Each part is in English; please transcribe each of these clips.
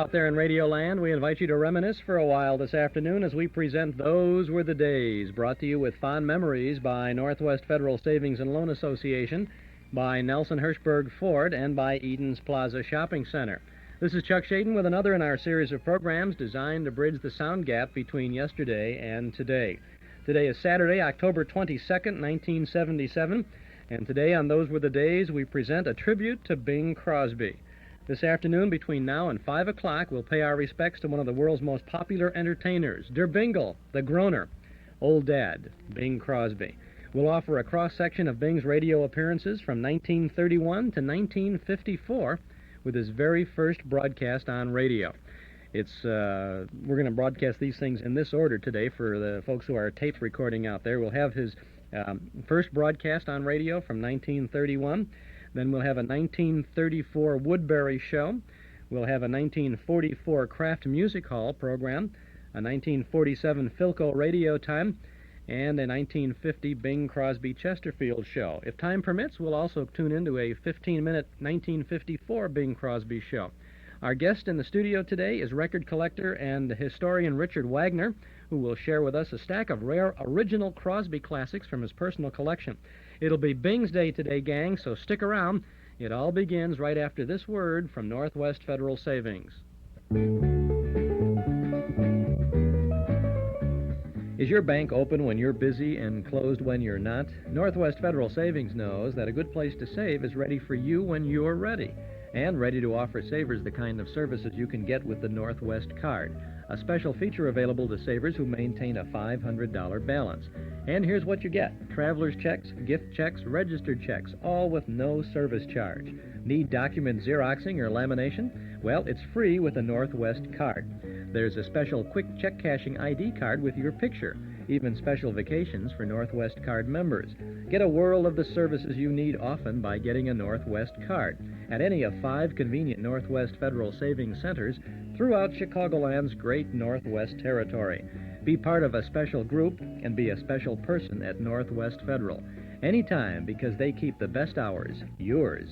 out there in Radio Land. We invite you to reminisce for a while this afternoon as we present Those Were the Days, brought to you with fond memories by Northwest Federal Savings and Loan Association, by Nelson Hirschberg Ford, and by Eden's Plaza Shopping Center. This is Chuck Shaden with another in our series of programs designed to bridge the sound gap between yesterday and today. Today is Saturday, October 22nd, 1977, and today on Those Were the Days we present a tribute to Bing Crosby. This afternoon, between now and 5 o'clock, we'll pay our respects to one of the world's most popular entertainers, Der Bingle, the Groner, Old Dad, Bing Crosby. We'll offer a cross-section of Bing's radio appearances from 1931 to 1954 with his very first broadcast on radio. We're going to broadcast these things in this order today for the folks who are tape recording out there. We'll have his first broadcast on radio from 1931. Then we'll have a 1934 Woodbury show. We'll have a 1944 Kraft Music Hall program, a 1947 Philco Radio Time, and a 1950 Bing Crosby Chesterfield show. If time permits, we'll also tune into a 15-minute 1954 Bing Crosby show. Our guest in the studio today is record collector and historian Richard Wagner, who will share with us a stack of rare original Crosby classics from his personal collection. It'll be Bing's Day today, gang, so stick around. It all begins right after this word from Northwest Federal Savings. Is your bank open when you're busy and closed when you're not? Northwest Federal Savings knows that a good place to save is ready for you when you're ready, and ready to offer savers the kind of services you can get with the Northwest Card, a special feature available to savers who maintain a $500 balance. And here's what you get: traveler's checks, gift checks, registered checks, all with no service charge. Need document Xeroxing or lamination? Well, it's free with the Northwest Card. There's a special quick check cashing ID card with your picture, even special vacations for Northwest Card members. Get a whirl of the services you need often by getting a Northwest Card at any of 5 convenient Northwest Federal Savings Centers throughout Chicagoland's great Northwest Territory. Be part of a special group and be a special person at Northwest Federal. Anytime, because they keep the best hours yours.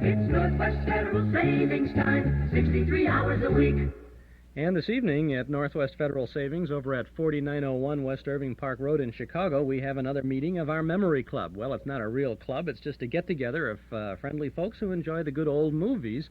It's Northwest Federal Savings Time, 63 hours a week. And this evening at Northwest Federal Savings over at 4901 West Irving Park Road in Chicago, we have another meeting of our Memory Club. Well, it's not a real club, it's just a get-together of friendly folks who enjoy the good old movies.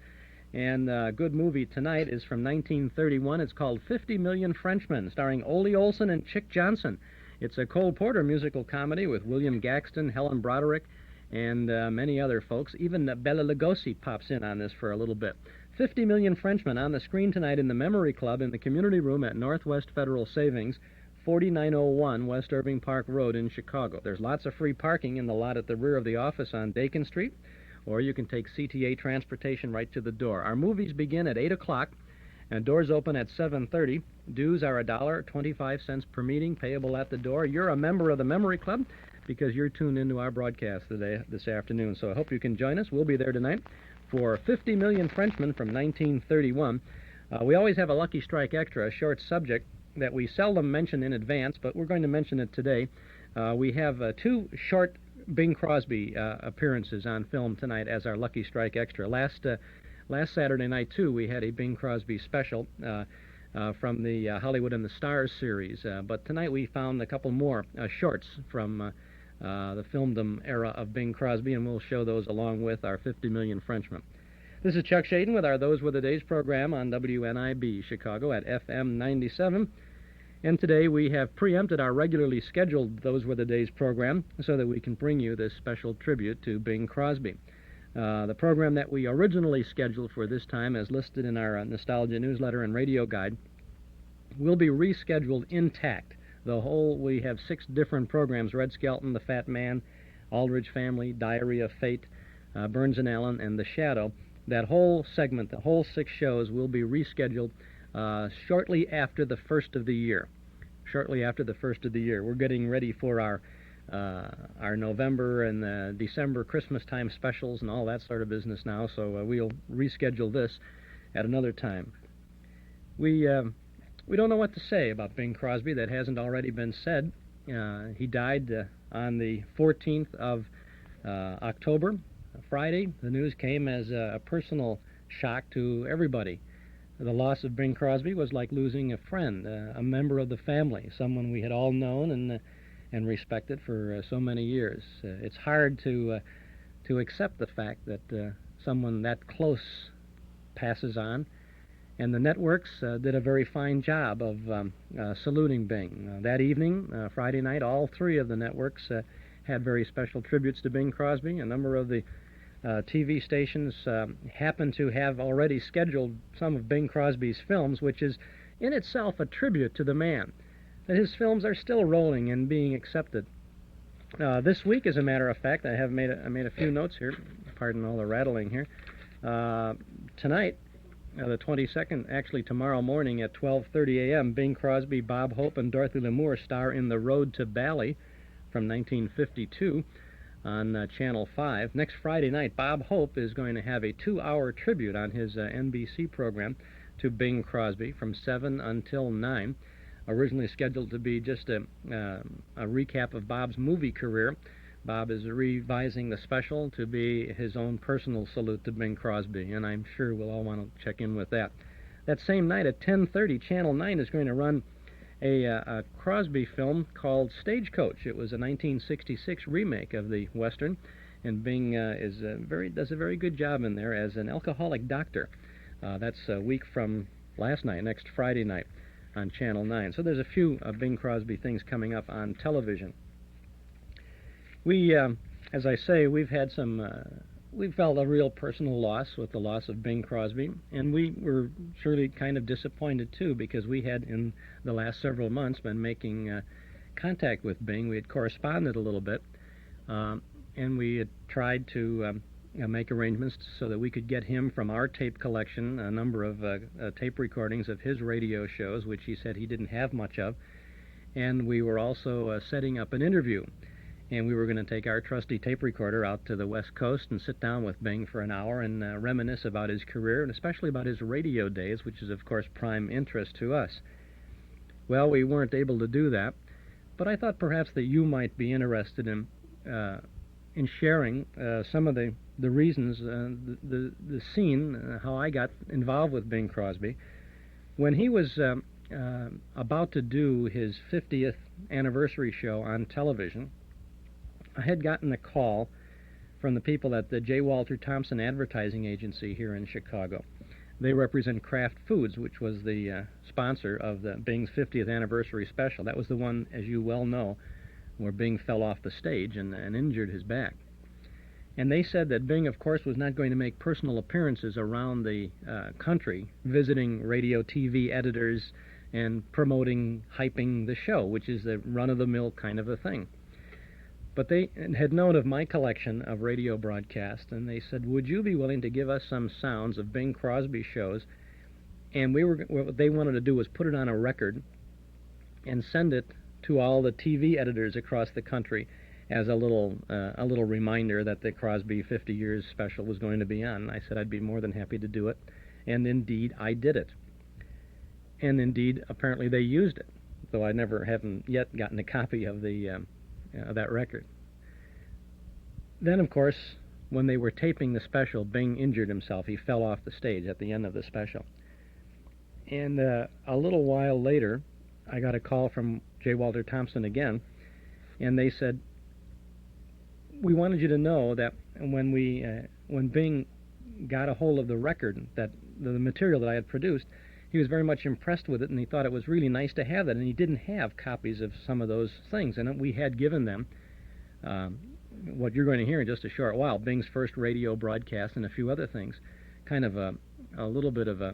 And a good movie tonight is from 1931. It's called 50 Million Frenchmen, starring Ole Olson and Chick Johnson. It's a Cole Porter musical comedy with William Gaxton, Helen Broderick, and many other folks. Even Bela Lugosi pops in on this for a little bit. 50 Million Frenchmen on the screen tonight in the Memory Club in the community room at Northwest Federal Savings, 4901 West Irving Park Road in Chicago. There's lots of free parking in the lot at the rear of the office on Dakin Street, or you can take CTA transportation right to the door. Our movies begin at 8 o'clock, and doors open at 7:30. Dues are $1.25 per meeting, payable at the door. You're a member of the Memory Club because you're tuned into our broadcast this afternoon, so I hope you can join us. We'll be there tonight for 50 Million Frenchmen from 1931. We always have a Lucky Strike Extra, a short subject that we seldom mention in advance, but we're going to mention it today. We have 2 short Bing Crosby appearances on film tonight as our Lucky Strike Extra. Last Saturday night, too, we had a Bing Crosby special from the Hollywood and the Stars series. But tonight we found a couple more shorts from the filmdom era of Bing Crosby, and we'll show those along with our 50 Million Frenchmen. This is Chuck Shaden with our Those Were the Days program on WNIB Chicago at FM 97. And today we have preempted our regularly scheduled Those Were the Days program so that we can bring you this special tribute to Bing Crosby. The program that we originally scheduled for this time, as listed in our Nostalgia newsletter and radio guide, will be rescheduled intact. We have 6 different programs: Red Skelton, The Fat Man, Aldrich Family, Diary of Fate, Burns and Allen, and The Shadow. That whole segment, the whole 6 shows, will be rescheduled shortly after the first of the year. We're getting ready for our November and December Christmas time specials and all that sort of business now, so we'll reschedule this at another time. We don't know what to say about Bing Crosby that hasn't already been said. He died on the 14th of October, Friday. The news came as a personal shock to everybody. The loss of Bing Crosby was like losing a friend, a member of the family, someone we had all known and respected for so many years. It's hard to accept the fact that someone that close passes on. And the networks did a very fine job of saluting Bing. That evening, Friday night, all three of the networks had very special tributes to Bing Crosby. A number of the TV stations happened to have already scheduled some of Bing Crosby's films, which is in itself a tribute to the man. That his films are still rolling and being accepted. This week, as a matter of fact, I made a few notes here. Pardon all the rattling here. Tonight, the 22nd, actually tomorrow morning at 12:30 a.m., Bing Crosby, Bob Hope, and Dorothy Lamour star in The Road to Bali from 1952 on Channel 5. Next Friday night, Bob Hope is going to have a 2-hour tribute on his NBC program to Bing Crosby from 7 until 9. Originally scheduled to be just a recap of Bob's movie career. Bob is revising the special to be his own personal salute to Bing Crosby, and I'm sure we'll all want to check in with that. That same night at 10:30, Channel 9 is going to run a Crosby film called Stagecoach. It was a 1966 remake of the Western, and Bing does a very good job in there as an alcoholic doctor. That's a week from last night, next Friday night on Channel 9. So there's a few Bing Crosby things coming up on television. We, as I say, we felt a real personal loss with the loss of Bing Crosby, and we were surely kind of disappointed too, because we had in the last several months been making contact with Bing. We had corresponded a little bit, and we had tried to make arrangements so that we could get him from our tape collection a number of tape recordings of his radio shows, which he said he didn't have much of, and we were also setting up an interview. And we were going to take our trusty tape recorder out to the West Coast and sit down with Bing for an hour and reminisce about his career, and especially about his radio days, which is, of course, prime interest to us. Well, we weren't able to do that, but I thought perhaps that you might be interested in sharing some of the reasons, the scene, how I got involved with Bing Crosby. When he was about to do his 50th anniversary show on television, I had gotten a call from the people at the J. Walter Thompson Advertising Agency here in Chicago. They represent Kraft Foods, which was the sponsor of the Bing's 50th anniversary special. That was the one, as you well know, where Bing fell off the stage and injured his back. And they said that Bing, of course, was not going to make personal appearances around the country, visiting radio, TV editors, and promoting, hyping the show, which is the run-of-the-mill kind of a thing. But they had known of my collection of radio broadcasts, and they said, would you be willing to give us some sounds of Bing Crosby shows? And what they wanted to do was put it on a record and send it to all the TV editors across the country as a little reminder that the Crosby 50 Years special was going to be on. I said I'd be more than happy to do it, and indeed I did it. And indeed, apparently they used it, though I haven't yet gotten a copy of that record. Then, of course, when they were taping the special, Bing injured himself. He fell off the stage at the end of the special. And a little while later, I got a call from J. Walter Thompson again, and they said, we wanted you to know that when Bing got a hold of the record, that the material that I had produced, he was very much impressed with it, and he thought it was really nice to have that, and he didn't have copies of some of those things, and we had given them what you're going to hear in just a short while, Bing's first radio broadcast and a few other things, kind of a little bit of a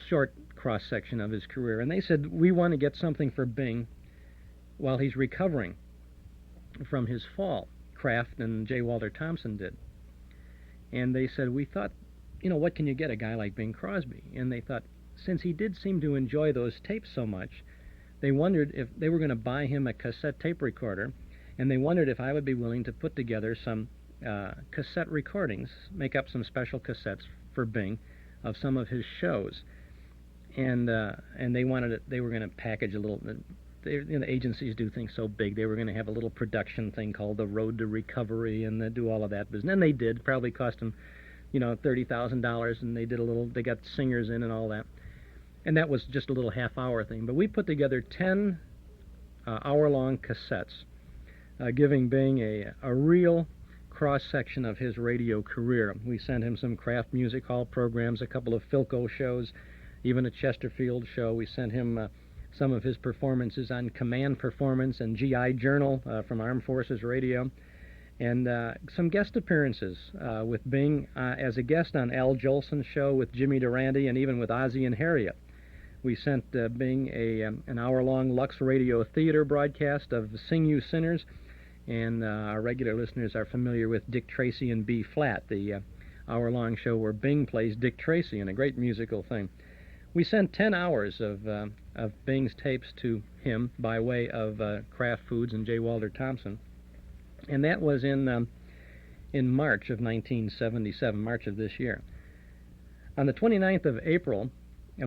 short cross-section of his career. And they said, we want to get something for Bing while he's recovering from his fall. Kraft and J. Walter Thompson did. And they said, we thought, what can you get a guy like Bing Crosby? And they thought, since he did seem to enjoy those tapes so much, they wondered if they were going to buy him a cassette tape recorder, and they wondered if I would be willing to put together some cassette recordings, make up some special cassettes for Bing of some of his shows. And they wanted it, they were going to package a little, the agencies do things so big, they were going to have a little production thing called The Road to Recovery, and do all of that business. And they did, probably cost them $30,000, and they got singers in and all that. And that was just a little half-hour thing. But we put together 10 hour-long cassettes, giving Bing a real cross-section of his radio career. We sent him some craft music hall programs, a couple of Philco shows, even a Chesterfield show. We sent him some of his performances on Command Performance and GI Journal from Armed Forces Radio, and some guest appearances with Bing as a guest on Al Jolson's show with Jimmy Durante and even with Ozzie and Harriet. We sent Bing an hour-long Lux Radio Theater broadcast of Sing You Sinners, and our regular listeners are familiar with Dick Tracy and B-Flat, the hour-long show where Bing plays Dick Tracy, and a great musical thing. We sent 10 hours of Bing's tapes to him by way of Kraft Foods and J. Walter Thompson, and that was in March of 1977, March of this year. On the 29th of April,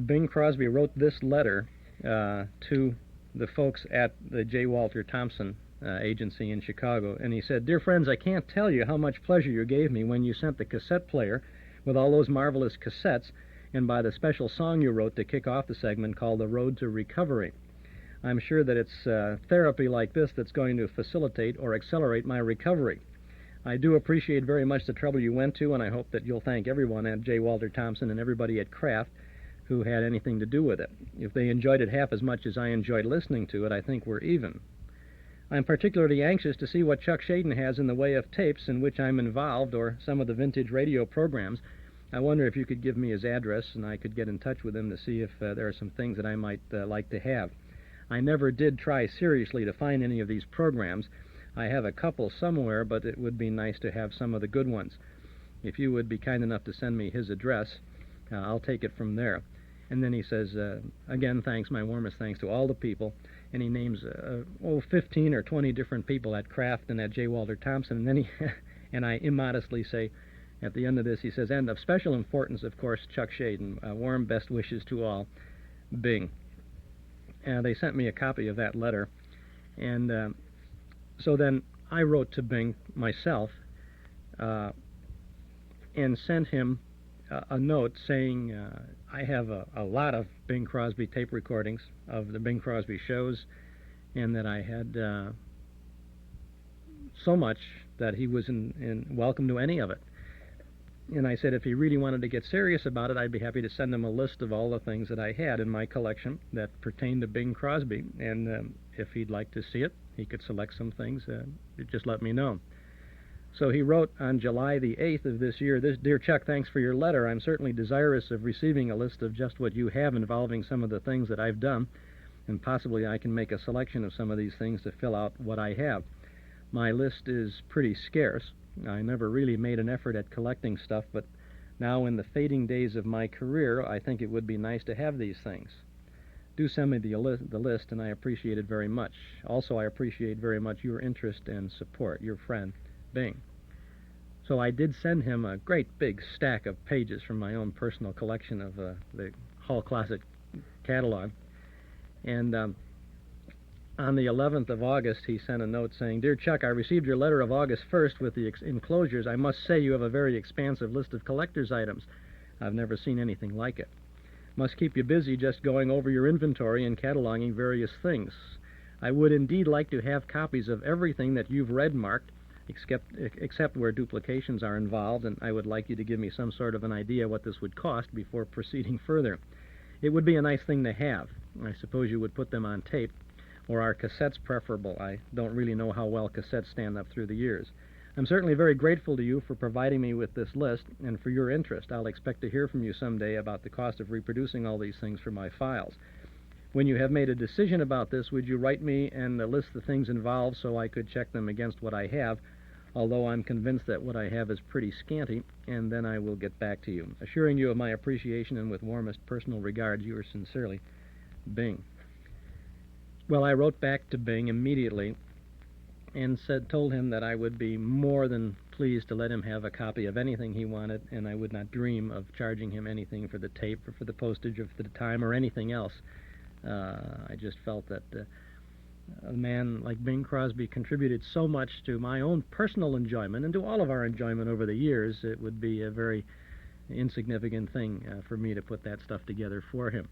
Bing Crosby wrote this letter to the folks at the J. Walter Thompson agency in Chicago, and he said, "Dear friends, I can't tell you how much pleasure you gave me when you sent the cassette player with all those marvelous cassettes, and by the special song you wrote to kick off the segment called The Road to Recovery. I'm sure that it's therapy like this that's going to facilitate or accelerate my recovery. I do appreciate very much the trouble you went to, and I hope that you'll thank everyone at J. Walter Thompson and everybody at Kraft who had anything to do with it. If they enjoyed it half as much as I enjoyed listening to it, I think we're even. I'm particularly anxious to see what Chuck Shaden has in the way of tapes in which I'm involved or some of the vintage radio programs. I wonder if you could give me his address and I could get in touch with him to see if there are some things that I might like to have. I never did try seriously to find any of these programs. I have a couple somewhere, but it would be nice to have some of the good ones. If you would be kind enough to send me his address, I'll take it from there." And then he says, again, thanks, my warmest thanks to all the people. And he names 15 or 20 different people at Kraft and at J. Walter Thompson. And then and I immodestly say, at the end of this, he says, "And of special importance, of course, Chuck Shaden. Warm best wishes to all, Bing." They sent me a copy of that letter. And so then I wrote to Bing myself and sent him a note saying I have a lot of Bing Crosby tape recordings of the Bing Crosby shows, and that I had so much that he was welcome to any of it. And I said if he really wanted to get serious about it, I'd be happy to send him a list of all the things that I had in my collection that pertained to Bing Crosby. And if he'd like to see it, he could select some things. Just let me know. So he wrote on July the 8th of this year, "Dear Chuck, thanks for your letter. I'm certainly desirous of receiving a list of just what you have involving some of the things that I've done, and possibly I can make a selection of some of these things to fill out what I have. My list is pretty scarce. I never really made an effort at collecting stuff, but now in the fading days of my career, I think it would be nice to have these things. Do send me the list, and I appreciate it very much. Also, I appreciate very much your interest and support. Your friend, Bing." So I did send him a great big stack of pages from my own personal collection of the Hall Classic catalog. And on the 11th of August, he sent a note saying, "Dear Chuck, I received your letter of August 1st with the enclosures. I must say you have a very expansive list of collector's items. I've never seen anything like it. Must keep you busy just going over your inventory and cataloging various things. I would indeed like to have copies of everything that you've red marked, except where duplications are involved, and I would like you to give me some sort of an idea what this would cost before proceeding further. It would be a nice thing to have. I suppose you would put them on tape, or are cassettes preferable? I don't really know how well cassettes stand up through the years. I'm certainly very grateful to you for providing me with this list and for your interest. I'll expect to hear from you someday about the cost of reproducing all these things for my files. When you have made a decision about this, would you write me and list the things involved so I could check them against what I have, although I'm convinced that what I have is pretty scanty, and then I will get back to you. Assuring you of my appreciation and with warmest personal regards, yours sincerely, Bing." Well, I wrote back to Bing immediately and told him that I would be more than pleased to let him have a copy of anything he wanted, and I would not dream of charging him anything for the tape or for the postage or for the time or anything else. I just felt that A man like Bing Crosby contributed so much to my own personal enjoyment and to all of our enjoyment over the years, it would be a very insignificant thing for me to put that stuff together for him.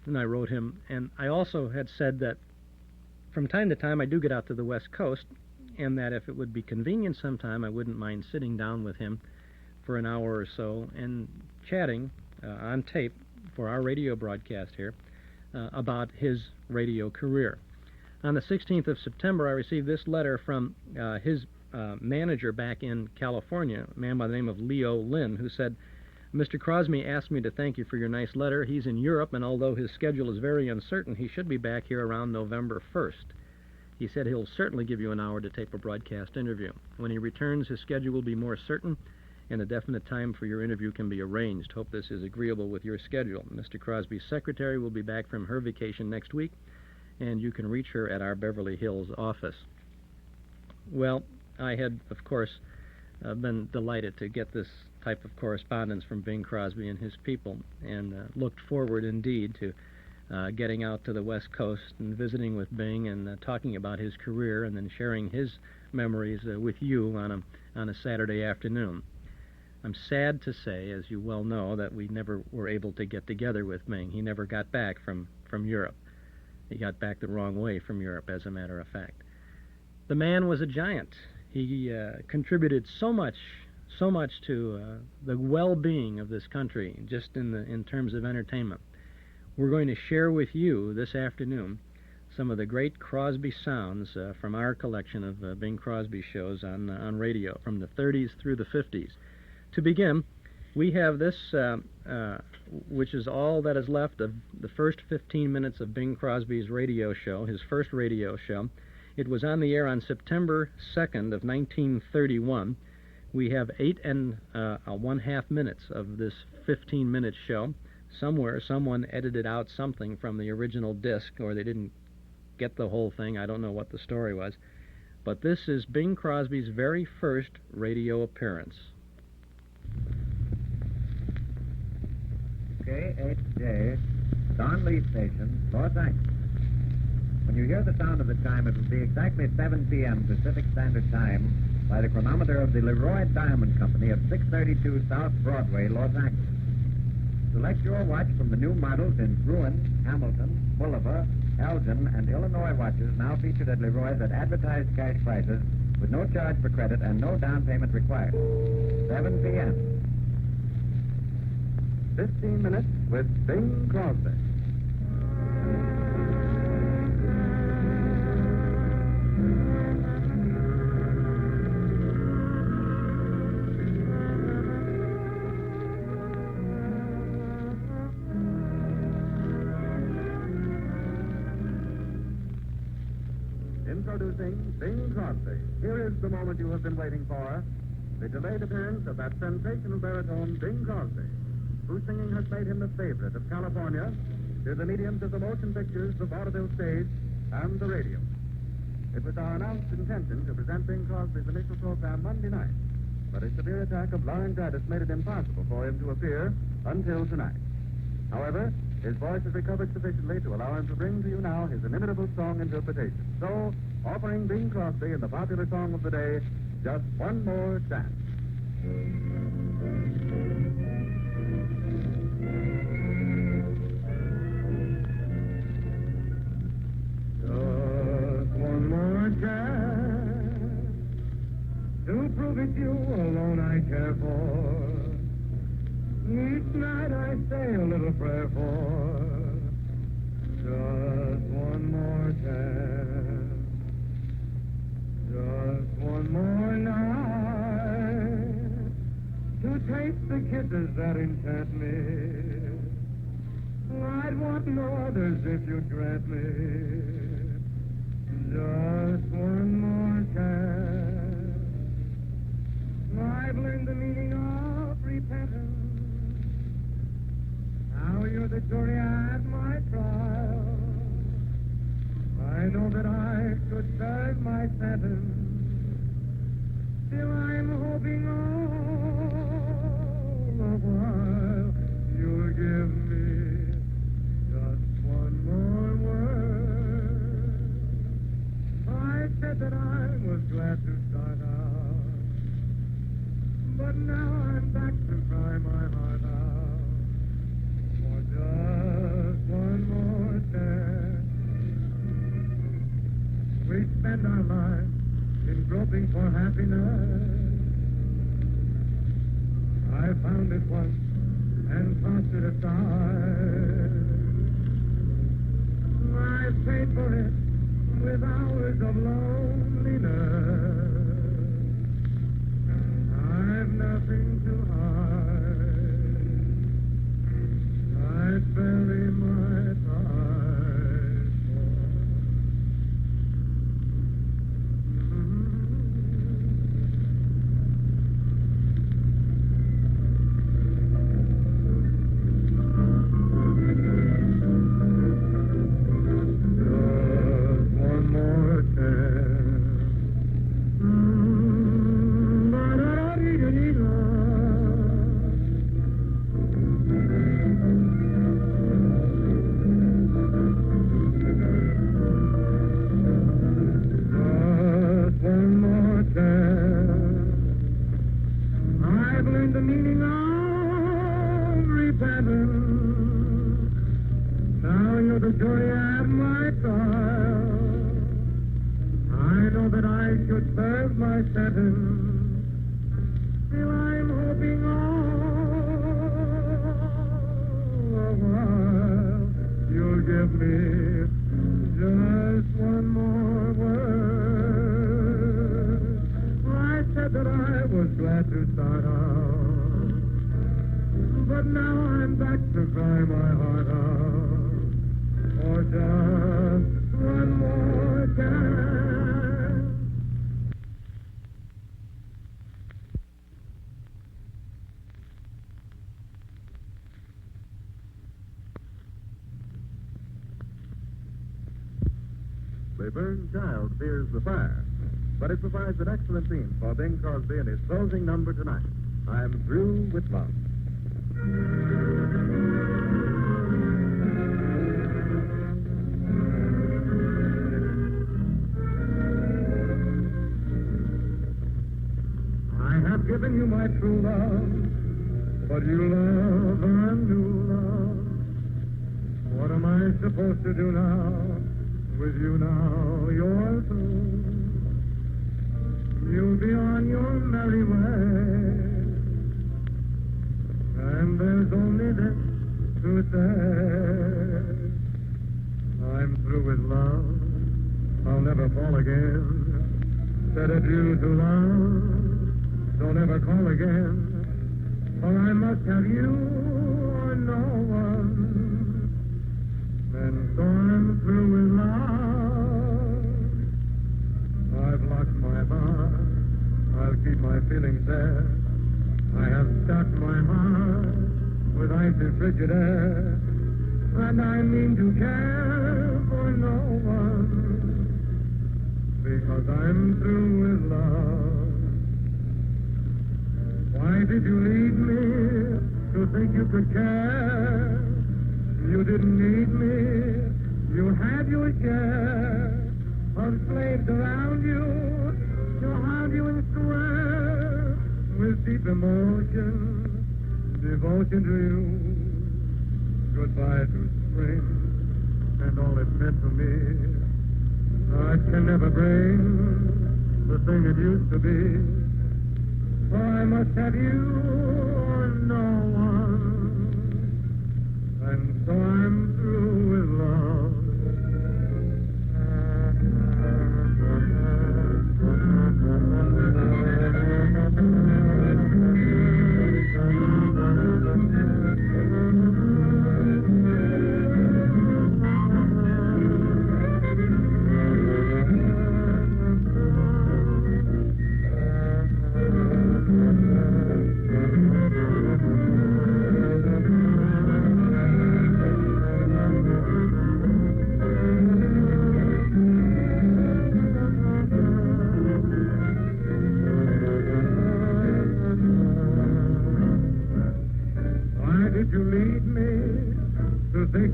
And I wrote him, and I also had said that from time to time I do get out to the West Coast, and that if it would be convenient sometime, I wouldn't mind sitting down with him for an hour or so and chatting on tape for our radio broadcast here about his radio career. On the 16th of September, I received this letter from his manager back in California, a man by the name of Leo Lynn, who said, "Mr. Crosby asked me to thank you for your nice letter. He's in Europe, and although his schedule is very uncertain, he should be back here around November 1st. He said he'll certainly give you an hour to tape a broadcast interview. When he returns, his schedule will be more certain, and a definite time for your interview can be arranged. Hope this is agreeable with your schedule. Mr. Crosby's secretary will be back from her vacation next week, and you can reach her at our Beverly Hills office." Well, I had, of course, been delighted to get this type of correspondence from Bing Crosby and his people, and looked forward indeed to getting out to the West Coast and visiting with Bing and talking about his career and then sharing his memories with you on a Saturday afternoon. I'm sad to say, as you well know, that we never were able to get together with Bing. He never got back from Europe. He got back the wrong way from Europe, as a matter of fact. The man was a giant. He contributed so much to the well-being of this country, just in terms of entertainment. We're going to share with you this afternoon some of the great Crosby sounds from our collection of Bing Crosby shows on radio from the 30s through the 50s. To begin, we have this, which is all that is left of the first 15 minutes of Bing Crosby's radio show, his first radio show. It was on the air on September 2nd of 1931. We have 8 1/2 minutes of this 15-minute show. Somewhere, someone edited out something from the original disc, or they didn't get the whole thing. I don't know what the story was. But this is Bing Crosby's very first radio appearance. KHJ, Don Lee Station, Los Angeles. When you hear the sound of the chime, it will be exactly 7 p.m. Pacific Standard Time by the chronometer of the Leroy Diamond Company of 632 South Broadway, Los Angeles. Select your watch from the new models in Bruin, Hamilton, Bulliver, Elgin, and Illinois watches now featured at Leroy's at advertised cash prices with no charge for credit and no down payment required. 7 p.m. 15 minutes with Bing Crosby. Introducing Bing Crosby. Here is the moment you have been waiting for. The delayed appearance of that sensational baritone, Bing Crosby, whose singing has made him the favorite of California through the mediums of the motion pictures, the vaudeville stage, and the radio. It was our announced intention to present Bing Crosby's initial program Monday night, but a severe attack of laryngitis made it impossible for him to appear until tonight. However, his voice has recovered sufficiently to allow him to bring to you now his inimitable song interpretation. So, offering Bing Crosby in the popular song of the day, Just One More Chance. Just one more chance to prove it's you alone I care for. Each night I say a little prayer for just one more chance, just one more night to taste the kisses that enchant me. I'd want no others if you'd grant me just one more chance. I've learned the meaning of repentance. Now you're the jury at my trial. I know that I should serve my sentence. Still I'm hoping all the while you'll give me just one more word. spend our lives in groping for happiness. I found it once and tossed it aside. I paid for it with hours of loneliness. I've nothing to hide. I bury my pride. The burned child fears the fire, but it provides an excellent theme for Bing Crosby and his closing number tonight. I'm Through with Love. I have given you my true love, but you love a new love. What am I supposed to do now? With you now, you're through. You'll be on your merry way. And there's only this to say. I'm through with love. I'll never fall again. Said adieu to love. Don't ever call again. For I must have you or no one. And so I'm through with love. I've locked my heart. I'll keep my feelings there. I have stocked my heart with icy frigid air. And I mean to care for no one. Because I'm through with love. Why did you leave me to think you could care? You didn't need me. You had your share of slaves around you to haunt you and swear with deep emotion, devotion to you. Goodbye to spring and all it meant to me. I can never bring the thing it used to be. For I must have you or no one. And so I'm through with love.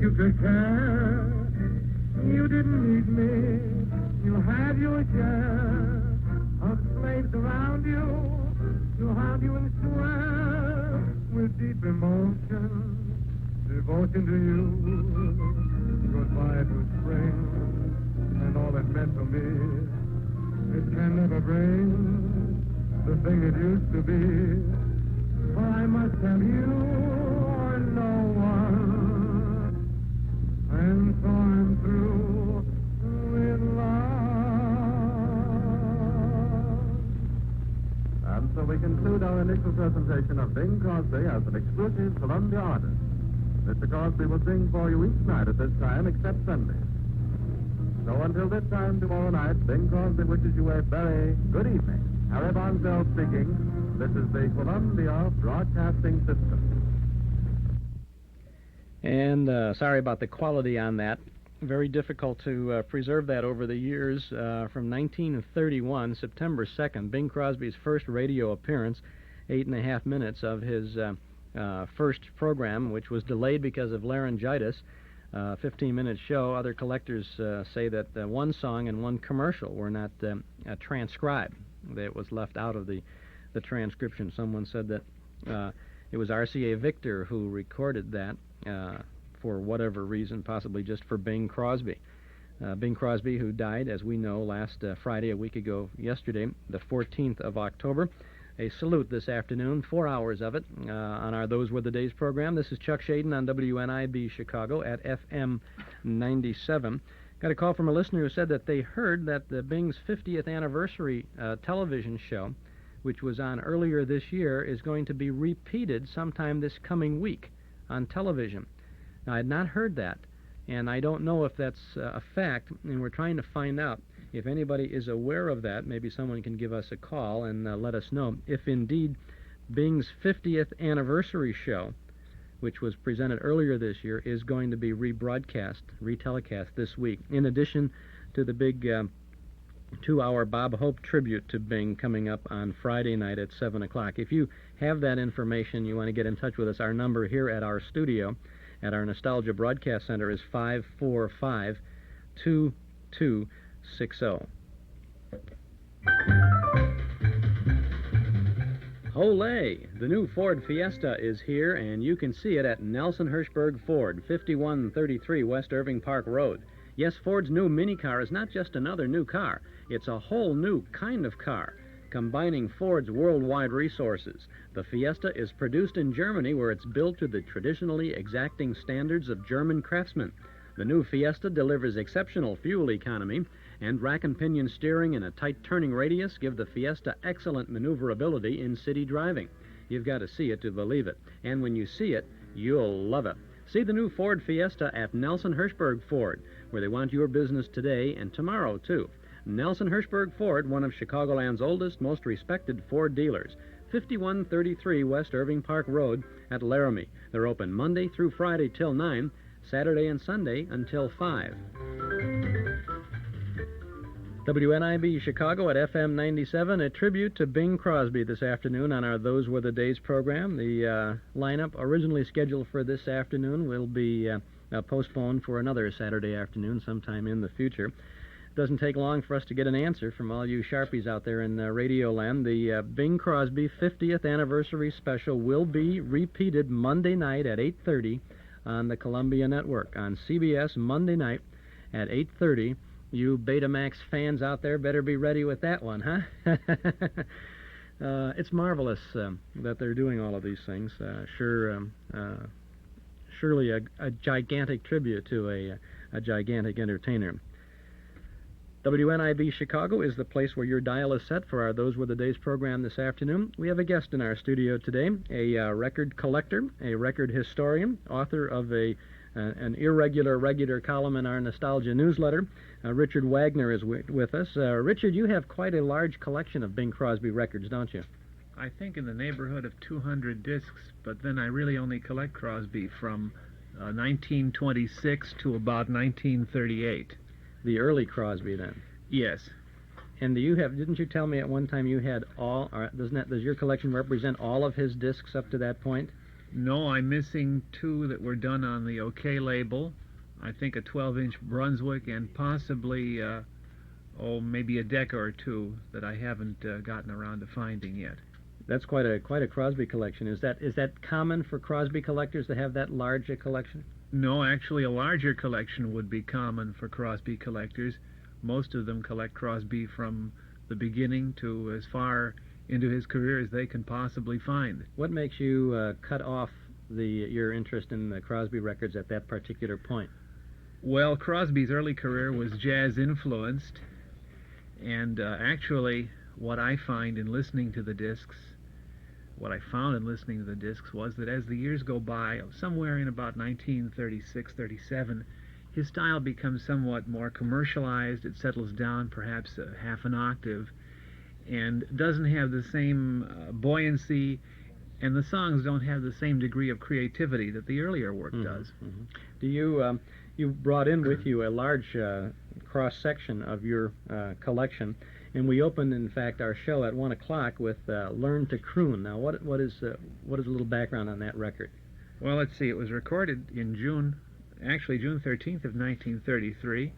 You could care. You didn't need me. You had your share of slaves around you to haunt you and swear with deep emotion, devotion to you. Goodbye to spring and all it meant to me. It can never bring the thing it used to be. For I must have you or no one. And so I'm through with love. And so we conclude our initial presentation of Bing Crosby as an exclusive Columbia artist. Mr. Crosby will sing for you each night at this time except Sunday. So until this time tomorrow night, Bing Crosby wishes you a very good evening. Harry Bonsell speaking. This is the Columbia Broadcasting System. And sorry about the quality on that. Very difficult to preserve that over the years. From 1931, September 2nd, Bing Crosby's first radio appearance, 8.5 minutes of his first program, which was delayed because of laryngitis. 15-minute show. Other collectors say that one song and one commercial were not transcribed. That was left out of the transcription. Someone said that it was RCA Victor who recorded that for whatever reason, possibly just for Bing Crosby. Bing Crosby, who died, as we know, last Friday, a week ago yesterday, the 14th of October. A salute this afternoon, 4 hours of it, on our Those Were the Days program. This is Chuck Shaden on WNIB Chicago at FM 97. Got a call from a listener who said that they heard that the Bing's 50th anniversary television show, which was on earlier this year, is going to be repeated sometime this coming week on television. Now, I had not heard that, and I don't know if that's a fact, and we're trying to find out. If anybody is aware of that, maybe someone can give us a call and let us know if indeed Bing's 50th anniversary show, which was presented earlier this year, is going to be retelecast this week, in addition to the big 2-hour Bob Hope tribute to Bing coming up on Friday night at 7 o'clock. If you have that information, you want to get in touch with us, our number here at our studio, at our Nostalgia Broadcast Center, is 545-2260. Olé! The new Ford Fiesta is here, and you can see it at Nelson Hirschberg Ford, 5133 West Irving Park Road. Yes, Ford's new mini car is not just another new car. It's a whole new kind of car, combining Ford's worldwide resources. The Fiesta is produced in Germany, where it's built to the traditionally exacting standards of German craftsmen. The new Fiesta delivers exceptional fuel economy, and rack and pinion steering and a tight turning radius give the Fiesta excellent maneuverability in city driving. You've got to see it to believe it. And when you see it, you'll love it. See the new Ford Fiesta at Nelson Hirschberg Ford, where they want your business today and tomorrow, too. Nelson Hirschberg Ford, one of Chicagoland's oldest, most respected Ford dealers. 5133 West Irving Park Road at Laramie. They're open Monday through Friday till 9, Saturday and Sunday until 5. WNIB Chicago at FM 97, a tribute to Bing Crosby this afternoon on our Those Were the Days program. The lineup originally scheduled for this afternoon will be postponed for another Saturday afternoon sometime in the future. It doesn't take long for us to get an answer from all you Sharpies out there in Radio Land. The Bing Crosby 50th anniversary special will be repeated Monday night at 8:30 on the Columbia Network. On CBS Monday night at 8:30. You Betamax fans out there better be ready with that one, huh? It's marvelous that they're doing all of these things. Surely a gigantic tribute to a gigantic entertainer. WNIB Chicago is the place where your dial is set for our Those Were the Days program this afternoon. We have a guest in our studio today, a record collector, a record historian, author of an irregular, regular column in our Nostalgia newsletter. Richard Wagner is with us. Richard, you have quite a large collection of Bing Crosby records, don't you? I think in the neighborhood of 200 discs, but then I really only collect Crosby from 1926 to about 1938. The early Crosby, then? Yes. And didn't you tell me at one time you had all, or does your collection represent all of his discs up to that point? No, I'm missing 2 that were done on the OK label. I think a 12-inch Brunswick and possibly, maybe a Decca or 2 that I haven't gotten around to finding yet. That's quite a Crosby collection. Is that common for Crosby collectors to have that large a collection? No, actually a larger collection would be common for Crosby collectors. Most of them collect Crosby from the beginning to as far into his career as they can possibly find. What makes you cut off your interest in the Crosby records at that particular point? Well, Crosby's early career was jazz influenced, and actually what I found in listening to the discs was that as the years go by, somewhere in about 1936, 37, his style becomes somewhat more commercialized. It settles down perhaps half an octave and doesn't have the same buoyancy, and the songs don't have the same degree of creativity that the earlier work does. Mm-hmm. Do you brought in with you a large cross-section of your collection, and we opened, in fact, our show at 1 o'clock with Learn to Croon. Now, what is a little background on that record? Well, let's see. It was recorded in June 13th of 1933.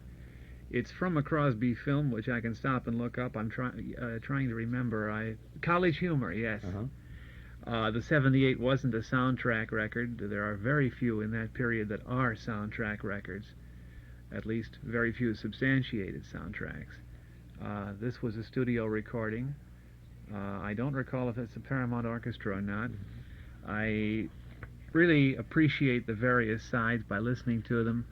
It's from a Crosby film, which I can stop and look up. I'm trying to remember. College Humor, yes. The 78 wasn't a soundtrack record. There are very few in that period that are soundtrack records, at least very few substantiated soundtracks. This was a studio recording. I don't recall if it's a Paramount Orchestra or not. I really appreciate the various sides by listening to them.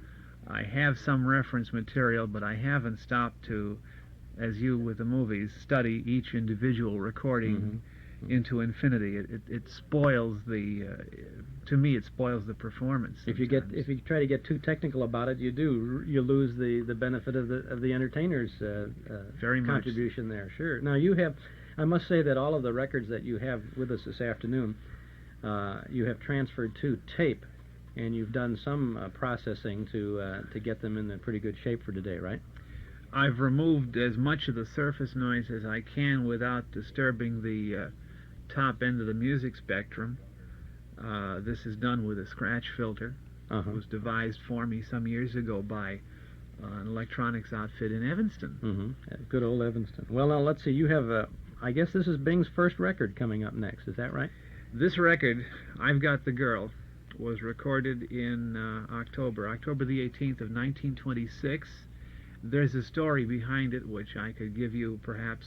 I have some reference material, but I haven't stopped to, as you with the movies, study each individual recording into infinity. It spoils to me it spoils the performance. If you try to get too technical about it, you lose the benefit of the entertainer's very much contribution there. Sure. Now you have, I must say that all of the records that you have with us this afternoon, you have transferred to tape, and you've done some processing to get them in a pretty good shape for today, right? I've removed as much of the surface noise as I can without disturbing the top end of the music spectrum. This is done with a scratch filter. It was devised for me some years ago by an electronics outfit in Evanston. Good old Evanston. Well, now let's see. You have, I guess this is Bing's first record coming up next. Is that right? This record, I've Got the Girl, was recorded in October the 18th of 1926. There's a story behind it which I could give you perhaps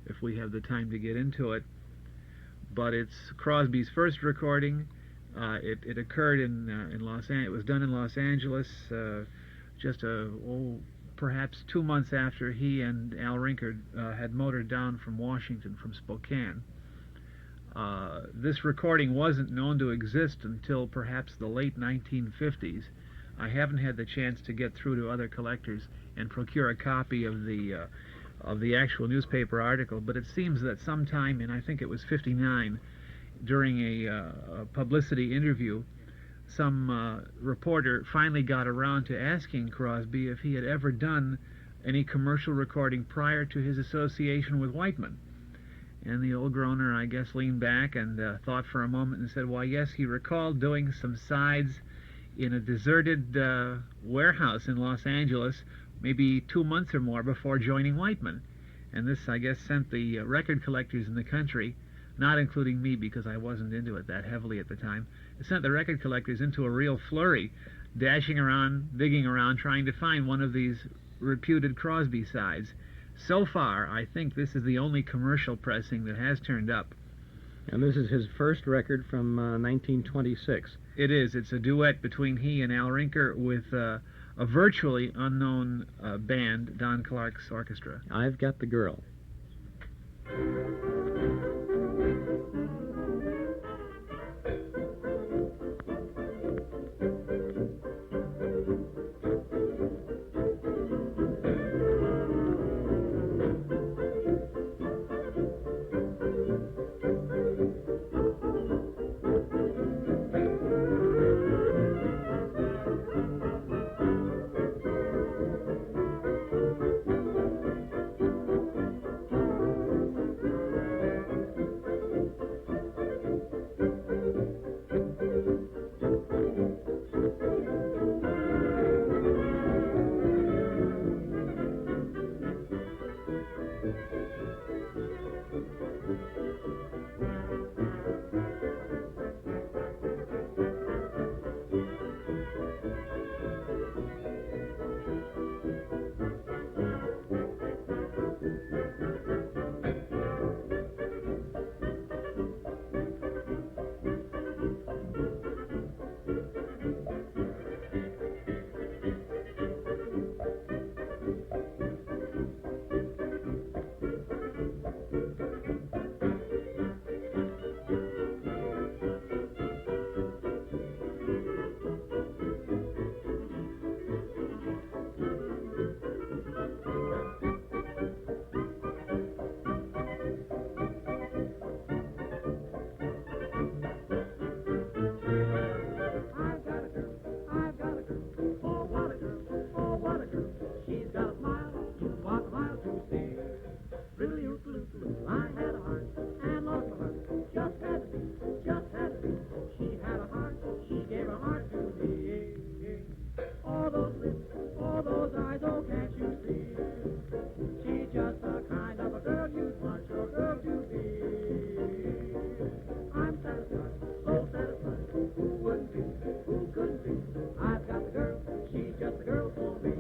if we have the time to get into it. But it's Crosby's first recording. It occurred in Los Angeles. It was done in Los Angeles just perhaps 2 months after he and Al Rinker had motored down from Washington, from Spokane. This recording wasn't known to exist until perhaps the late 1950s. I haven't had the chance to get through to other collectors and procure a copy of the actual newspaper article, but it seems that sometime in, I think it was 59, during a publicity interview, some reporter finally got around to asking Crosby if he had ever done any commercial recording prior to his association with Whiteman. And the old groaner, I guess, leaned back and thought for a moment and said, why, yes, he recalled doing some sides in a deserted warehouse in Los Angeles maybe 2 months or more before joining Whiteman. And this, I guess, sent the record collectors in the country, not including me because I wasn't into it that heavily at the time, it sent the record collectors into a real flurry, dashing around, digging around, trying to find one of these reputed Crosby sides. So far, I think this is the only commercial pressing that has turned up. And this is his first record from 1926. It is. It's a duet between he and Al Rinker with a virtually unknown band, Don Clark's orchestra. I've Got the Girl. to see. I've got the girl, she's just the girl for me.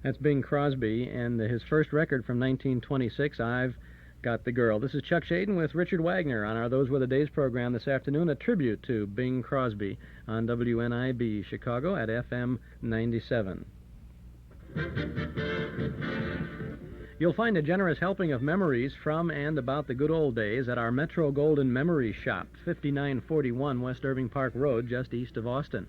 That's Bing Crosby, and his first record from 1926, I've Got the Girl. This is Chuck Shaden with Richard Wagner on our Those Were the Days program this afternoon, a tribute to Bing Crosby on WNIB Chicago at FM 97. You'll find a generous helping of memories from and about the good old days at our Metro Golden Memory Shop, 5941 West Irving Park Road, just east of Austin.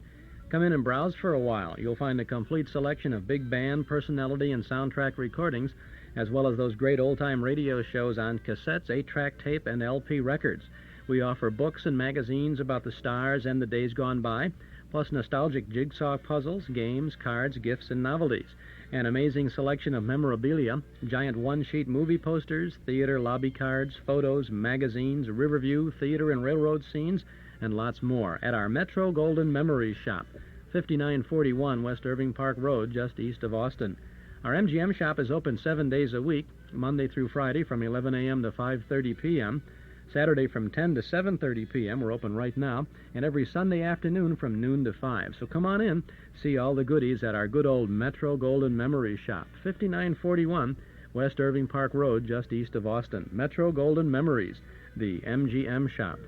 Come in and browse for a while. You'll find a complete selection of big band, personality, and soundtrack recordings, as well as those great old-time radio shows on cassettes, 8-track tape, and LP records. We offer books and magazines about the stars and the days gone by, plus nostalgic jigsaw puzzles, games, cards, gifts, and novelties. An amazing selection of memorabilia, giant one-sheet movie posters, theater lobby cards, photos, magazines, Riverview, theater and railroad scenes, and lots more at our Metro Golden Memories Shop, 5941 West Irving Park Road, just east of Austin. Our MGM shop is open 7 days a week, Monday through Friday from 11 a.m. to 5:30 p.m., Saturday from 10 to 7:30 p.m., we're open right now, and every Sunday afternoon from noon to 5. So come on in, see all the goodies at our good old Metro Golden Memories Shop, 5941 West Irving Park Road, just east of Austin. Metro Golden Memories, the MGM shop.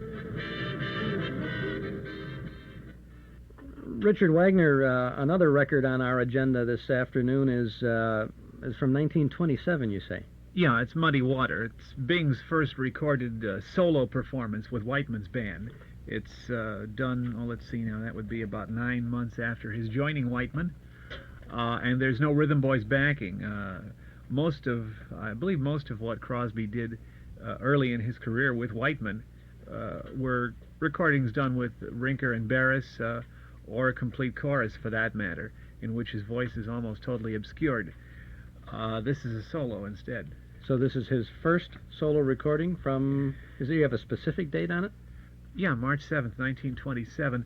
Richard Wagner, another record on our agenda this afternoon is from 1927, you say? Yeah, it's Muddy Water. It's Bing's first recorded solo performance with Whiteman's band. It's done, let's see now, that would be about 9 months after his joining Whiteman. And there's no Rhythm Boys backing. I believe most of what Crosby did early in his career with Whiteman were recordings done with Rinker and Barris, or a complete chorus for that matter, in which his voice is almost totally obscured. This is a solo instead. So this is his first solo recording from, do you have a specific date on it? Yeah, March 7th, 1927.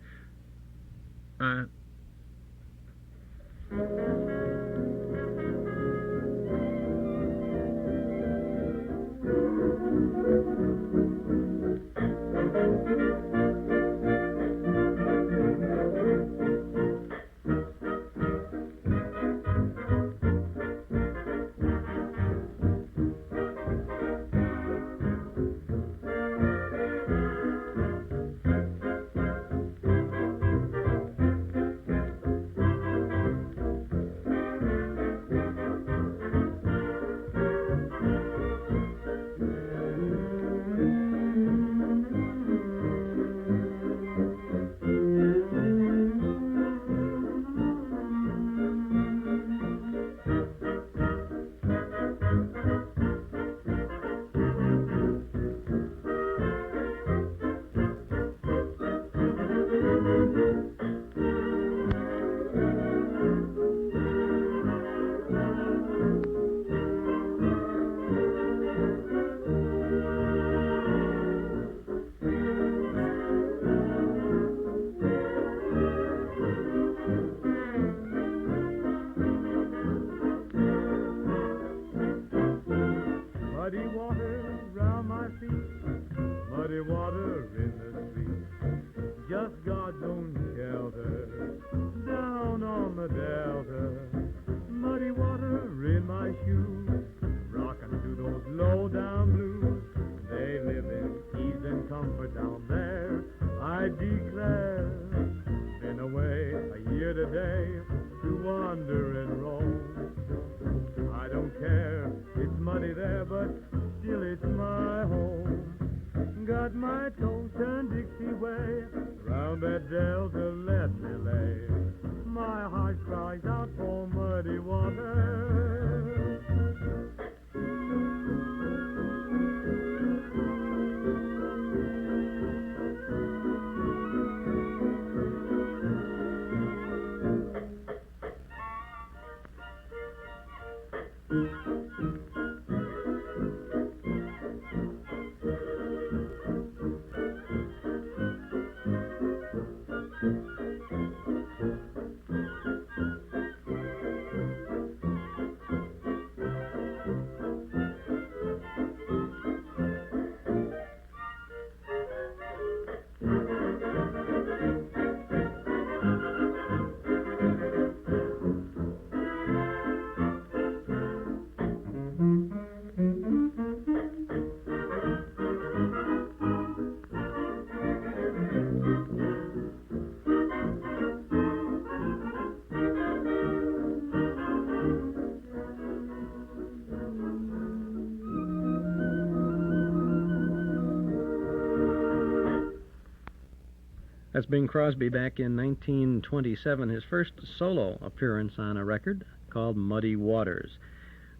That's Bing Crosby back in 1927, his first solo appearance on a record called Muddy Waters.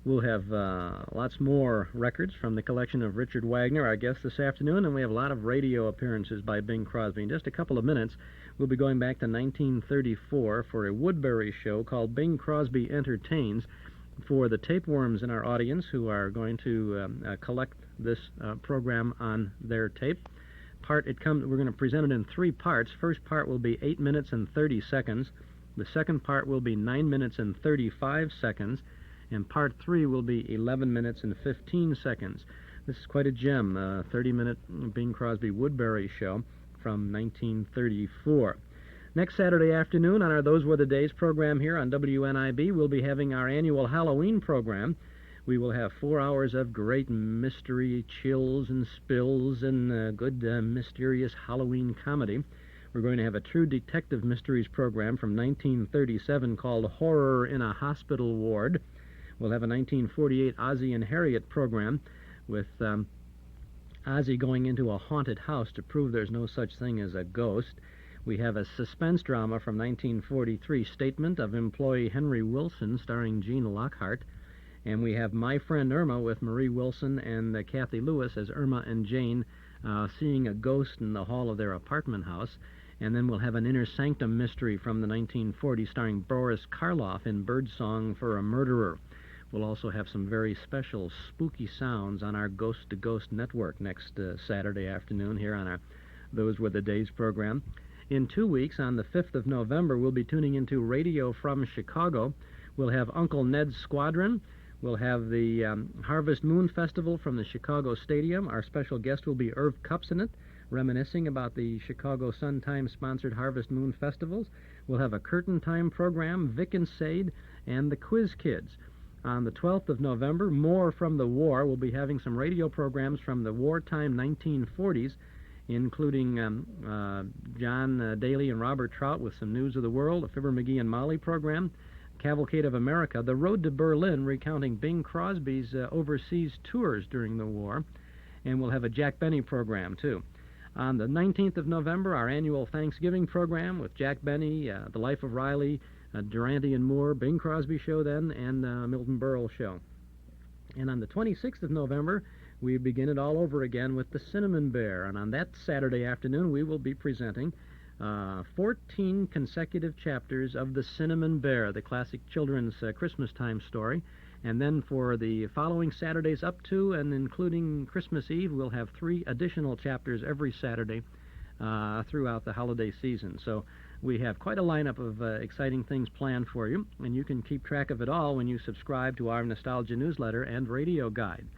We'll have lots more records from the collection of Richard Wagner, our guest this afternoon, and we have a lot of radio appearances by Bing Crosby. In just a couple of minutes, we'll be going back to 1934 for a Woodbury show called Bing Crosby Entertains for the tapeworms in our audience who are going to collect this program on their tape. We're going to present it in 3 parts. First part will be 8 minutes and 30 seconds. The second part will be 9 minutes and 35 seconds. And part 3 will be 11 minutes and 15 seconds. This is quite a gem, 30-minute Bing Crosby Woodbury show from 1934. Next Saturday afternoon on our Those Were the Days program here on WNIB, we'll be having our annual Halloween program. We will have 4 hours of great mystery, chills and spills, and good mysterious Halloween comedy. We're going to have a true detective mysteries program from 1937 called Horror in a Hospital Ward. We'll have a 1948 Ozzie and Harriet program with Ozzie going into a haunted house to prove there's no such thing as a ghost. We have a suspense drama from 1943, Statement of Employee Henry Wilson, starring Gene Lockhart. And we have My Friend Irma with Marie Wilson and Kathy Lewis as Irma and Jane seeing a ghost in the hall of their apartment house. And then we'll have an Inner Sanctum mystery from the 1940s starring Boris Karloff in Birdsong for a Murderer. We'll also have some very special spooky sounds on our Ghost to Ghost network next Saturday afternoon here on our Those Were the Days program. In 2 weeks, on the 5th of November, we'll be tuning into Radio from Chicago. We'll have Uncle Ned's Squadron. We'll have the Harvest Moon Festival from the Chicago Stadium. Our special guest will be Irv Kupcinet, reminiscing about the Chicago Sun-Times-sponsored Harvest Moon Festivals. We'll have a Curtain Time program, Vic and Sade, and the Quiz Kids. On the 12th of November, More from the War. We'll be having some radio programs from the wartime 1940s, including John Daly and Robert Trout with some news of the world, a Fibber McGee and Molly program, Cavalcade of America, The Road to Berlin, recounting Bing Crosby's overseas tours during the war, and we'll have a Jack Benny program, too. On the 19th of November, our annual Thanksgiving program with Jack Benny, The Life of Riley, Durante and Moore, Bing Crosby Show then, and Milton Berle Show. And on the 26th of November, we begin it all over again with the Cinnamon Bear. And on that Saturday afternoon, we will be presenting 14 consecutive chapters of The Cinnamon Bear, the classic children's Christmas time story. And then for the following Saturdays up to and including Christmas Eve, we'll have 3 additional chapters every Saturday throughout the holiday season. So we have quite a lineup of exciting things planned for you, and you can keep track of it all when you subscribe to our Nostalgia newsletter and radio guide.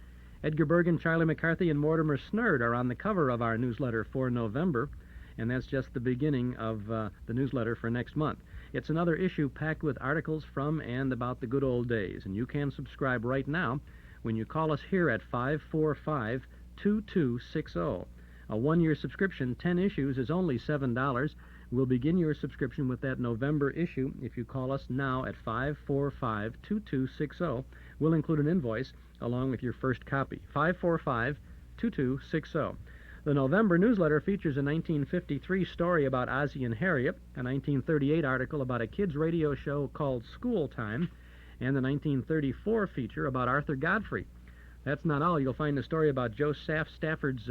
Edgar Bergen, Charlie McCarthy, and Mortimer Snerd are on the cover of our newsletter for November, and that's just the beginning of the newsletter for next month. It's another issue packed with articles from and about the good old days, and you can subscribe right now when you call us here at 545-2260. A 1-year subscription, 10 issues, is only $7. We'll begin your subscription with that November issue if you call us now at 545-2260. We'll include an invoice along with your first copy. 545-2260. The November newsletter features a 1953 story about Ozzie and Harriet, a 1938 article about a kids' radio show called School Time, and the 1934 feature about Arthur Godfrey. That's not all. You'll find a story about Joe Stafford's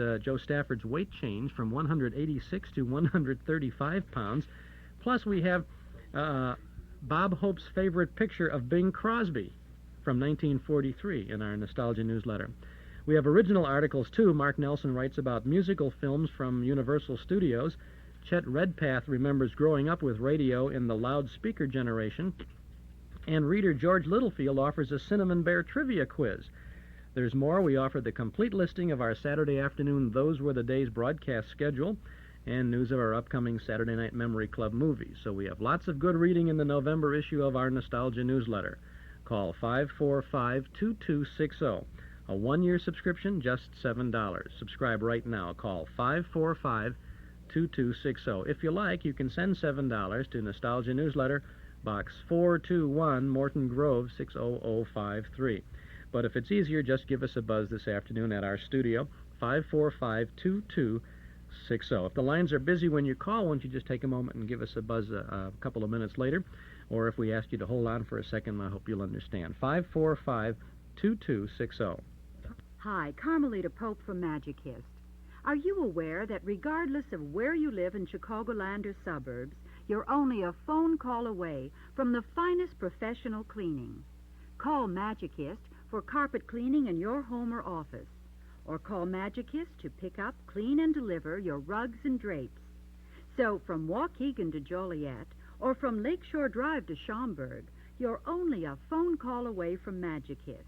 weight change from 186 to 135 pounds. Plus, we have Bob Hope's favorite picture of Bing Crosby from 1943 in our Nostalgia newsletter. We have original articles, too. Mark Nelson writes about musical films from Universal Studios. Chet Redpath remembers growing up with radio in the loudspeaker generation. And reader George Littlefield offers a Cinnamon Bear trivia quiz. There's more. We offer the complete listing of our Saturday afternoon Those Were the Days broadcast schedule and news of our upcoming Saturday Night Memory Club movies. So we have lots of good reading in the November issue of our Nostalgia newsletter. Call 545-2260. A 1-year subscription, just $7. Subscribe right now. Call 545-2260. If you like, you can send $7 to Nostalgia Newsletter, Box 421, Morton Grove, 60053. But if it's easier, just give us a buzz this afternoon at our studio, 545-2260. 2260. If the lines are busy when you call, won't you just take a moment and give us a buzz a couple of minutes later? Or if we ask you to hold on for a second, I hope you'll understand. 545-2260. Hi, Carmelita Pope from Magicist. Are you aware that regardless of where you live in Chicagoland or suburbs, you're only a phone call away from the finest professional cleaning? Call Magicist for carpet cleaning in your home or office. Or call Magicist to pick up, clean, and deliver your rugs and drapes. So from Waukegan to Joliet, or from Lakeshore Drive to Schaumburg, you're only a phone call away from Magicist.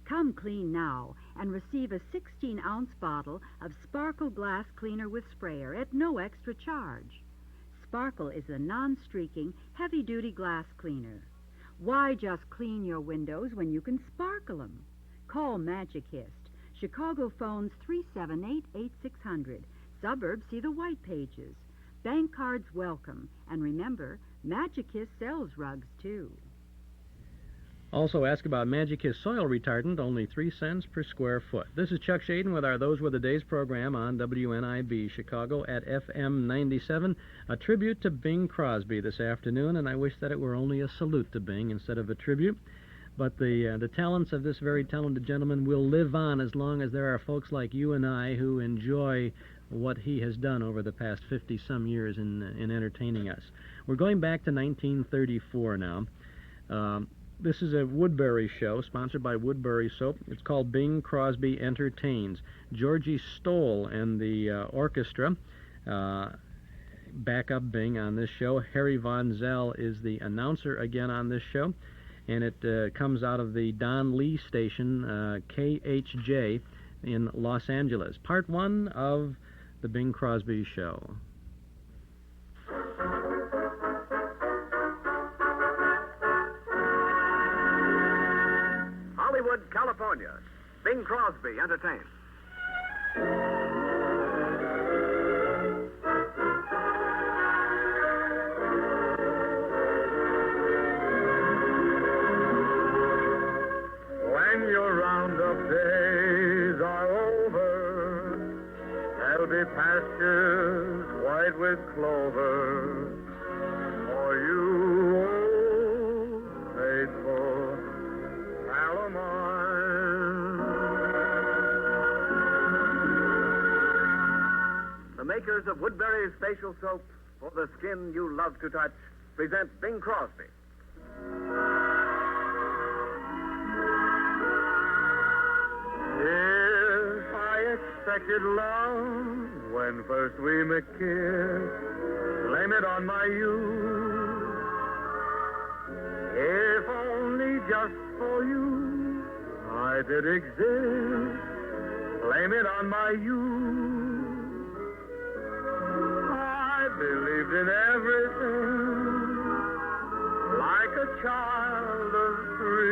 Come clean now and receive a 16-ounce bottle of Sparkle Glass Cleaner with Sprayer at no extra charge. Sparkle is a non-streaking, heavy-duty glass cleaner. Why just clean your windows when you can sparkle them? Call Magicist. Chicago phones 378-8600. Suburbs see the white pages. Bank cards welcome. And remember, Magicist sells rugs, too. Also ask about Magicist soil retardant, only 3 cents per square foot. This is Chuck Shaden with our Those Were the Days program on WNIB Chicago at FM 97. A tribute to Bing Crosby this afternoon, and I wish that it were only a salute to Bing instead of a tribute. But the talents of this very talented gentleman will live on as long as there are folks like you and I who enjoy what he has done over the past 50-some years in entertaining us. We're going back to 1934 now. This is a Woodbury show, sponsored by Woodbury Soap. It's called Bing Crosby Entertains. Georgie Stoll and the orchestra back up Bing on this show. Harry Von Zell is the announcer again on this show. And it comes out of the Don Lee station, KHJ, in Los Angeles. Part 1 of the Bing Crosby Show. Hollywood, California. Bing Crosby entertains. When your roundup days are over, there'll be pastures white with clover for you, old faithful pal of mine. The makers of Woodbury's facial soap for the skin you love to touch present Bing Crosby. If I expected love when first we met kissed, blame it on my youth. If only just for you I did exist, blame it on my youth. I believed in everything like a child of 3.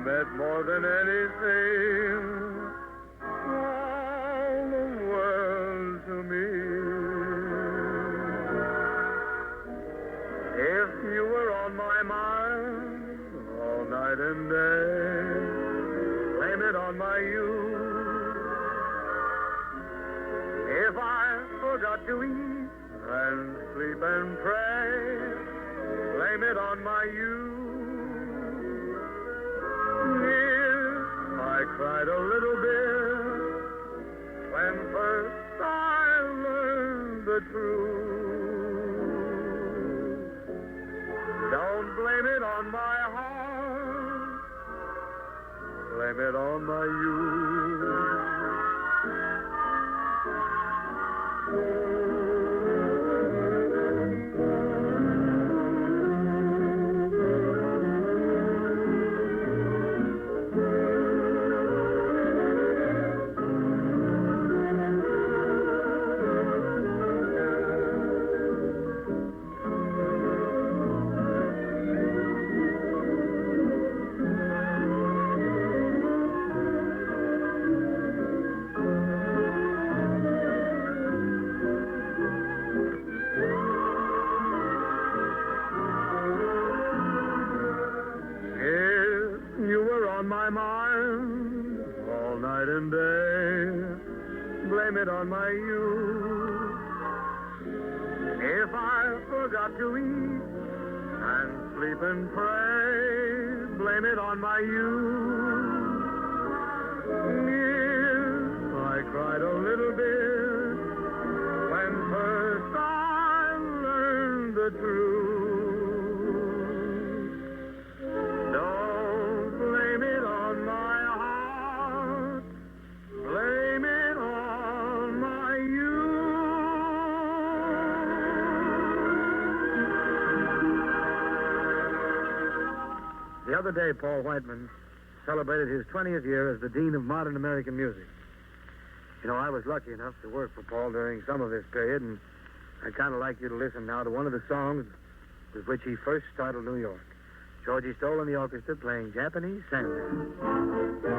Meant more than anything, all the world to me. If you were on my mind all night and day, blame it on my youth. If I forgot to eat and sleep and pray, blame it on my youth. I cried a little bit when first I learned the truth. Don't blame it on my heart, blame it on my youth. My mind all night and day, blame it on my youth. If I forgot to eat and sleep and pray, blame it on my youth. If I cried a little bit when first I learned the truth, don't blame it on my heart, blame it on my youth. The other day, Paul Whiteman celebrated his 20th year as the Dean of Modern American Music. You know, I was lucky enough to work for Paul during some of this period, and I'd kind of like you to listen now to one of the songs with which he first startled New York. Georgie Stoll and the orchestra playing Japanese Santa.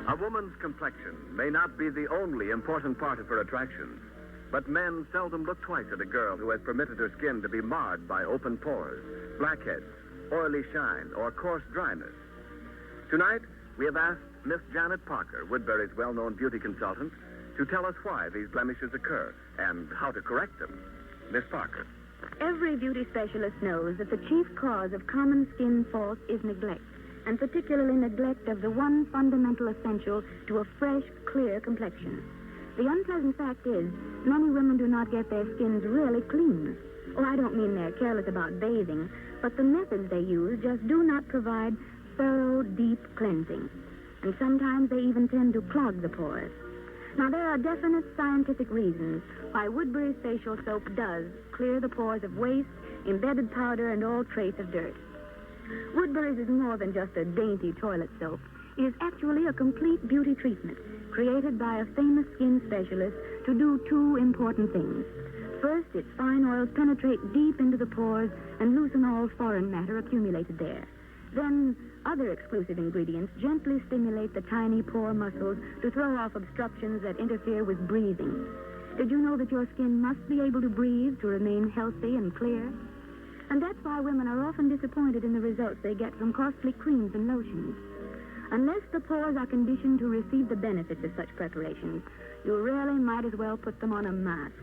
A woman's complexion may not be the only important part of her attraction, but men seldom look twice at a girl who has permitted her skin to be marred by open pores, blackheads, oily shine, or coarse dryness. Tonight, we have asked Miss Janet Parker, Woodbury's well-known beauty consultant, to tell us why these blemishes occur and how to correct them. Miss Parker. Every beauty specialist knows that the chief cause of common skin faults is neglect, and particularly neglect of the one fundamental essential to a fresh, clear complexion. The unpleasant fact is, many women do not get their skins really clean. Oh, I don't mean they're careless about bathing, but the methods they use just do not provide thorough, deep cleansing. And sometimes they even tend to clog the pores. Now, there are definite scientific reasons why Woodbury's facial soap does clear the pores of waste, embedded powder, and all trace of dirt. Woodbury's is more than just a dainty toilet soap. It is actually a complete beauty treatment created by a famous skin specialist to do two important things. First, its fine oils penetrate deep into the pores and loosen all foreign matter accumulated there. Then, other exclusive ingredients gently stimulate the tiny pore muscles to throw off obstructions that interfere with breathing. Did you know that your skin must be able to breathe to remain healthy and clear? And that's why women are often disappointed in the results they get from costly creams and lotions. Unless the pores are conditioned to receive the benefits of such preparations, you really might as well put them on a mask.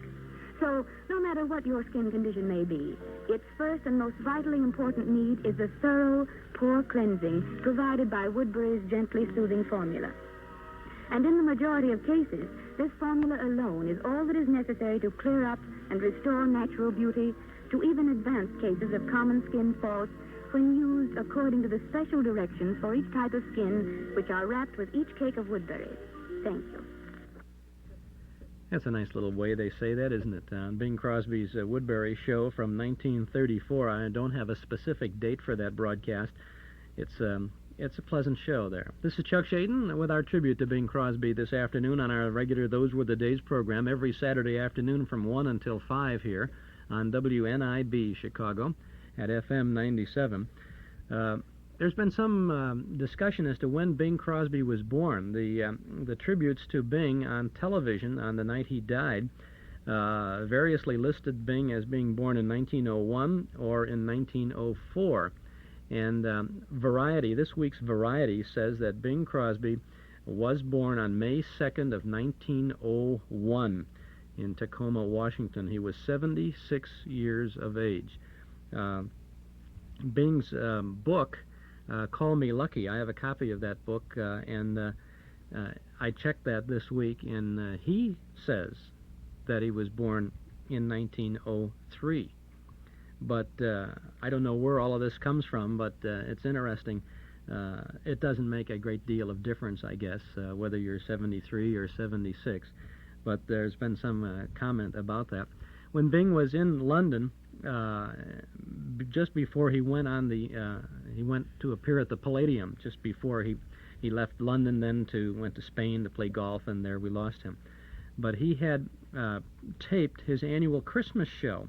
So, no matter what your skin condition may be, its first and most vitally important need is the thorough pore cleansing provided by Woodbury's gently soothing formula. And in the majority of cases, this formula alone is all that is necessary to clear up and restore natural beauty to even advanced cases of common skin faults when used according to the special directions for each type of skin which are wrapped with each cake of Woodbury. Thank you. That's a nice little way they say that, isn't it? Bing Crosby's Woodbury show from 1934. I don't have a specific date for that broadcast. It's a pleasant show there. This is Chuck Shaden with our tribute to Bing Crosby this afternoon on our regular Those Were the Days program every Saturday afternoon from 1 until 5 here on WNIB Chicago at FM 97. There's been some discussion as to when Bing Crosby was born. The tributes to Bing on television on the night he died variously listed Bing as being born in 1901 or in 1904. And Variety, this week's Variety, says that Bing Crosby was born on May 2nd of 1901 in Tacoma, Washington. He was 76 years of age. Bing's book, Call Me Lucky, I have a copy of that book, and I checked that this week, and he says that he was born in 1903. But I don't know where all of this comes from, but it's interesting. It doesn't make a great deal of difference, I guess, whether you're 73 or 76. But there's been some comment about that. When Bing was in London, just before he went on he went to appear at the Palladium, just before he left London, then went to Spain to play golf, and there we lost him. But he had taped his annual Christmas show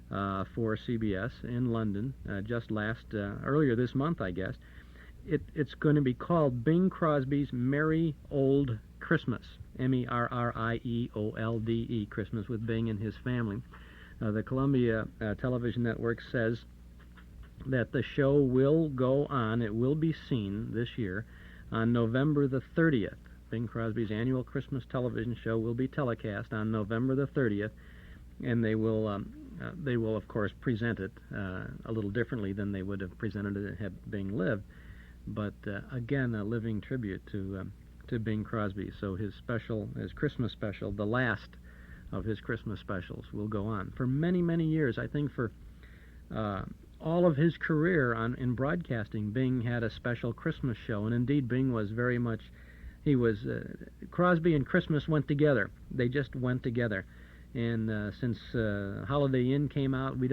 for CBS in London just earlier this month, I guess. It's going to be called Bing Crosby's Merry Old Christmas, MERRIEOLDE, Christmas with Bing and his family. The Columbia Television Network says that the show will go on, it will be seen this year on November the 30th. Bing Crosby's annual Christmas television show will be telecast on November the 30th, and they will, of course, present it a little differently than they would have presented it had Bing lived. But again, a living tribute to Bing Crosby. So his Christmas special, the last of his Christmas specials, will go on for many, many years. I think for all of his career in broadcasting, Bing had a special Christmas show, and indeed Bing was very much. Crosby and Christmas went together. They just went together. And since Holiday Inn came out, we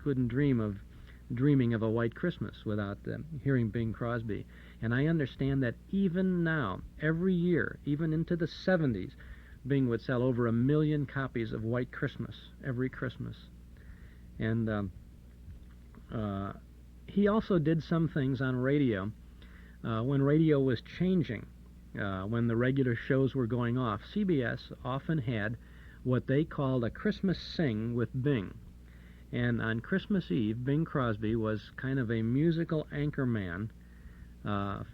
couldn't dreaming of a white Christmas without hearing Bing Crosby. And I understand that even now, every year, even into the 70s, Bing would sell over 1 million copies of White Christmas every Christmas. And he also did some things on radio when radio was changing. When the regular shows were going off, CBS often had what they called a Christmas Sing with Bing. And on Christmas Eve, Bing Crosby was kind of a musical anchorman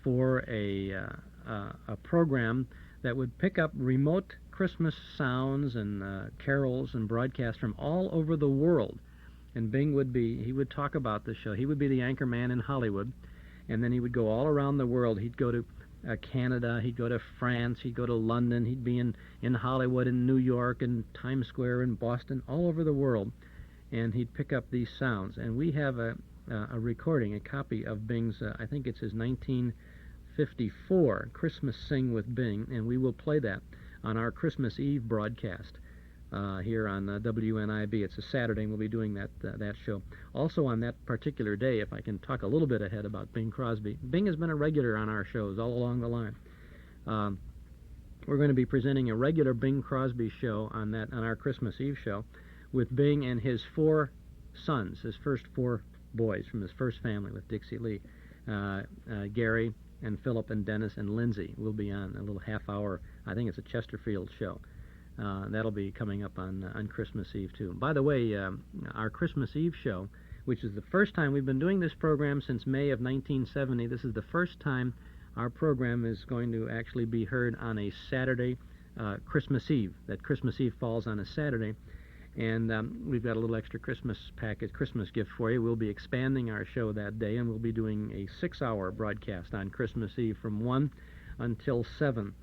for a program that would pick up remote Christmas sounds and carols and broadcasts from all over the world. And Bing he would talk about the show. He would be the anchorman in Hollywood, and then he would go all around the world. He'd go to Canada, he'd go to France, he'd go to London, he'd be in Hollywood, in New York, and Times Square, in Boston, all over the world, and he'd pick up these sounds. And we have a recording, a copy of Bing's, I think it's his 1954 Christmas Sing with Bing, and we will play that on our Christmas Eve broadcast here on WNIB. It's a Saturday, and we'll be doing that show. Also on that particular day, if I can talk a little bit ahead about Bing Crosby, Bing has been a regular on our shows all along the line. We're going to be presenting a regular Bing Crosby show on our Christmas Eve show with Bing and his 4 sons, his first 4 boys from his first family with Dixie Lee. Gary and Philip and Dennis and Lindsay will be on a little half-hour, I think it's a Chesterfield show. That'll be coming up on Christmas Eve, too. By the way, our Christmas Eve show which is the first time we've been doing this program since May of 1970. This is the first time our program is going to actually be heard on a Saturday, Christmas Eve. That Christmas Eve falls on a Saturday. And we've got a little extra Christmas gift for you. We'll be expanding our show that day, and we'll be doing a 6-hour broadcast on Christmas Eve from 1 until 7.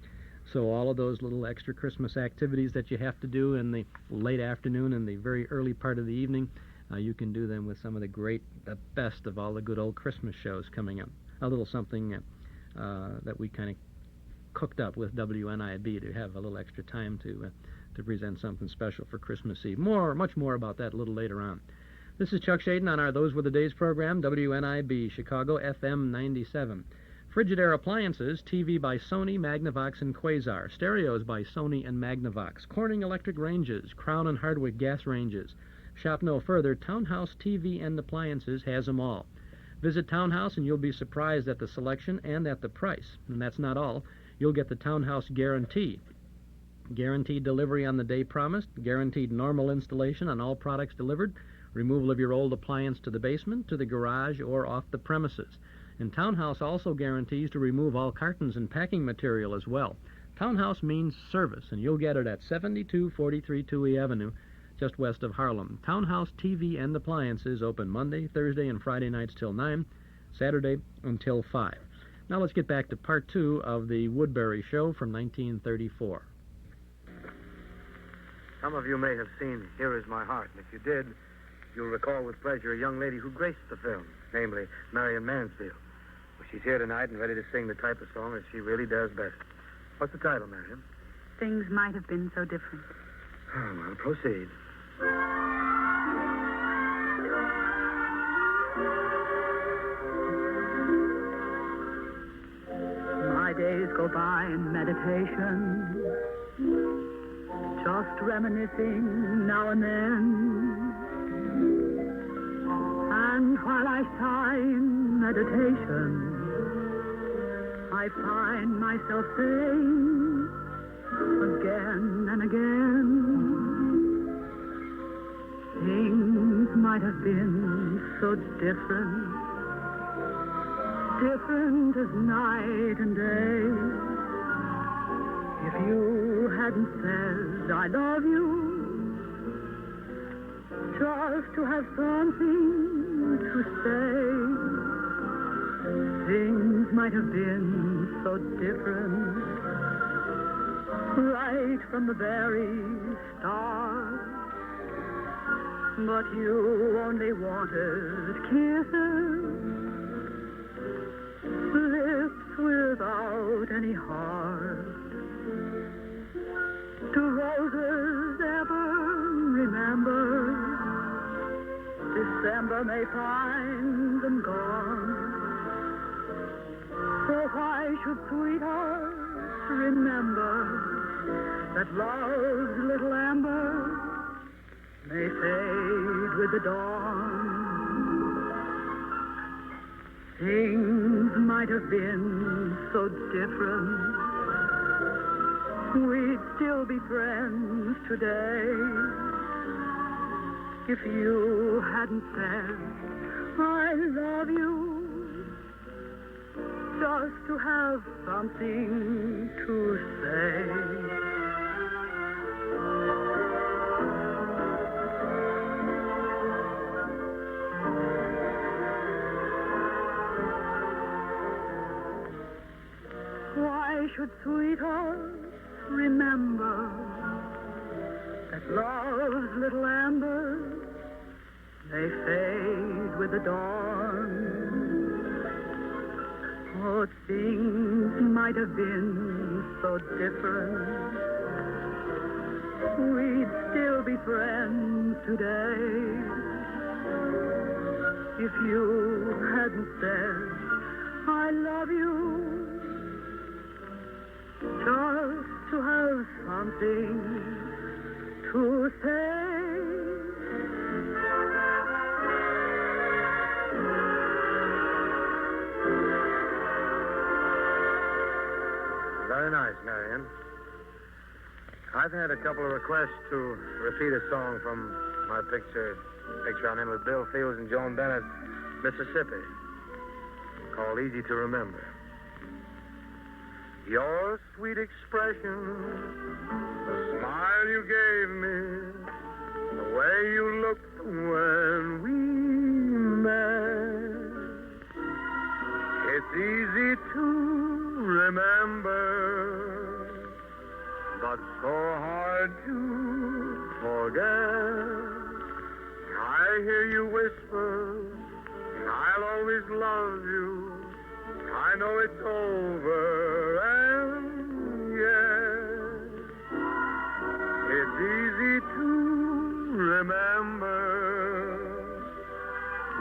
So all of those little extra Christmas activities that you have to do in the late afternoon and the very early part of the evening, you can do them with some of the best of all the good old Christmas shows coming up. A little something that we kind of cooked up with WNIB to have a little extra time to present something special for Christmas Eve. Much more about that a little later on. This is Chuck Shaden on our Those Were the Days program, WNIB, Chicago, FM 97. Frigidaire appliances, TV by Sony, Magnavox, and Quasar. Stereos by Sony and Magnavox. Corning electric ranges, Crown and Hardwick gas ranges. Shop no further. Townhouse TV and Appliances has them all. Visit Townhouse and you'll be surprised at the selection and at the price. And that's not all. You'll get the Townhouse guarantee. Guaranteed delivery on the day promised. Guaranteed normal installation on all products delivered. Removal of your old appliance to the basement, to the garage, or off the premises. And Townhouse also guarantees to remove all cartons and packing material as well. Townhouse means service, and you'll get it at 7243 Touhy Avenue, just west of Harlem. Townhouse TV and Appliances open Monday, Thursday, and Friday nights till 9, Saturday until 5. Now let's get back to part 2 of the Woodbury Show from 1934. Some of you may have seen Here Is My Heart, and if you did, you'll recall with pleasure a young lady who graced the film, namely Marion Mansfield. Well, she's here tonight and ready to sing the type of song that she really does best. What's the title, Marion? Things might have been so different. Oh, well, proceed. My days go by in meditation, just reminiscing now and then. And while I sigh in meditation, I find myself saying again and again, things might have been so different, different as night and day. If you hadn't said I love you, just to have something to say, things might have been so different right from the very start. But you only wanted kisses, lips without any heart. Do roses ever remember? December may find them gone. So why should sweethearts remember that love's little amber may fade with the dawn? Things might have been so different, we'd still be friends today, if you hadn't said I love you, just to have something to say. Why should sweethearts remember that love's little amber may fade with the dawn? Oh, things might have been so different, we'd still be friends today, if you hadn't said I love you, just to have something to say. Very nice, Marion. I've had a couple of requests to repeat a song from my picture, Picture on him with Bill Fields and Joan Bennett, Mississippi. Called Easy to Remember. Your sweet expression, the smile you gave me, the way you looked when we met. It's easy to remember, but so hard to forget. I hear you whisper, I'll always love you. I know it's over, and yet it's easy to remember,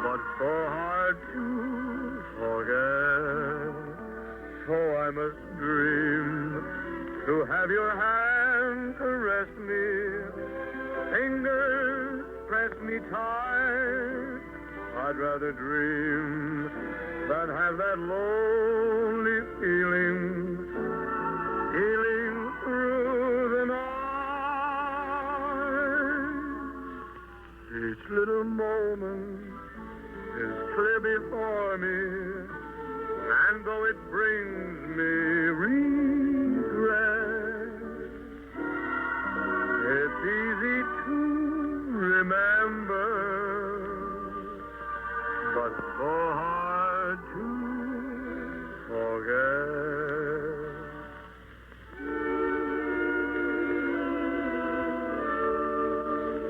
but so hard to forget. So I must dream to have your hand caress me, fingers press me tight. I'd rather dream than have that lonely feeling through the night. Each little moment is clear before me, and though it brings me regret, it's easy to remember, but so hard to forget.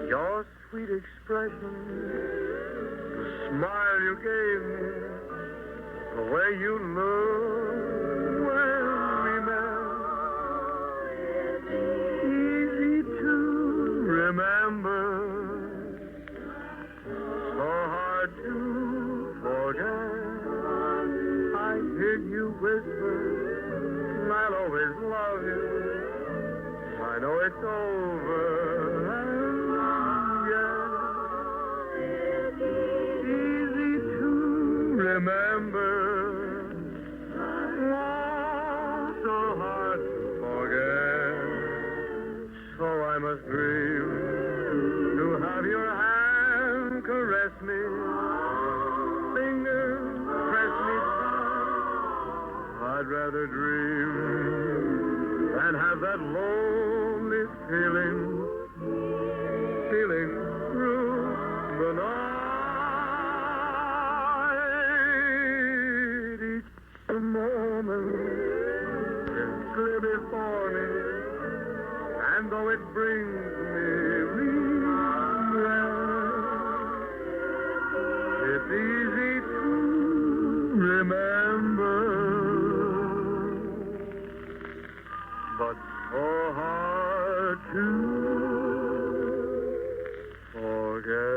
Your sweet expression, the smile you gave me, the way you looked when we met. Easy to remember, so hard to forget. I hear you whisper, I'll always love you. I know it's over, and yet easy to remember, oh, so hard to forget. So I must dream to have your hand caress me, fingers press me tight. I'd rather dream than have that lonely feeling through the night. Each moment is clear before me, and though it brings me regret, it's easy to remember, but so hard to forget.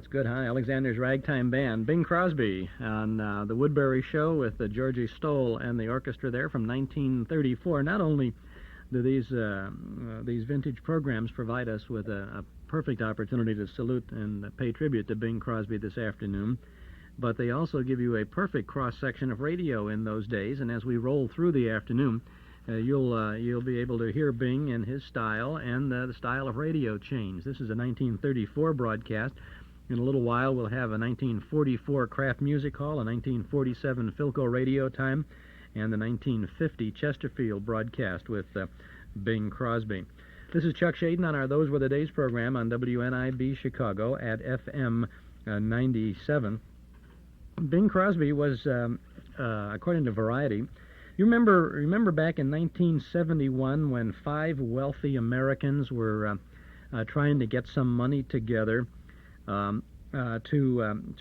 that's good, huh? Alexander's Ragtime Band. Bing Crosby on the Woodbury Show with Georgie Stoll and the orchestra there from 1934. Not only do these vintage programs provide us with a perfect opportunity to salute and pay tribute to Bing Crosby this afternoon, but they also give you a perfect cross-section of radio in those days. And as we roll through the afternoon, you'll be able to hear Bing and his style and the style of radio change. This is a 1934 broadcast. In a little while, we'll have a 1944 Kraft Music Hall, a 1947 Philco Radio Time, and the 1950 Chesterfield broadcast with Bing Crosby. This is Chuck Shaden on our Those Were the Days program on WNIB Chicago at FM 97. Bing Crosby was, according to Variety, you remember back in 1971 when 5 wealthy Americans were trying to get some money together to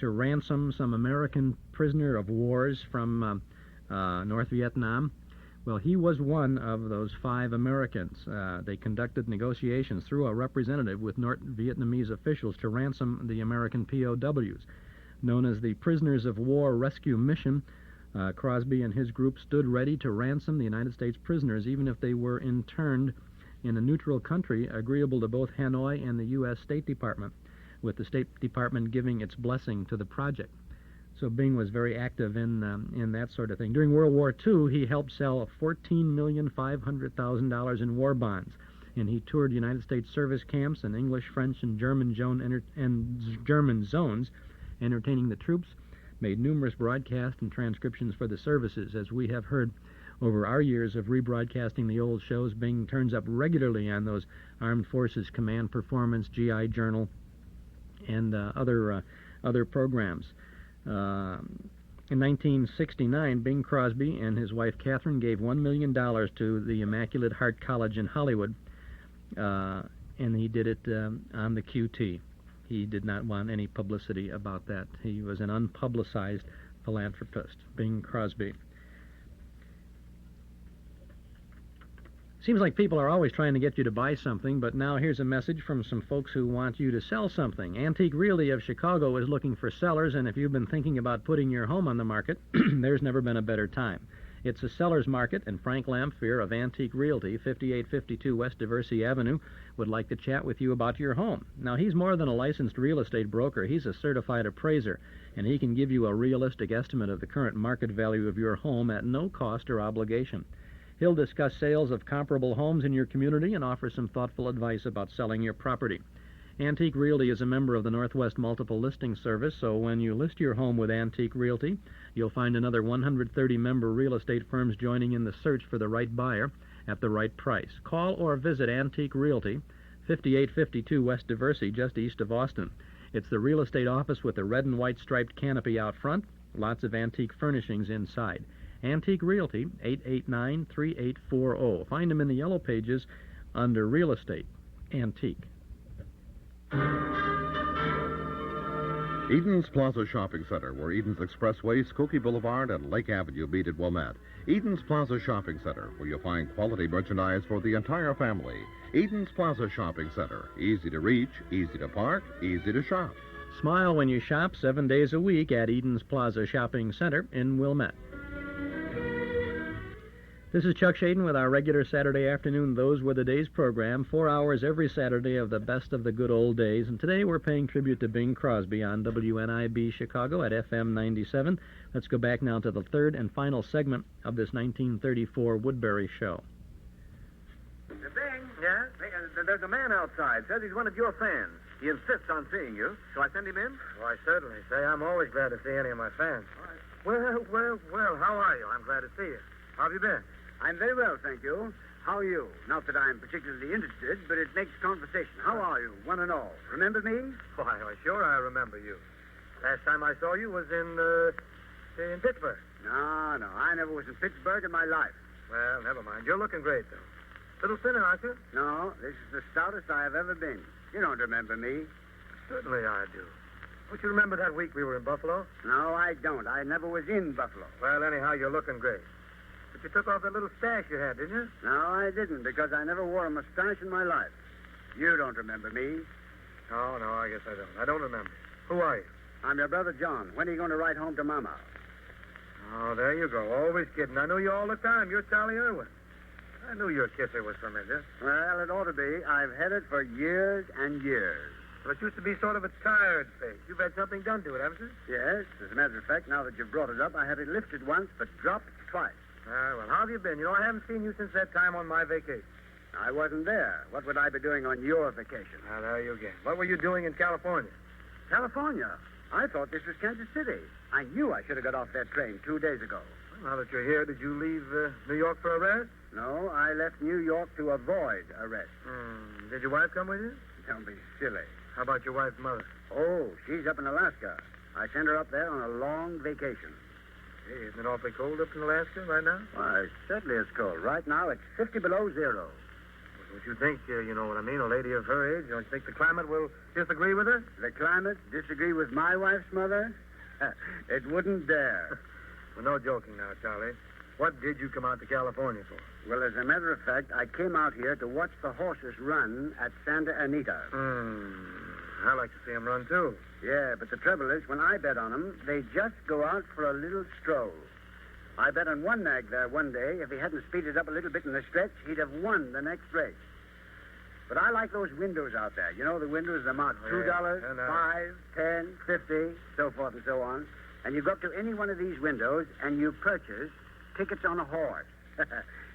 ransom some American prisoner of wars from North Vietnam? Well, he was one of those 5 Americans. They conducted negotiations through a representative with North Vietnamese officials to ransom the American POWs. Known as the Prisoners of War Rescue Mission, Crosby and his group stood ready to ransom the United States prisoners, even if they were interned in a neutral country agreeable to both Hanoi and the U.S. State Department, with the State Department giving its blessing to the project. So Bing was very active in that sort of thing. During World War II, he helped sell $14,500,000 in war bonds, and he toured United States service camps in English, French, and German zones, entertaining the troops, made numerous broadcasts and transcriptions for the services. As we have heard over our years of rebroadcasting the old shows, Bing turns up regularly on those Armed Forces Command Performance, GI Journal, and other programs. In 1969, Bing Crosby and his wife Katharine gave $1 million to the Immaculate Heart College in Hollywood, and he did it on the QT. He did not want any publicity about that. He was an unpublicized philanthropist, Bing Crosby. Seems like people are always trying to get you to buy something, but now here's a message from some folks who want you to sell something. Antique Realty of Chicago is looking for sellers, and if you've been thinking about putting your home on the market, there's never been a better time. It's a seller's market, and Frank Lamphere of Antique Realty, 5852 West Diversey Avenue, would like to chat with you about your home. Now, he's more than a licensed real estate broker. He's a certified appraiser, and he can give you a realistic estimate of the current market value of your home at no cost or obligation. He'll discuss sales of comparable homes in your community and offer some thoughtful advice about selling your property. Antique Realty is a member of the Northwest Multiple Listing Service, so when you list your home with Antique Realty, you'll find another 130 member real estate firms joining in the search for the right buyer at the right price. Call or visit Antique Realty, 5852 West Diversey, just east of Austin. It's the real estate office with the red and white striped canopy out front, lots of antique furnishings inside. Antique Realty, 889-3840. Find them in the yellow pages under Real Estate, Antique. Eden's Plaza Shopping Center, where Eden's Expressway, Skokie Boulevard, and Lake Avenue meet at Wilmette. Eden's Plaza Shopping Center, where you'll find quality merchandise for the entire family. Eden's Plaza Shopping Center. Easy to reach, easy to park, easy to shop. Smile when you shop 7 days a week at Eden's Plaza Shopping Center in Wilmette. This is Chuck Shaden with our regular Saturday afternoon Those Were the Days program, 4 hours every Saturday of the best of the good old days. And today we're paying tribute to Bing Crosby on WNIB Chicago at FM 97. Let's go back now to the third and final segment of this 1934 Woodbury show. Bing? Yeah? There's a man outside. Says he's one of your fans. He insists on seeing you. Shall I send him in? Why, certainly. Say, I'm always glad to see any of my fans. All right. Well, how are you? I'm glad to see you. How have you been? I'm very well, thank you. How are you? Not that I'm particularly interested, but it makes conversation. How are you, one and all? Remember me? Why, sure I remember you. Last time I saw you was in Pittsburgh. No, I never was in Pittsburgh in my life. Well, never mind. You're looking great, though. Little thinner, aren't you? No, this is the stoutest I have ever been. You don't remember me. Certainly I do. Don't you remember that week we were in Buffalo? No, I don't. I never was in Buffalo. Well, anyhow, you're looking great. But you took off that little stash you had, didn't you? No, I didn't, because I never wore a mustache in my life. You don't remember me. No, I guess I don't. I don't remember. Who are you? I'm your brother John. When are you going to ride home to Mama? Oh, there you go. Always kidding. I knew you all the time. You're Charlie Irwin. I knew your kisser was familiar. Well, it ought to be. I've had it for years and years. But it used to be sort of a tired face. You've had something done to it, haven't you? Yes, as a matter of fact, now that you've brought it up, I had it lifted once, but dropped twice. Well, how have you been? You know, I haven't seen you since that time on my vacation. I wasn't there. What would I be doing on your vacation? Now, there you again. What were you doing in California? California? I thought this was Kansas City. I knew I should have got off that train 2 days ago. Well, now that you're here, did you leave New York for arrest? No, I left New York to avoid arrest. Did your wife come with you? Don't be silly. How about your wife's mother? Oh, she's up in Alaska. I sent her up there on a long vacation. Hey, isn't it awfully cold up in Alaska right now? Why, certainly it's cold. Right now, it's 50 below zero. Don't you think, you know what I mean, a lady of her age, don't you think the climate will disagree with her? The climate disagree with my wife's mother? It wouldn't dare. Well, no joking now, Charlie. What did you come out to California for? Well, as a matter of fact, I came out here to watch the horses run at Santa Anita. I like to see them run, too. Yeah, but the trouble is, when I bet on them, they just go out for a little stroll. I bet on one nag there one day. If he hadn't speeded up a little bit in the stretch, he'd have won the next race. But I like those windows out there. You know, the windows, they're marked $2, $5, $10, $50, so forth and so on. And you go up to any one of these windows, and you purchase tickets on a horse.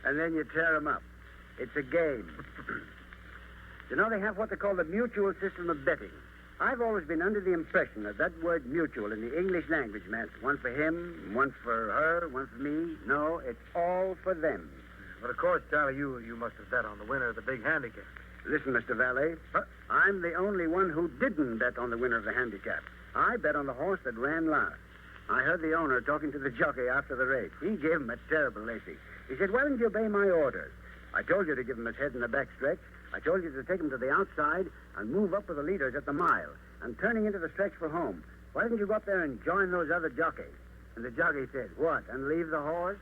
And then you tear them up. It's a game. You know, they have what they call the mutual system of betting. I've always been under the impression that that word mutual in the English language meant one for him, one for her, one for me. No, it's all for them. But, of course, Charlie, you must have bet on the winner of the big handicap. Listen, Mr. Vallee, I'm the only one who didn't bet on the winner of the handicap. I bet on the horse that ran last. I heard the owner talking to the jockey after the race. He gave him a terrible lacing. He said, why didn't you obey my orders? I told you to give him his head in the back stretch. I told you to take him to the outside and move up with the leaders at the mile and turning into the stretch for home. Why didn't you go up there and join those other jockeys? And the jockey said, what, and leave the horse?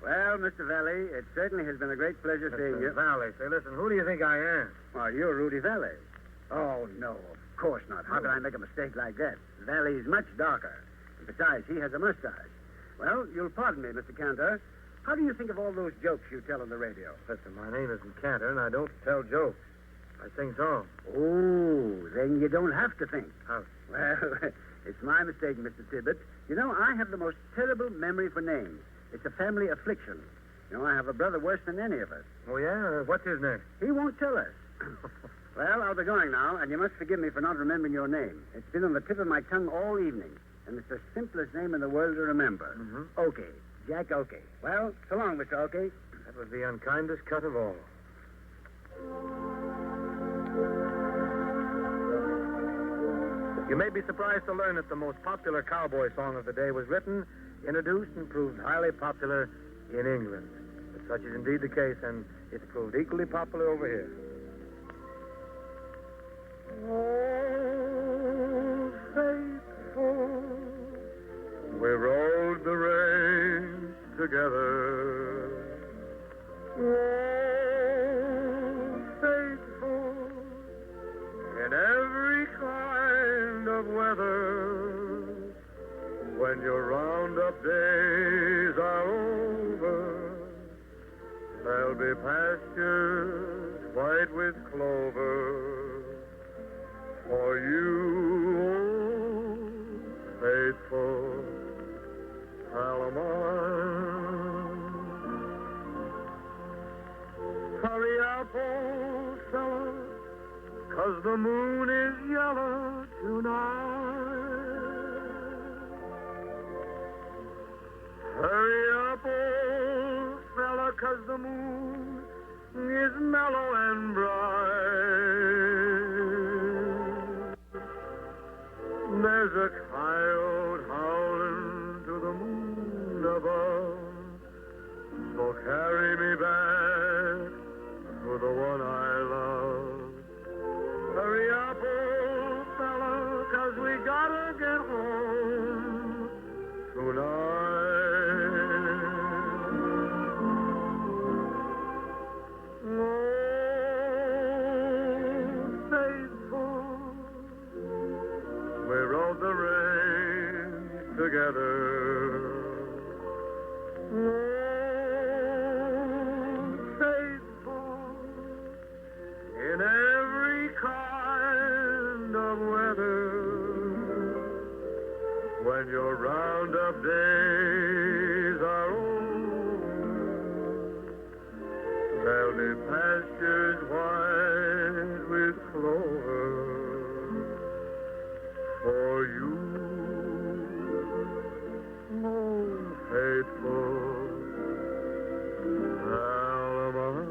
Well, Mr. Vallee, it certainly has been a great pleasure seeing you. Vallee, say, listen, who do you think I am? Well, you're Rudy Vallee. Oh, no, of course not. How could I make a mistake like that? Vallee's much darker. And besides, he has a mustache. Well, you'll pardon me, Mr. Cantor. How do you think of all those jokes you tell on the radio? Listen, my name isn't Cantor, and I don't tell jokes. I sing songs. Oh, then you don't have to think. How? Well, it's my mistake, Mr. Tibbet. You know, I have the most terrible memory for names. It's a family affliction. You know, I have a brother worse than any of us. Oh, yeah? What's his name? He won't tell us. Well, I'll be going now, and you must forgive me for not remembering your name. It's been on the tip of my tongue all evening, and it's the simplest name in the world to remember. Oakey. Jack Oakey. Well, so long, Mr. Oakey. That was the unkindest cut of all. You may be surprised to learn that the most popular cowboy song of the day was written, introduced, and proved highly popular in England. But such is indeed the case, and it's proved equally popular over here. Oh, faithful, we rode the range together. Oh, faithful, in every kind of weather. When your roundup days are over, there'll be pastures white with clover for you, oh, faithful Palomar. Hurry up, old fella, 'cause the moon is yellow tonight. Hurry up, old fella, 'cause the moon is mellow and bright. There's a coyote howling to the moon above, so carry me back to the one I love. Hurry up, old fella, 'cause we gotta get home tonight. Oh, faithful, Wildly pastures wide with clover for you, oh faithful Alabama.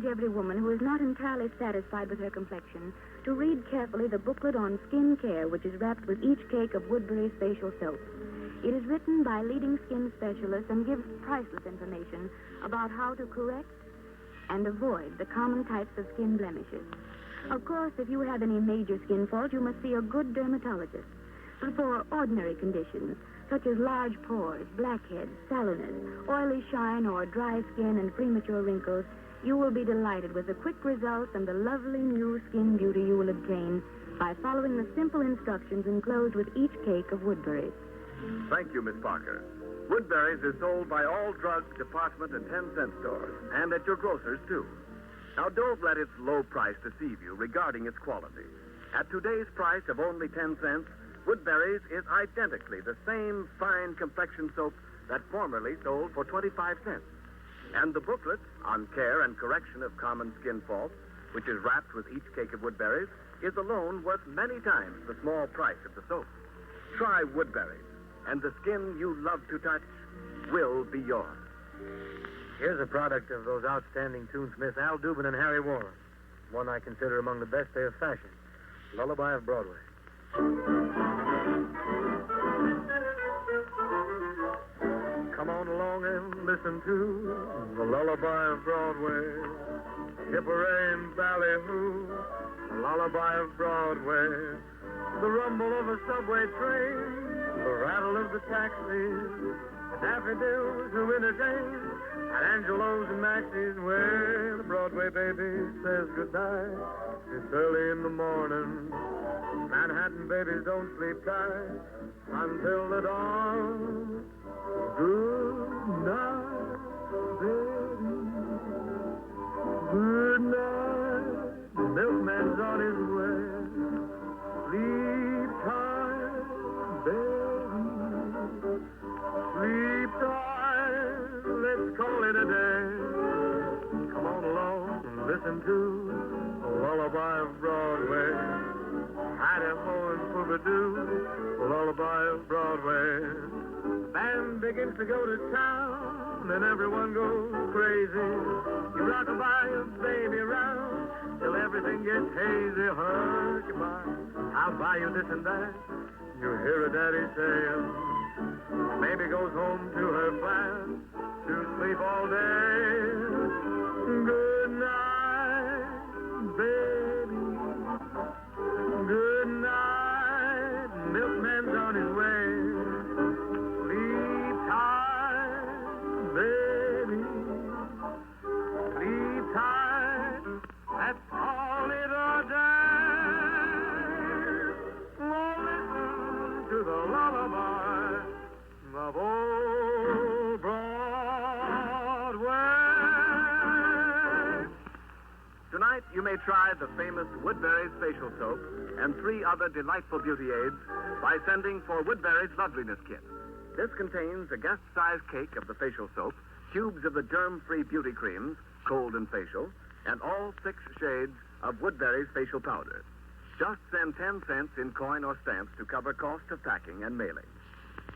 Every woman who is not entirely satisfied with her complexion to read carefully the booklet on skin care, which is wrapped with each cake of Woodbury's facial soap. It is written by leading skin specialists and gives priceless information about how to correct and avoid the common types of skin blemishes. Of course, if you have any major skin fault, you must see a good dermatologist. But for ordinary conditions, such as large pores, blackheads, sallowness, oily shine, or dry skin and premature wrinkles, you will be delighted with the quick results and the lovely new skin beauty you will obtain by following the simple instructions enclosed with each cake of Woodbury's. Thank you, Miss Parker. Woodbury's is sold by all drug, department, and 10-cent stores, and at your grocer's, too. Now, don't let its low price deceive you regarding its quality. At today's price of only 10 cents, Woodbury's is identically the same fine complexion soap that formerly sold for 25 cents. And the booklet on care and correction of common skin faults, which is wrapped with each cake of Woodbury's, is alone worth many times the small price of the soap. Try Woodbury's, and the skin you love to touch will be yours. Here's a product of those outstanding tunesmiths, Al Dubin and Harry Warren. One I consider among the best day of fashion. Lullaby of Broadway. Come on along and listen to the lullaby of Broadway. Hip-hooray and ballyhoo, the lullaby of Broadway. The rumble of a subway train, the rattle of the taxis, the daffodils who entertain, at Angelo's and Maxie's where the Broadway baby says goodnight. It's early in the morning. Manhattan babies don't sleep tight until the dawn. Good night, baby. Good night. The milkman's on his way. Sleep tight, baby. Sleep tight. Let's call it a day. Come on along and listen to the lullaby of Broadway. Hi-de-ho and poobadoo, the lullaby of Broadway. The band begins to go to town, and everyone goes crazy. You rock-a-bye your baby round till everything gets hazy. Hush-a-bye, I'll buy you this and that. You hear a daddy saying, maybe goes home to her flat to sleep all day. Good night, baby. Good night, milkman's on his way. Sleep tight, baby. Sleep tight, let's call it a day. Oh, listen to the lullaby of old Broadway. Tonight, you may try the famous Woodbury's facial soap and 3 other delightful beauty aids by sending for Woodbury's Loveliness Kit. This contains a guest-sized cake of the facial soap, cubes of the germ-free beauty creams, cold and facial, and all 6 shades of Woodbury's facial powder. Just send 10 cents in coin or stamps to cover cost of packing and mailing.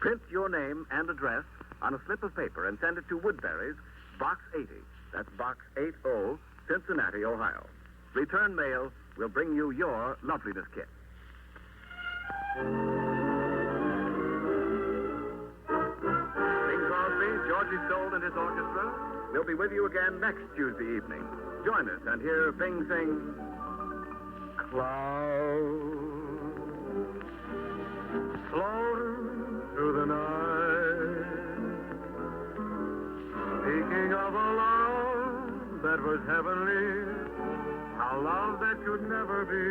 Print your name and address on a slip of paper and send it to Woodbury's, Box 80. That's Box 80, Cincinnati, Ohio. Return mail will bring you your Loveliness Kit. Bing Crosby, Georgie Stoll and his orchestra will be with you again next Tuesday evening. Join us and hear Bing sing Clouds floating through the night, speaking of a love that was heavenly, a love that could never be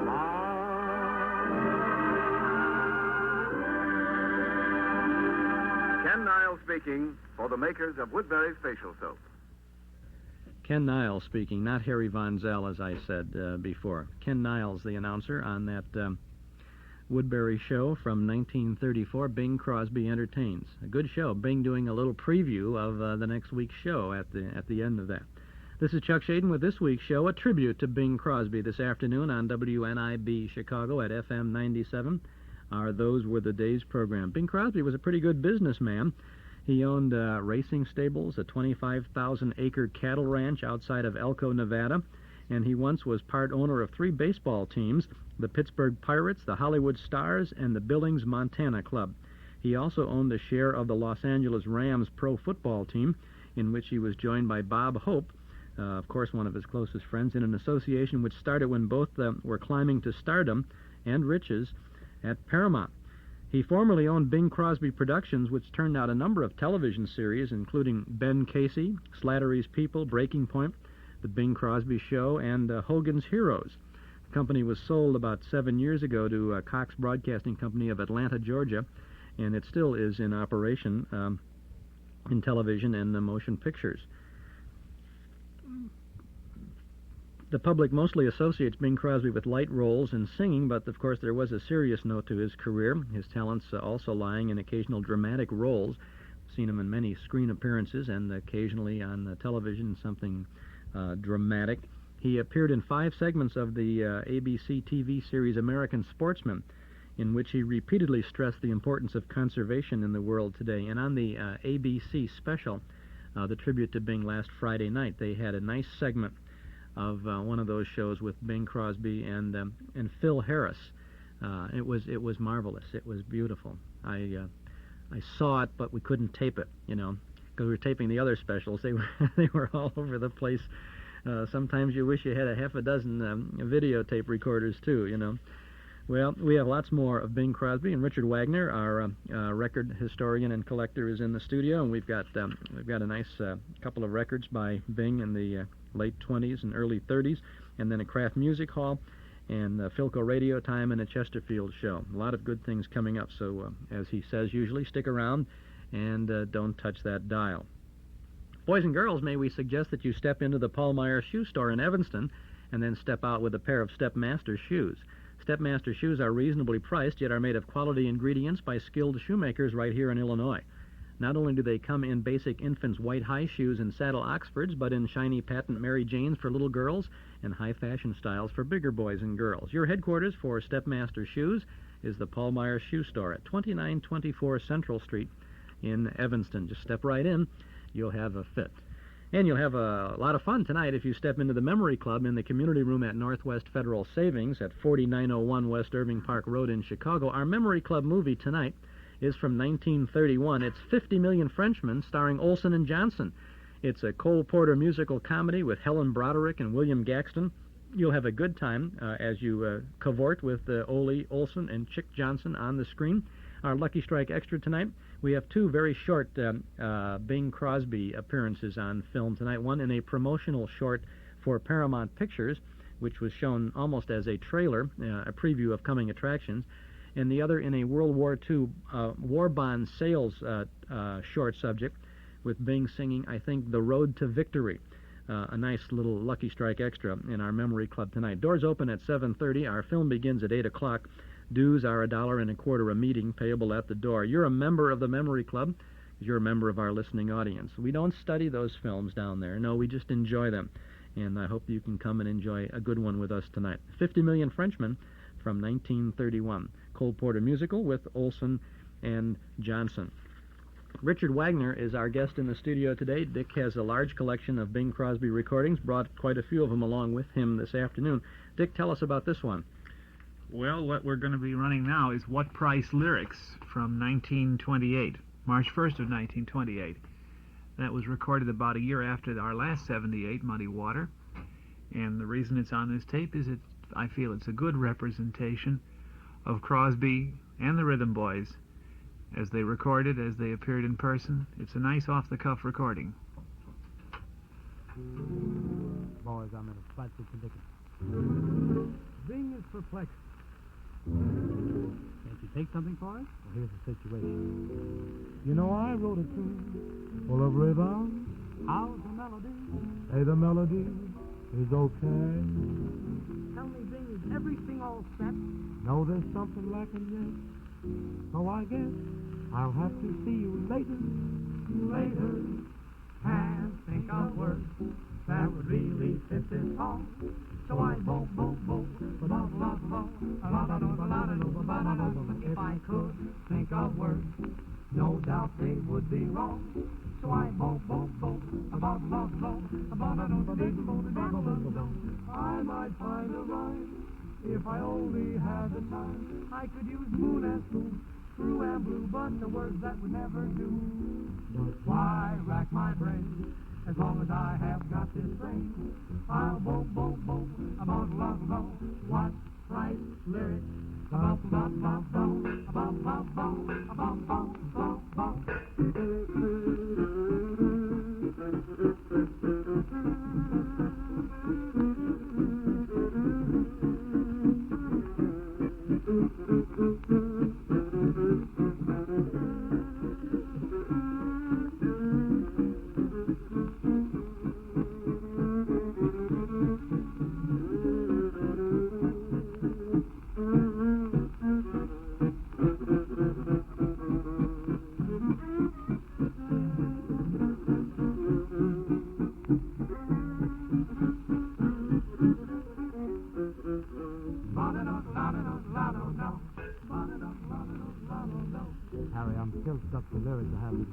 mine. Ken Niles speaking for the makers of Woodbury's facial soap. Ken Niles speaking, not Harry Von Zell, as I said before. Ken Niles, the announcer on that Woodbury show from 1934, Bing Crosby Entertains. A good show. Bing doing a little preview of the next week's show at the end of that. This is Chuck Shaden with this week's show, a tribute to Bing Crosby this afternoon on WNIB Chicago at FM 97. Our Those Were the Days program. Bing Crosby was a pretty good businessman. He owned racing stables, a 25,000-acre cattle ranch outside of Elko, Nevada, and he once was part owner of 3 baseball teams, the Pittsburgh Pirates, the Hollywood Stars, and the Billings, Montana Club. He also owned a share of the Los Angeles Rams pro football team, in which he was joined by Bob Hope, of course one of his closest friends, in an association which started when both were climbing to stardom and riches at Paramount. He formerly owned Bing Crosby Productions, which turned out a number of television series, including Ben Casey, Slattery's People, Breaking Point, The Bing Crosby Show, and Hogan's Heroes. The company was sold about 7 years ago to Cox Broadcasting Company of Atlanta, Georgia, and it still is in operation in television and motion pictures. The public mostly associates Bing Crosby with light roles and singing, but of course there was a serious note to his career, his talents also lying in occasional dramatic roles. I've seen him in many screen appearances and occasionally on television, something dramatic. He appeared in 5 segments of the ABC TV series American Sportsman, in which he repeatedly stressed the importance of conservation in the world today. And on the ABC special, the tribute to Bing last Friday night, they had a nice segment of one of those shows with Bing Crosby and Phil Harris. It was marvelous. It was beautiful. I saw it, but we couldn't tape it, because we were taping the other specials. They were all over the place. Sometimes you wish you had a half a dozen videotape recorders too, Well, we have lots more of Bing Crosby, and Richard Wagner, our record historian and collector, is in the studio, and we've got a nice couple of records by Bing in the late 20s and early 30s, and then a Kraft Music Hall, and Philco Radio Time, and a Chesterfield show. A lot of good things coming up, so as he says usually, stick around and don't touch that dial. Boys and girls, may we suggest that you step into the Paul Meyer Shoe Store in Evanston and then step out with a pair of Stepmaster shoes. Stepmaster shoes are reasonably priced, yet are made of quality ingredients by skilled shoemakers right here in Illinois. Not only do they come in basic infants' white high shoes and saddle Oxfords, but in shiny patent Mary Janes for little girls and high-fashion styles for bigger boys and girls. Your headquarters for Stepmaster Shoes is the Paul Meyer Shoe Store at 2924 Central Street in Evanston. Just step right in. You'll have a fit. And you'll have a lot of fun tonight if you step into the Memory Club in the community room at Northwest Federal Savings at 4901 West Irving Park Road in Chicago. Our Memory Club movie tonight is from 1931. It's 50 Million Frenchmen, starring Olson and Johnson. It's a Cole Porter musical comedy with Helen Broderick and William Gaxton. You'll have a good time as you cavort with Ole Olson and Chick Johnson on the screen. Our Lucky Strike Extra tonight, we have 2 very short Bing Crosby appearances on film tonight. One in a promotional short for Paramount Pictures, which was shown almost as a trailer, a preview of coming attractions, and the other in a World War II war bond sales short subject with Bing singing, I think, The Road to Victory. A nice little Lucky Strike Extra in our Memory Club tonight. Doors open at 7:30. Our film begins at 8 o'clock. Dues are $1.25 a meeting, payable at the door. You're a member of the Memory Club. You're a member of our listening audience. We don't study those films down there. No, we just enjoy them. And I hope you can come and enjoy a good one with us tonight. 50 Million Frenchmen from 1931. Cole Porter musical with Olson and Johnson. Richard Wagner is our guest in the studio today. Dick has a large collection of Bing Crosby recordings, brought quite a few of them along with him this afternoon. Dick, tell us about this one. Well, what we're going to be running now is What Price Lyrics from 1928, March 1st of 1928. That was recorded about a year after our last 78, Muddy Water. And the reason it's on this tape is I feel it's a good representation of Crosby and the Rhythm Boys as they recorded, as they appeared in person. It's a nice off-the-cuff recording. Boys, I'm in a frightful predicament. Bing is perplexed. Can't you take something for us? Well, here's the situation. You know, I wrote a tune full of rhythm. How's the melody? Hey, the melody is okay. Tell me, Bing, is everything all set? No, there's something lacking yet. So I guess I'll have to see you later. Can't think of words that would really fit this song. So I bo bo bo ba ba ba ba ba ba ba. If I could think of words, no doubt they would be wrong. So I bo bo bo ba ba ba ba ba ba. I might find a rhyme if I only had the time. I could use moon and spoon, true and blue, but the words that would never do. But why rack my brain? As long as I have got this thing, I'll bo bo bo about love love. What right lyrics about love love love about love love about love love love.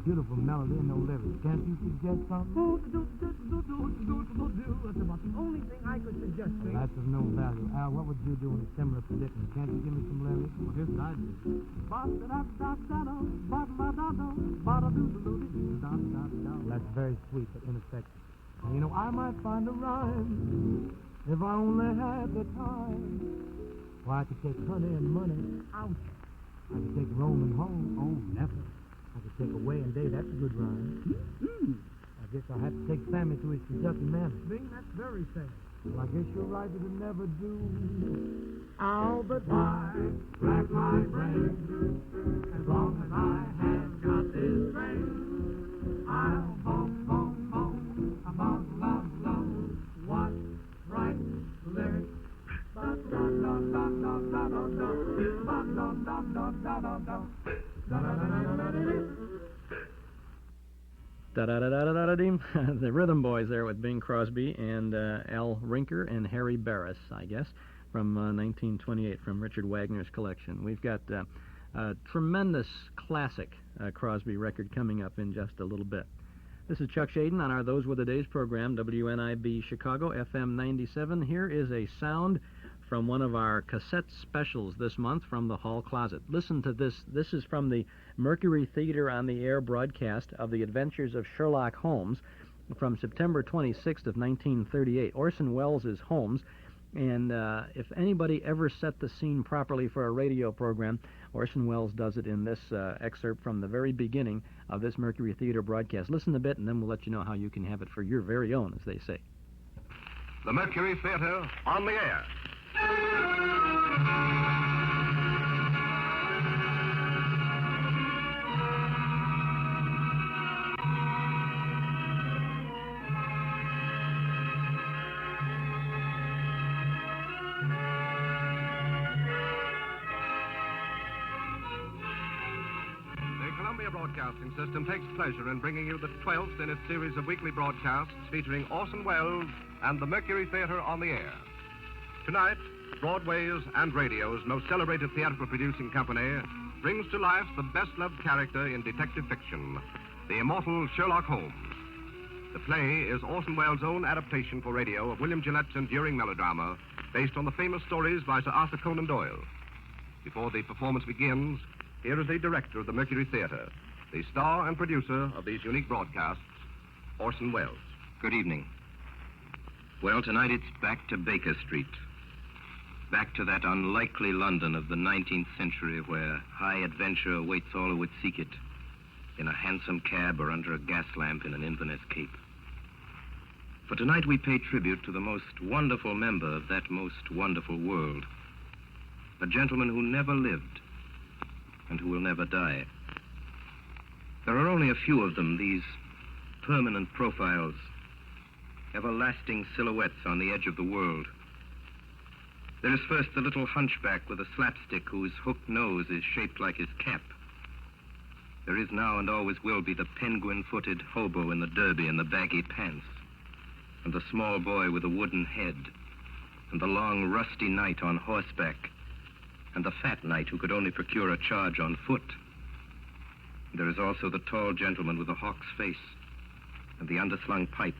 Beautiful melody and no lyrics. Can't you suggest something? That's about the only thing I could suggest. Well, that's of no value. Al, what would you do in a similar predicament? Can't you give me some lyrics? Well, here's what I do. That's very sweet, but ineffective. Now, you know, I might find a rhyme if I only had the time. Well, I could take honey and money. Ouch. I could take Roman home. Oh, never. I could take away and day. That's a good rhyme. I guess I'll have to take Sammy to his Kentucky manor. Bing, that's very sad. Well, I guess you're right. It'll never do. Oh, but why rack my brain? As long as I have got this train, I'll bone, bone, bone about love, love. What right lyrics? Da da da da da da da da da da da da da da. Da-da-da-da-da-da-dee. The Rhythm Boys there with Bing Crosby and Al Rinker and Harry Barris, I guess, from 1928 from Richard Wagner's collection. We've got a tremendous classic Crosby record coming up in just a little bit. This is Chuck Shaden on our Those Were the Days program, WNIB Chicago, FM 97. Here is a sound from one of our cassette specials this month from the hall closet. Listen to this. This is from the Mercury Theater on the Air broadcast of The Adventures of Sherlock Holmes from September 26th of 1938. Orson Welles' Holmes. And if anybody ever set the scene properly for a radio program, Orson Welles does it in this excerpt from the very beginning of this Mercury Theater broadcast. Listen a bit, and then we'll let you know how you can have it for your very own, as they say. The Mercury Theater on the air. Broadcasting System takes pleasure in bringing you the 12th in its series of weekly broadcasts featuring Orson Welles and the Mercury Theater on the air. Tonight, Broadway's and radio's most celebrated theatrical producing company brings to life the best-loved character in detective fiction, the immortal Sherlock Holmes. The play is Orson Welles' own adaptation for radio of William Gillette's enduring melodrama based on the famous stories by Sir Arthur Conan Doyle. Before the performance begins, here is the director of the Mercury Theater, the star and producer of these unique broadcasts, Orson Welles. Good evening. Well, tonight it's back to Baker Street. Back to that unlikely London of the 19th century where high adventure awaits all who would seek it, in a hansom cab or under a gas lamp in an Inverness cape. For tonight we pay tribute to the most wonderful member of that most wonderful world. a gentleman who never lived and who will never die. There are only a few of them, these permanent profiles, everlasting silhouettes on the edge of the world. There is first the little hunchback with a slapstick whose hooked nose is shaped like his cap. There is now and always will be the penguin-footed hobo in the derby and the baggy pants, and the small boy with a wooden head, and the long, rusty knight on horseback, and the fat knight who could only procure a charge on foot. There is also the tall gentleman with the hawk's face, and the underslung pipe,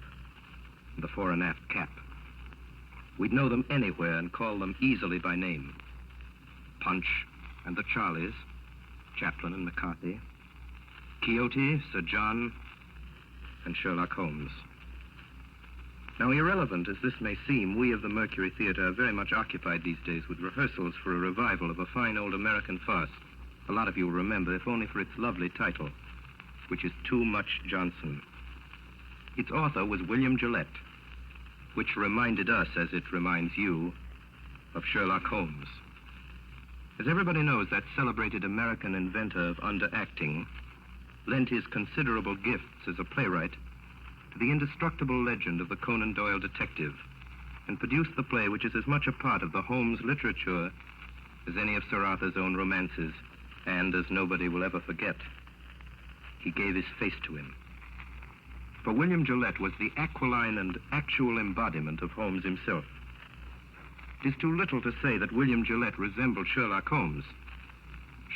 and the fore and aft cap. We'd know them anywhere and call them easily by name. Punch and the Charlies, Chaplin and McCarthy, Quixote, Sir John, and Sherlock Holmes. Now, irrelevant as this may seem, we of the Mercury Theater are very much occupied these days with rehearsals for a revival of a fine old American farce. A lot of you will remember, if only for its lovely title, which is Too Much Johnson. Its author was William Gillette, which reminded us, as it reminds you, of Sherlock Holmes. As everybody knows, that celebrated American inventor of underacting lent his considerable gifts as a playwright to the indestructible legend of the Conan Doyle detective, and produced the play which is as much a part of the Holmes literature as any of Sir Arthur's own romances, and as nobody will ever forget, he gave his face to him. For William Gillette was the aquiline and actual embodiment of Holmes himself. It is too little to say that William Gillette resembled Sherlock Holmes.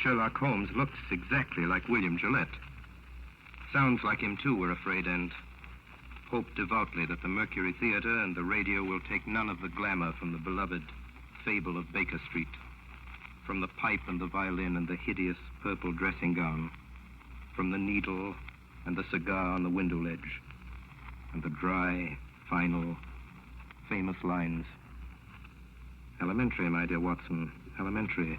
Sherlock Holmes looks exactly like William Gillette. Sounds like him, too, we're afraid, and hope devoutly that the Mercury Theater and the radio will take none of the glamour from the beloved fable of Baker Street, from the pipe and the violin and the hideous purple dressing gown, from the needle and the cigar on the window ledge, and the dry, final, famous lines. Elementary, my dear Watson, elementary,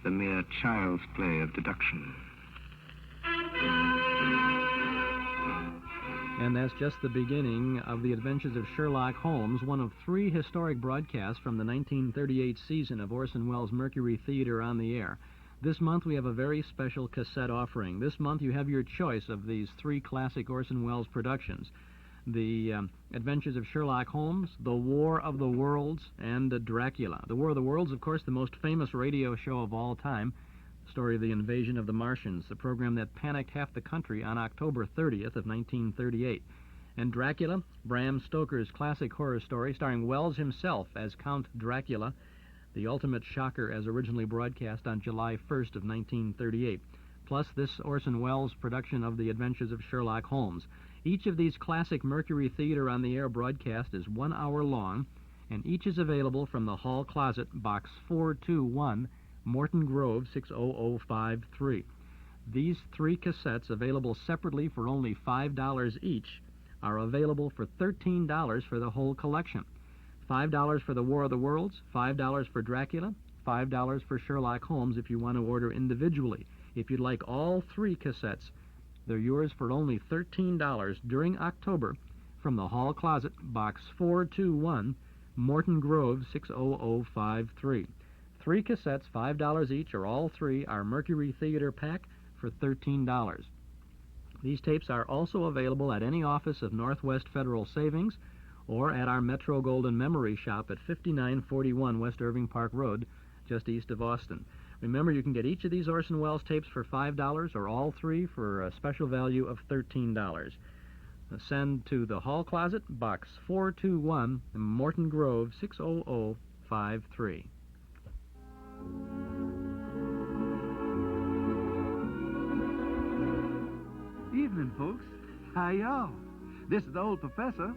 the mere child's play of deduction. And that's just the beginning of The Adventures of Sherlock Holmes, one of 3 historic broadcasts from the 1938 season of Orson Welles' Mercury Theater on the Air. This month we have a very special cassette offering. This month you have your choice of these 3 classic Orson Welles productions. The Adventures of Sherlock Holmes, The War of the Worlds, and Dracula. The War of the Worlds, of course, the most famous radio show of all time. Story of the invasion of the Martians, the program that panicked half the country on October 30th of 1938. And Dracula, Bram Stoker's classic horror story, starring Welles himself as Count Dracula, the ultimate shocker as originally broadcast on July 1st of 1938. Plus this Orson Welles production of The Adventures of Sherlock Holmes. Each of these classic Mercury Theater on the Air broadcasts is 1 hour long, and each is available from the Hall Closet, Box 421, Morton Grove, 60053. These 3 cassettes, available separately for only $5 each, are available for $13 for the whole collection. $5 for The War of the Worlds, $5 for Dracula, $5 for Sherlock Holmes if you want to order individually. If you'd like all 3 cassettes, they're yours for only $13 during October from the Hall Closet, Box 421, Morton Grove, 60053. 3 cassettes, $5 each, or all 3 are Mercury Theater pack for $13. These tapes are also available at any office of Northwest Federal Savings or at our Metro Golden Memory Shop at 5941 West Irving Park Road, just east of Austin. Remember, you can get each of these Orson Welles tapes for $5 or all 3 for a special value of $13. Send to the Hall Closet, Box 421, Morton Grove, 60053. Evening, folks. How y'all? This is the old professor,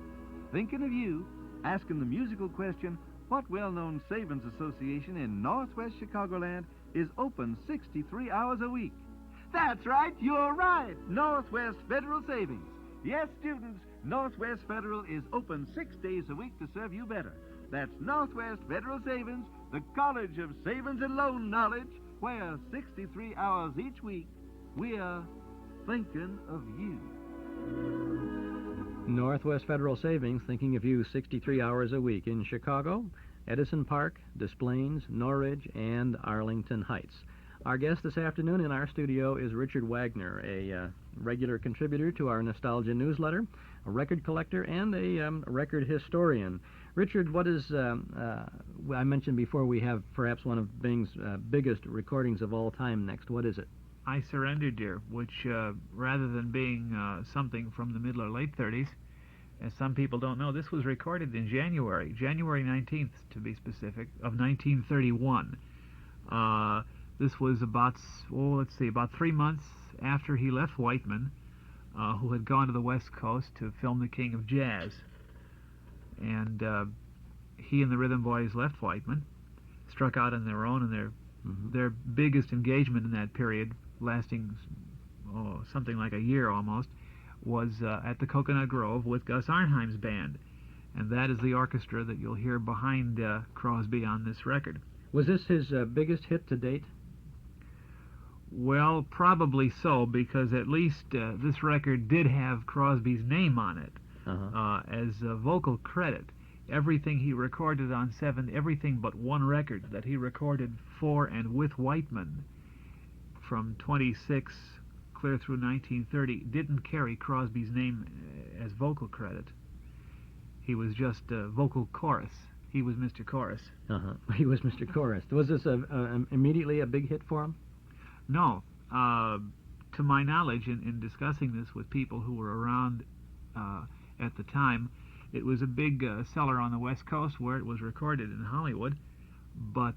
thinking of you, asking the musical question, what well-known savings association in Northwest Chicagoland is open 63 hours a week? That's right, you're right, Northwest Federal Savings. Yes, students, Northwest Federal is open 6 days a week to serve you better. That's Northwest Federal Savings, the College of Savings and Loan Knowledge, where 63 hours each week, we're thinking of you. Northwest Federal Savings, thinking of you 63 hours a week in Chicago. Edison Park, Des Plaines, Norridge, and Arlington Heights. Our guest this afternoon in our studio is Richard Wagner, a regular contributor to our Nostalgia newsletter, a record collector, and a record historian. Richard, what is, I mentioned before we have perhaps one of Bing's biggest recordings of all time next. What is it? I Surrender, Dear, which rather than being something from the middle or late 30s, as some people don't know, this was recorded in January 19th to be specific, of 1931. This was about 3 months after he left Whiteman, who had gone to the West Coast to film The King of Jazz. And he and the Rhythm Boys left Whiteman, struck out on their own, and their biggest engagement in that period, lasting something like a year almost, was at the Coconut Grove with Gus Arnheim's band. And that is the orchestra that you'll hear behind Crosby on this record. Was this his biggest hit to date? Well, probably so, because at least this record did have Crosby's name on it as a vocal credit. Everything he recorded on everything but one record that he recorded for and with Whiteman from 26 clear through 1930 didn't carry Crosby's name as vocal credit. He was just vocal chorus. He was Mr. Chorus. He was Mr. Chorus. Was this immediately a big hit for him? No. To my knowledge, in discussing this with people who were around at the time, it was a big seller on the West Coast where it was recorded in Hollywood, but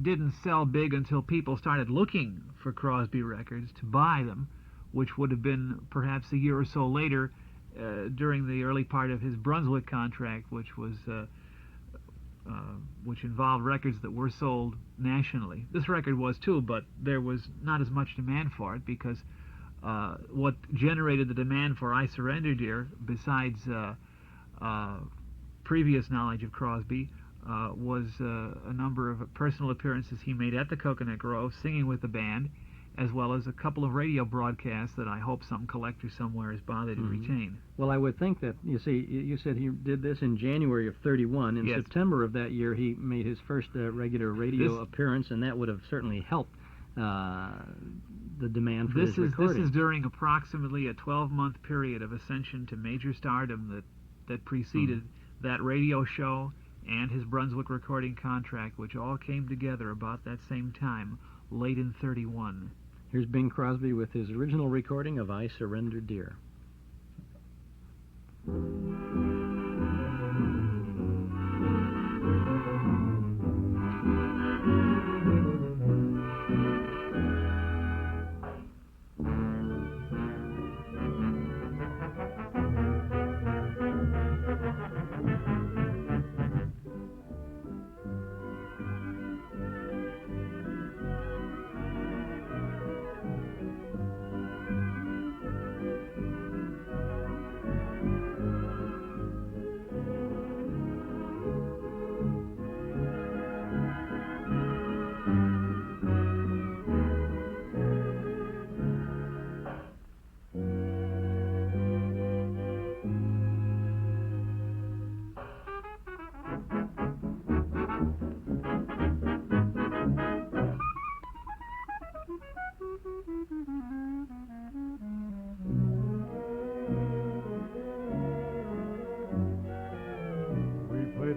didn't sell big until people started looking for Crosby records to buy them, which would have been perhaps a year or so later during the early part of his Brunswick contract, which involved records that were sold nationally. This record was too, but there was not as much demand for it because what generated the demand for I Surrender, Dear, besides previous knowledge of Crosby, was a number of personal appearances he made at the Coconut Grove, singing with the band, as well as a couple of radio broadcasts that I hope some collector somewhere is bothered to retain. Well, I would think that, you see, you said he did this in January of 31. In September of that year, he made his first regular radio appearance, and that would have certainly helped the demand for his recording. This is during approximately a 12-month period of ascension to major stardom that preceded that radio show and his Brunswick recording contract, which all came together about that same time, late in 31. Here's Bing Crosby with his original recording of I Surrender, Dear.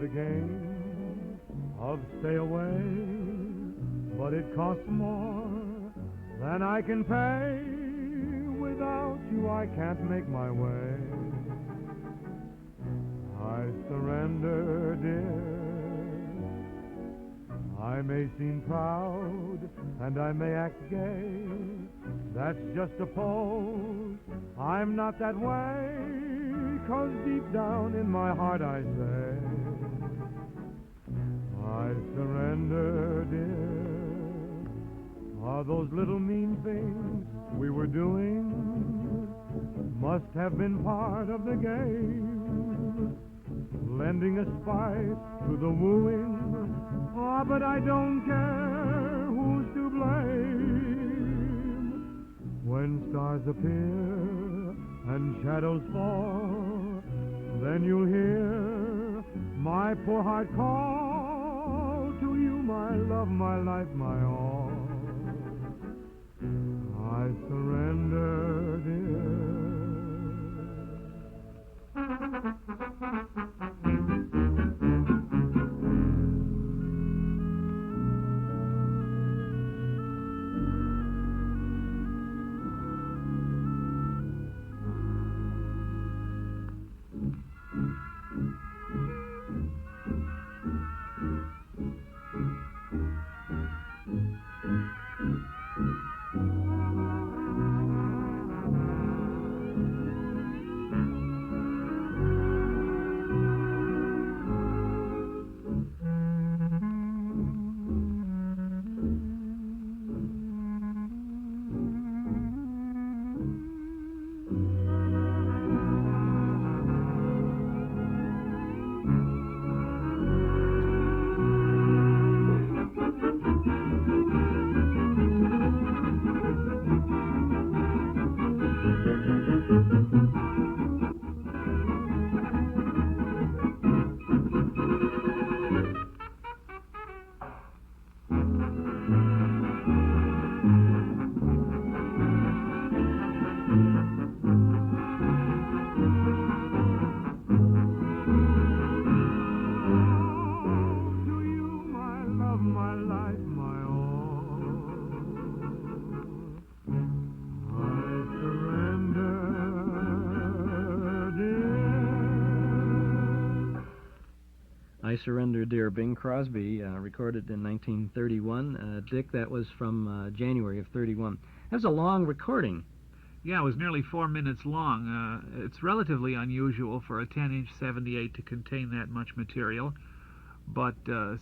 The game of stay away, but it costs more than I can pay. Without you I can't make my way. I surrender, dear. I may seem proud and I may act gay. That's just a pose. I'm not that way, 'cause deep down in my heart I say, I surrender, dear. Are those little mean things we were doing must have been part of the game, lending a spice to the wooing. Oh, but I don't care who's to blame. When stars appear and shadows fall, then you'll hear My poor heart calls to you, my love, my life, my all. I surrender, dear. I Surrender, Dear, Bing Crosby, recorded in 1931. Dick, that was from January of 31. That was a long recording. Yeah, it was nearly 4 minutes long. It's relatively unusual for a 10-inch 78 to contain that much material, but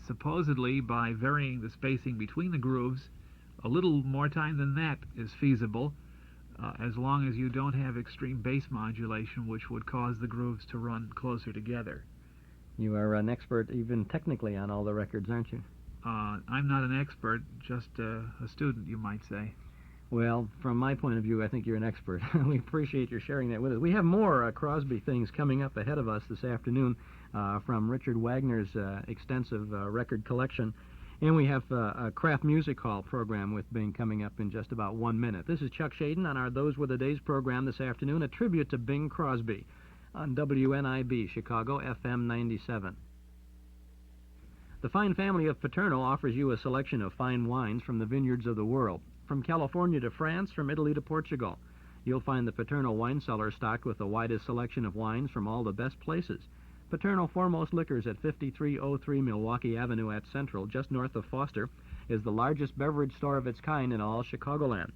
supposedly by varying the spacing between the grooves, a little more time than that is feasible, as long as you don't have extreme bass modulation, which would cause the grooves to run closer together. You are an expert even technically on all the records, aren't you? I'm not an expert, just a student, you might say. Well, from my point of view, I think you're an expert. We appreciate your sharing that with us. We have more Crosby things coming up ahead of us this afternoon from Richard Wagner's extensive record collection. And we have a Kraft Music Hall program with Bing coming up in just about 1 minute. This is Chuck Shaden on our Those Were the Days program this afternoon, a tribute to Bing Crosby on WNIB, Chicago, FM 97. The fine family of Paterno offers you a selection of fine wines from the vineyards of the world. From California to France, from Italy to Portugal. You'll find the Paterno wine cellar stocked with the widest selection of wines from all the best places. Paterno Foremost Liquors at 5303 Milwaukee Avenue at Central, just north of Foster, is the largest beverage store of its kind in all Chicagoland.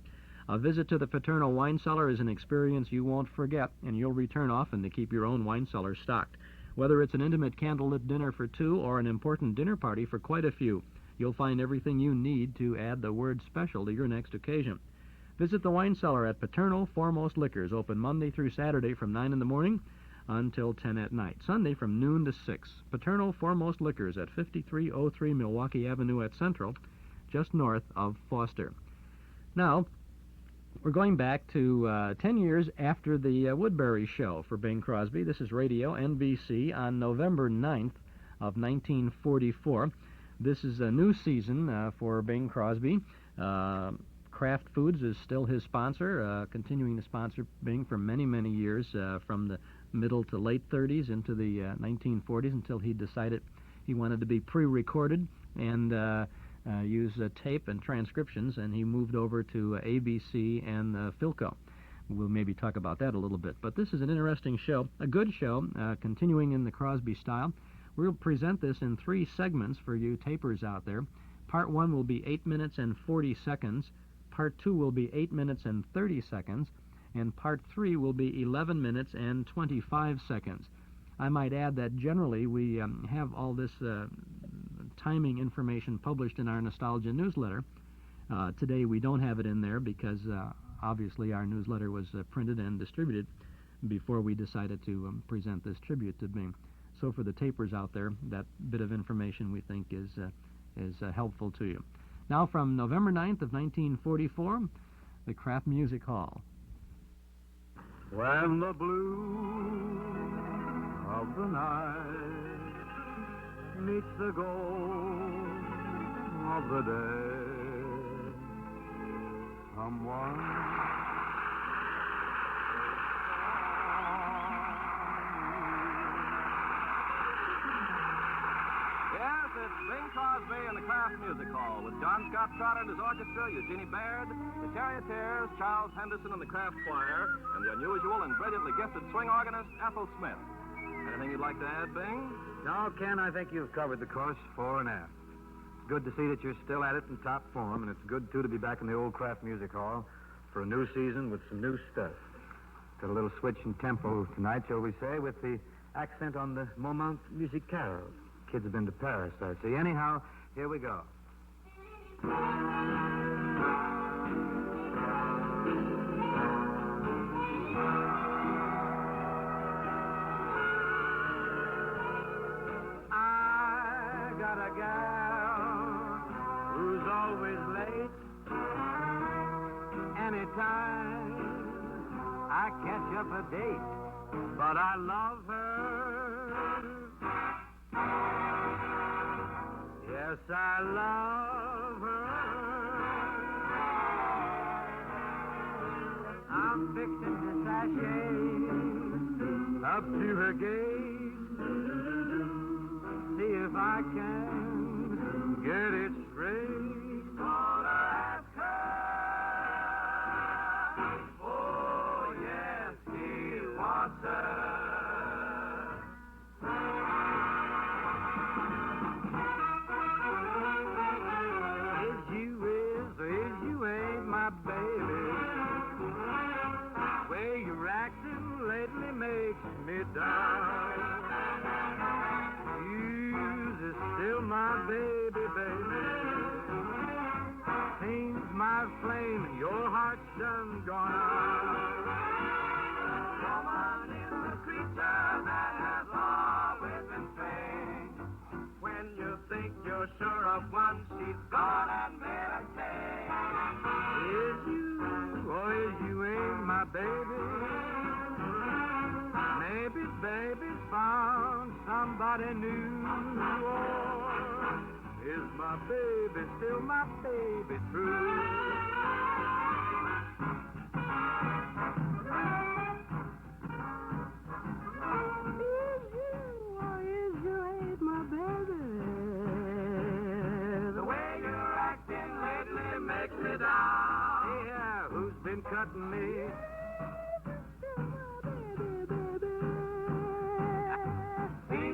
A visit to the Paterno wine cellar is an experience you won't forget, and you'll return often to keep your own wine cellar stocked. Whether it's an intimate candlelit dinner for two or an important dinner party for quite a few, you'll find everything you need to add the word special to your next occasion. Visit the wine cellar at Paterno Foremost Liquors, open Monday through Saturday from 9 in the morning until 10 at night. Sunday from noon to 6. Paterno Foremost Liquors at 5303 Milwaukee Avenue at Central, just north of Foster. Now, we're going back to 10 years after the Woodbury show for Bing Crosby. This is Radio NBC on November 9th of 1944. This is a new season for Bing Crosby. Kraft Foods is still his sponsor, continuing to sponsor Bing for many, many years, from the middle to late 30s into the 1940s, until he decided he wanted to be pre-recorded and use tape and transcriptions, and he moved over to ABC and Philco. We'll maybe talk about that a little bit. But this is an interesting show, a good show, continuing in the Crosby style. We'll present this in 3 segments for you tapers out there. Part 1 will be 8 minutes and 40 seconds. Part 2 will be 8 minutes and 30 seconds. And Part 3 will be 11 minutes and 25 seconds. I might add that generally we have all this timing information published in our Nostalgia newsletter. Today we don't have it in there because obviously our newsletter was printed and distributed before we decided to present this tribute to Bing. So for the tapers out there, that bit of information we think is helpful to you. Now from November 9th of 1944, the Kraft Music Hall. When the blue of the night meets the goal of the day. Someone Yes, it's Bing Crosby and the Kraft Music Hall with John Scott Trotter and his orchestra, Eugenie Baird, the Charioteers, Charles Henderson and the Kraft Choir, and the unusual and brilliantly gifted swing organist, Ethel Smith. Anything you'd like to add, Bing? No, Ken, I think you've covered the course fore and aft. It's good to see that you're still at it in top form, and it's good, too, to be back in the old Kraft Music Hall for a new season with some new stuff. Got a little switch in tempo tonight, shall we say, with the accent on the moment musical. Kids have been to Paris, I see. Anyhow, here we go. I got a gal who's always late. Anytime I catch up a date, but I love her. Yes, I love her. I'm fixing to sashay up to her gate. See if I can get it straight. Gonna ask her. Oh, yes, he wants her. Makes me down. You's still my baby, baby. Pains my flame and your heart's done gone out. Woman is a creature that has always been strange. When you think you're sure of one, she's gone and made a change. Is you, or is you ain't my baby? Maybe baby's found somebody new. Or is my baby still my baby true? Is you or is you ain't my baby? The way you're acting lately makes me down. Yeah, who's been cutting me?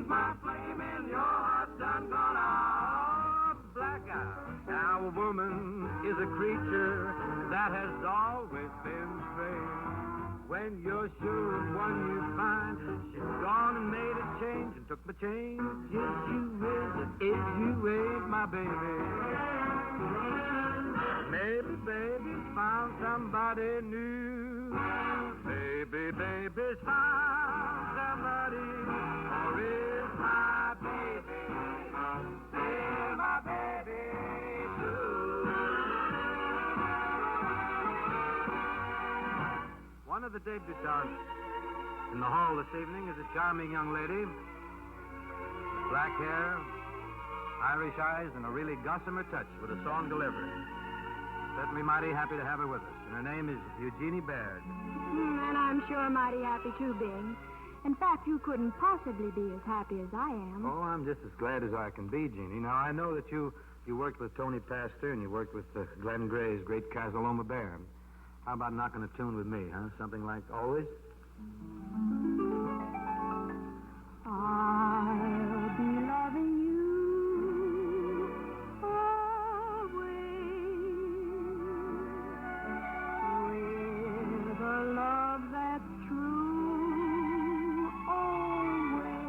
My flame in your heart's done gone out. Blackout. Now a woman is a creature that has always been strange. When you're sure of one you find, she's gone and made a change and took my change. Yes, you is you ain't my baby. Maybe baby's found somebody new. Maybe baby's found somebody. Or is my baby still my baby too? One of the debutantes in the hall this evening is a charming young lady. Black hair, Irish eyes, and a really gossamer touch with a song delivery. Certainly mighty happy to have her with us. And her name is Eugenie Baird. And I'm sure mighty happy too, Bing. In fact, you couldn't possibly be as happy as I am. Oh, I'm just as glad as I can be, Jeannie. Now, I know that you worked with Tony Pastor and you worked with Glenn Gray's great Casaloma Band. How about knocking a tune with me, huh? Something like Always? I'll be loving you always with a love that's true always.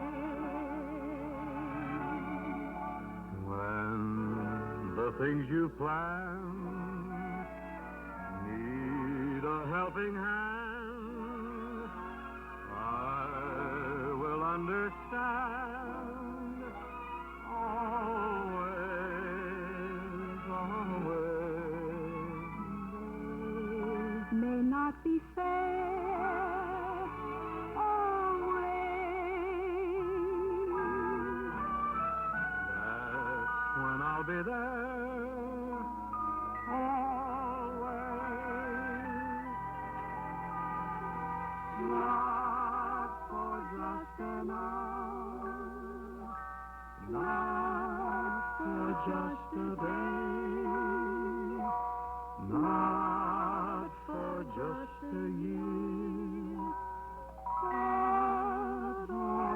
When the things you plan need a helping hand, I will understand. Always, always. May not be fair, always. not for just an hour, not for just a day, not for just a year, but always.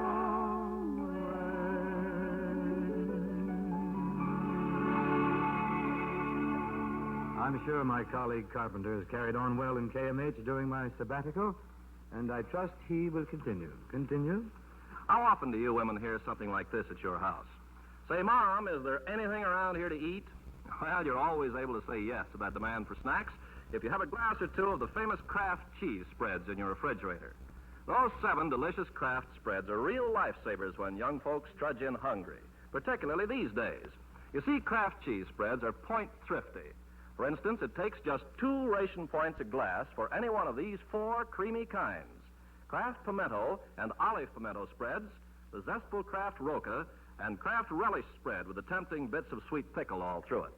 I'm sure my colleague Carpenter has carried on well in KMH during my sabbatical, and I trust he will continue. Continue? How often do you women hear something like this at your house? Say, Mom, is there anything around here to eat? Well, you're always able to say yes to that demand for snacks if you have a glass or two of the famous Kraft cheese spreads in your refrigerator. Those 7 delicious Kraft spreads are real lifesavers when young folks trudge in hungry, particularly these days. You see, Kraft cheese spreads are point thrifty. For instance, it takes just 2 ration points a glass for any one of these 4 creamy kinds: Kraft pimento and olive pimento spreads, the zestful Kraft roca, and Kraft relish spread with the tempting bits of sweet pickle all through it.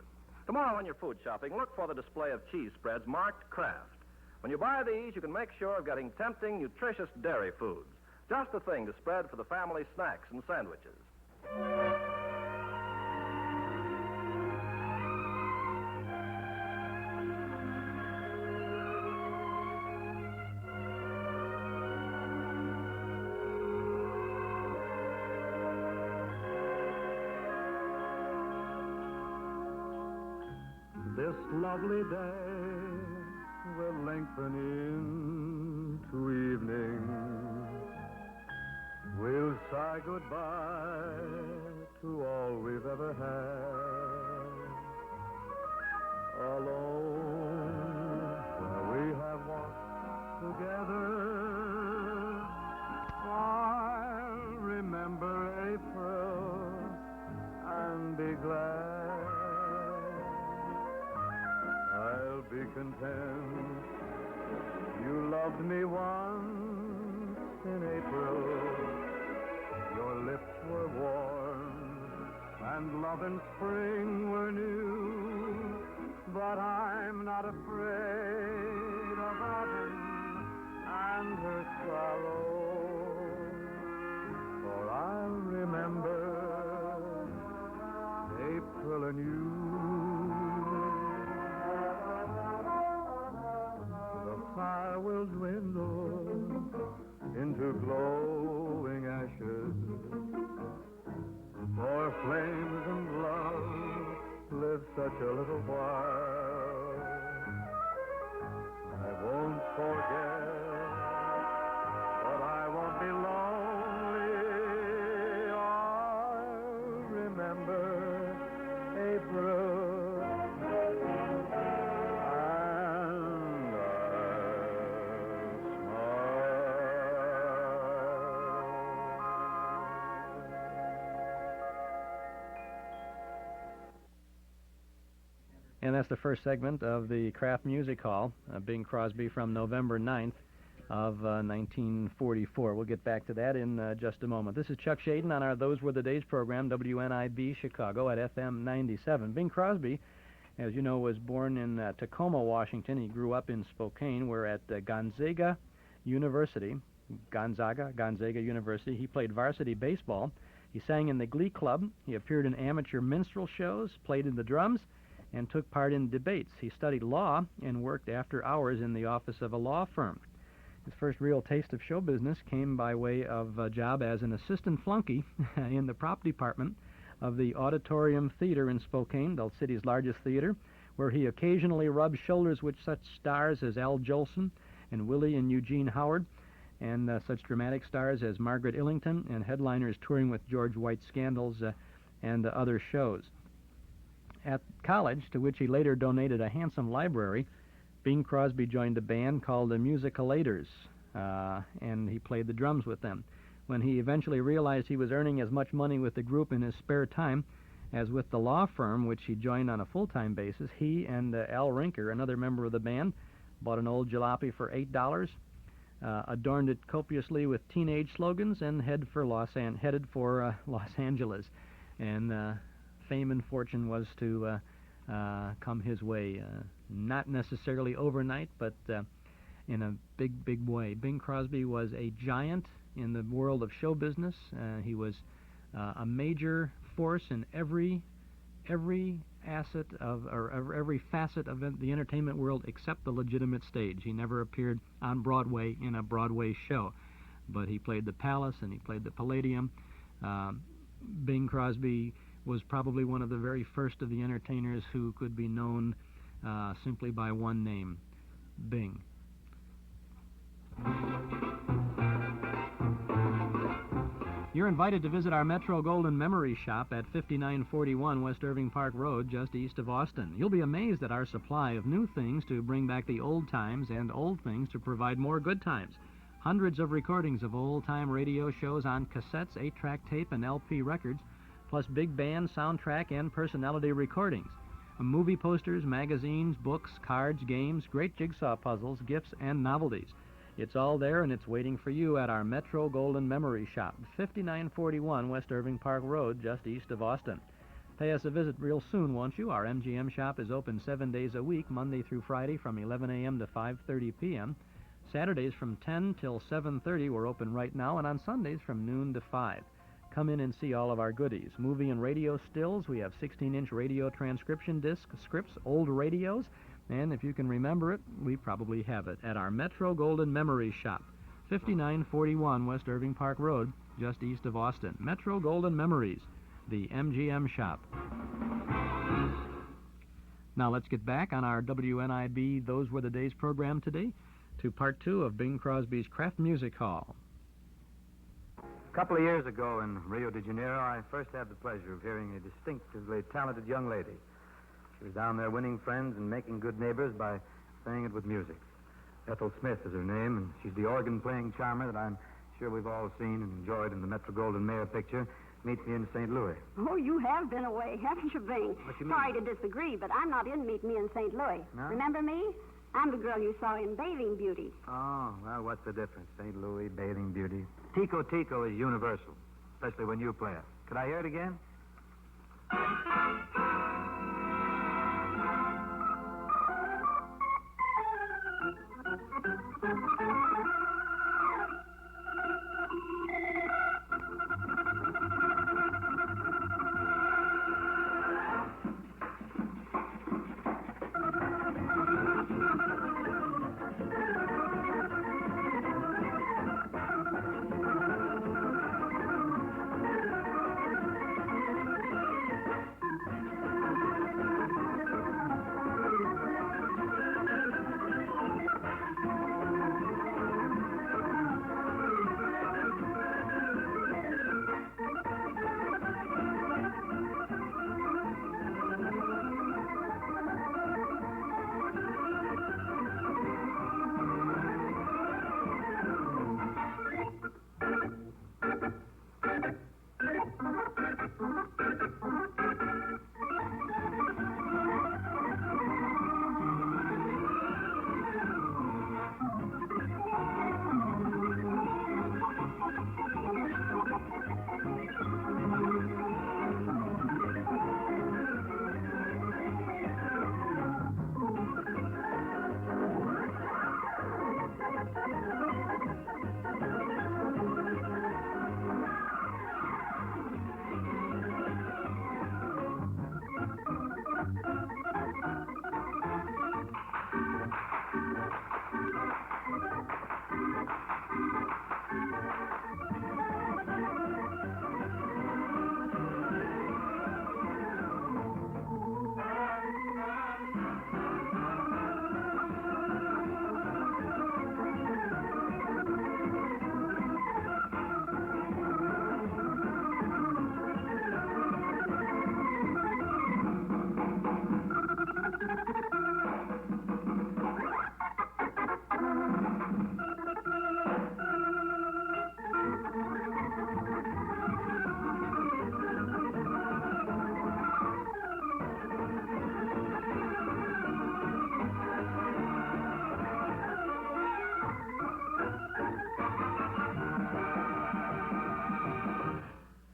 Tomorrow when you're food shopping, look for the display of cheese spreads marked Kraft. When you buy these, you can make sure of getting tempting, nutritious dairy foods. Just the thing to spread for the family snacks and sandwiches. This lovely day will lengthen into evening. We'll say goodbye to all we've ever had. Alone, where we have walked together, I'll remember April and be glad. I'll be content. You loved me once in April. Your lips were warm, and love and spring were new. But I'm not afraid of autumn and her sorrow, for I'll remember April and you. Fire will dwindle into glowing ashes, for flames and love live such a little while. I won't forget, but I won't be lonely. I'll remember April. And that's the first segment of the Kraft Music Hall, Bing Crosby from November 9th of 1944. We'll get back to that in just a moment. This is Chuck Shaden on our Those Were the Days program, WNIB Chicago at FM 97. Bing Crosby, as you know, was born in Tacoma, Washington. He grew up in Spokane, where at Gonzaga University, he played varsity baseball. He sang in the Glee Club. He appeared in amateur minstrel shows, played in the drums, and took part in debates. He studied law and worked after hours in the office of a law firm. His first real taste of show business came by way of a job as an assistant flunky in the prop department of the Auditorium Theater in Spokane, the city's largest theater, where he occasionally rubbed shoulders with such stars as Al Jolson and Willie and Eugene Howard, and such dramatic stars as Margaret Illington, and headliners touring with George White's Scandals and other shows. At college, to which he later donated a handsome library, Bing Crosby joined a band called the Musicalators, and he played the drums with them. When he eventually realized he was earning as much money with the group in his spare time as with the law firm, which he joined on a full-time basis, he and Al Rinker, another member of the band, bought an old jalopy for $8, adorned it copiously with teenage slogans, and headed for Los Angeles. And fame and fortune was to come his way. Not necessarily overnight, but in a big, big way. Bing Crosby was a giant in the world of show business. He was a major force in every asset or every facet of the entertainment world except the legitimate stage. He never appeared on Broadway in a Broadway show, but he played the Palace and he played the Palladium. Bing Crosby was probably one of the very first of the entertainers who could be known simply by one name, Bing. You're invited to visit our Metro Golden Memory Shop at 5941 West Irving Park Road, just east of Austin. You'll be amazed at our supply of new things to bring back the old times and old things to provide more good times. Hundreds of recordings of old-time radio shows on cassettes, 8-track tape, and LP records, plus big band, soundtrack, and personality recordings. Movie posters, magazines, books, cards, games, great jigsaw puzzles, gifts, and novelties. It's all there, and it's waiting for you at our Metro Golden Memory Shop, 5941 West Irving Park Road, just east of Austin. Pay us a visit real soon, won't you? Our MGM shop is open 7 days a week, Monday through Friday from 11 a.m. to 5:30 p.m. Saturdays from 10 till 7:30. We're open right now, and on Sundays from noon to 5. Come in and see all of our goodies. Movie and radio stills. We have 16-inch radio transcription discs, scripts, old radios, and if you can remember it, we probably have it at our Metro Golden Memory Shop, 5941 West Irving Park Road, just east of Austin. Metro Golden Memories, the MGM shop. Now let's get back on our WNIB Those Were the Days program today to part 2 of Bing Crosby's Kraft Music Hall. A couple of years ago in Rio de Janeiro, I first had the pleasure of hearing a distinctively talented young lady. She was down there winning friends and making good neighbors by saying it with music. Ethel Smith is her name, and she's the organ-playing charmer that I'm sure we've all seen and enjoyed in the Metro-Goldwyn Mayer picture, Meet Me in St. Louis. Oh, you have been away, haven't you, Bing? What you mean? Sorry to disagree, but I'm not in Meet Me in St. Louis. No? Remember me? I'm the girl you saw in Bathing Beauty. Oh, well, what's the difference? St. Louis, Bathing Beauty. Tico Tico is universal, especially when you play it. Could I hear it again?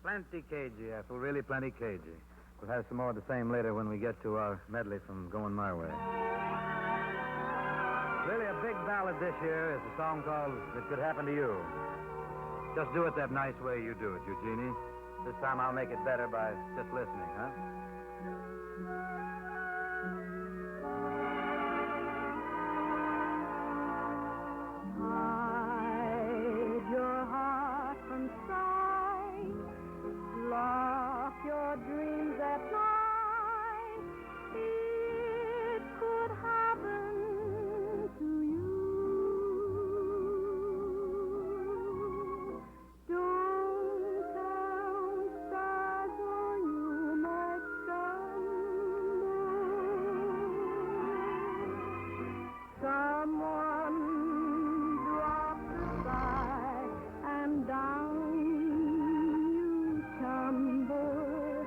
Plenty cagey, Ethel, really plenty cagey. We'll have some more of the same later when we get to our medley from Going My Way. Really a big ballad this year is a song called It Could Happen to You. Just do it that nice way you do it, Eugenie. This time I'll make it better by just listening, huh? Hide your heart from sight. Lock your dreams at night. It could happen to you. Don't count stars or you might stumble. Someone dropped the sky and down you tumble.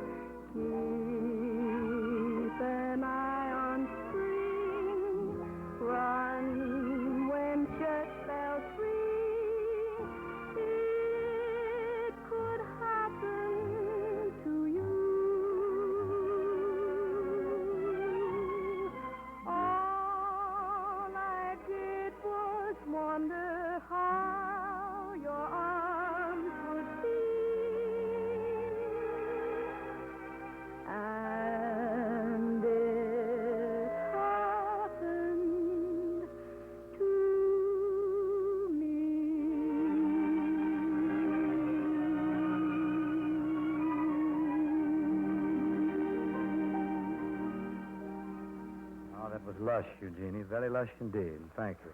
Keep an eye on spring. Run when church bells ring. It could happen to you. All I did was wonder how your arms would feel. And it happened to me. Oh, that was lush, Eugenie. Very lush indeed. Thank you.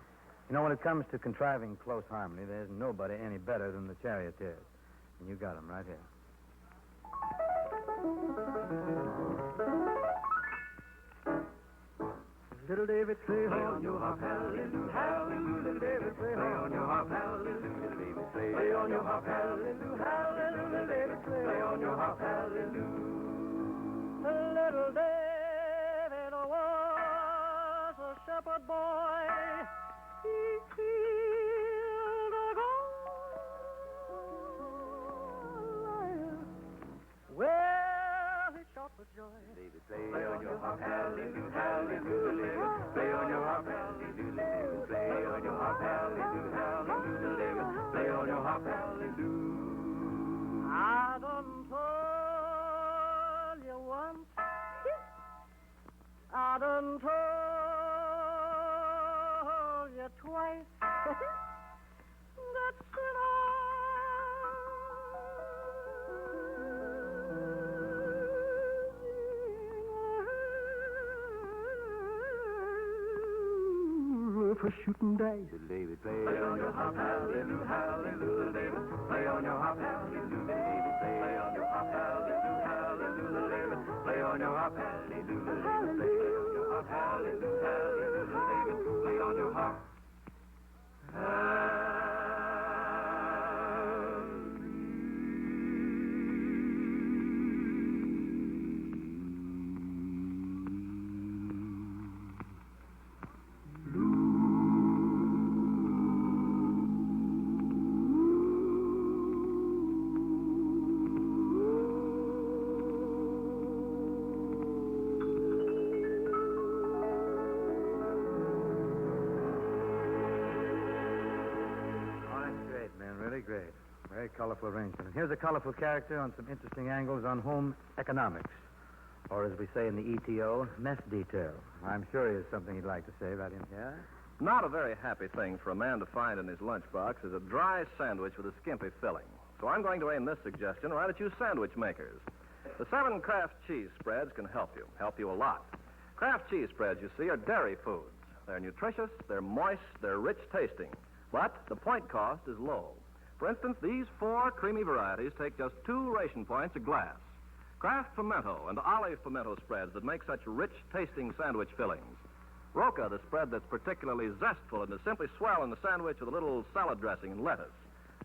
You know, when it comes to contriving close harmony, there's nobody any better than the Charioteers. And you got them right here. Little David, play on your harp, hallelujah, hallelujah. Little David, play on your harp, hallelujah. Little David, play on your harp, hallelujah, hallelujah. Little David, play on your harp, hallelujah. Little David was a shepherd boy. He killed a Goliath. Well, he shot with joy. David, play on your harp, hallelujah, hallelujah. Play on your harp, hallelujah. Play on your harp, hallelujah, hallelujah. Play on your harp, hallelujah. I done told you once. I done told you twice. That's for shooting dice. David, play on your harp, hallelujah, hallelujah. David, play on your harp, hallelujah. David, play on your harp, hallelujah, hallelujah. David, play on your harp, hallelujah. Hallelujah, hallelujah, hallelujah. David, play on your harp. Very colorful arrangement. And here's a colorful character on some interesting angles on home economics. Or as we say in the ETO, mess detail. I'm sure he has something he'd like to say about him. Yeah? Not a very happy thing for a man to find in his lunchbox is a dry sandwich with a skimpy filling. So I'm going to aim this suggestion right at you sandwich makers. The 7 Kraft cheese spreads can help you a lot. Kraft cheese spreads, you see, are dairy foods. They're nutritious, they're moist, they're rich tasting. But the point cost is low. For instance, these 4 creamy varieties take just 2 ration points a glass. Kraft pimento and olive pimento spreads that make such rich-tasting sandwich fillings. Roca, the spread that's particularly zestful and to simply swell in the sandwich with a little salad dressing and lettuce.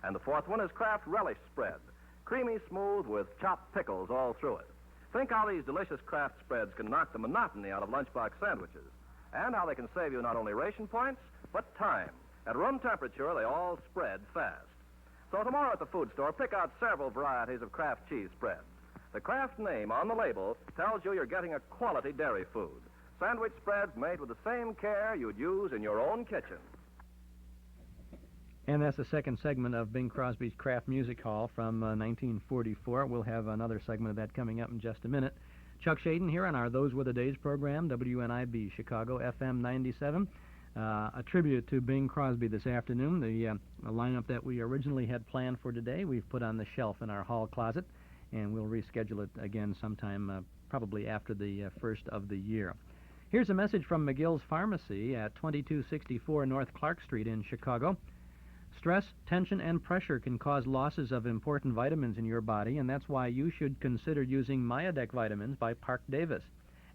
And the 4th one is Kraft relish spread, creamy smooth with chopped pickles all through it. Think how these delicious Kraft spreads can knock the monotony out of lunchbox sandwiches, and how they can save you not only ration points, but time. At room temperature, they all spread fast. So tomorrow at the food store, pick out several varieties of Kraft cheese spreads. The Kraft name on the label tells you you're getting a quality dairy food. Sandwich spreads made with the same care you'd use in your own kitchen. And that's the second segment of Bing Crosby's Kraft Music Hall from 1944. We'll have another segment of that coming up in just a minute. Chuck Shaden here on our Those Were the Days program, WNIB Chicago, FM 97. A tribute to Bing Crosby this afternoon. The lineup that we originally had planned for today, we've put on the shelf in our hall closet, and we'll reschedule it again sometime probably after the first of the year. Here's a message from McGill's Pharmacy at 2264 North Clark Street in Chicago. Stress, tension, and pressure can cause losses of important vitamins in your body, and that's why you should consider using Myadec vitamins by Park Davis.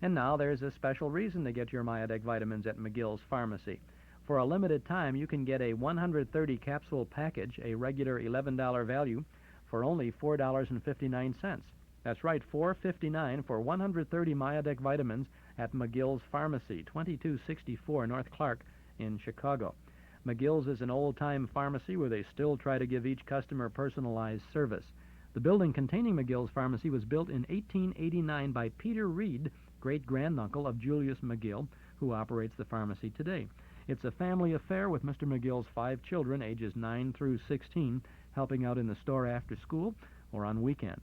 And now there's a special reason to get your Myadec vitamins at McGill's Pharmacy. For a limited time, you can get a 130 capsule package, a regular $11 value, for only $4.59. That's right, $4.59 for 130 Myadec vitamins at McGill's Pharmacy, 2264 North Clark in Chicago. McGill's is an old-time pharmacy where they still try to give each customer personalized service. The building containing McGill's Pharmacy was built in 1889 by Peter Reed, great-granduncle of Julius McGill, who operates the pharmacy today. It's a family affair with Mr. McGill's 5 children, ages 9 through 16, helping out in the store after school or on weekends.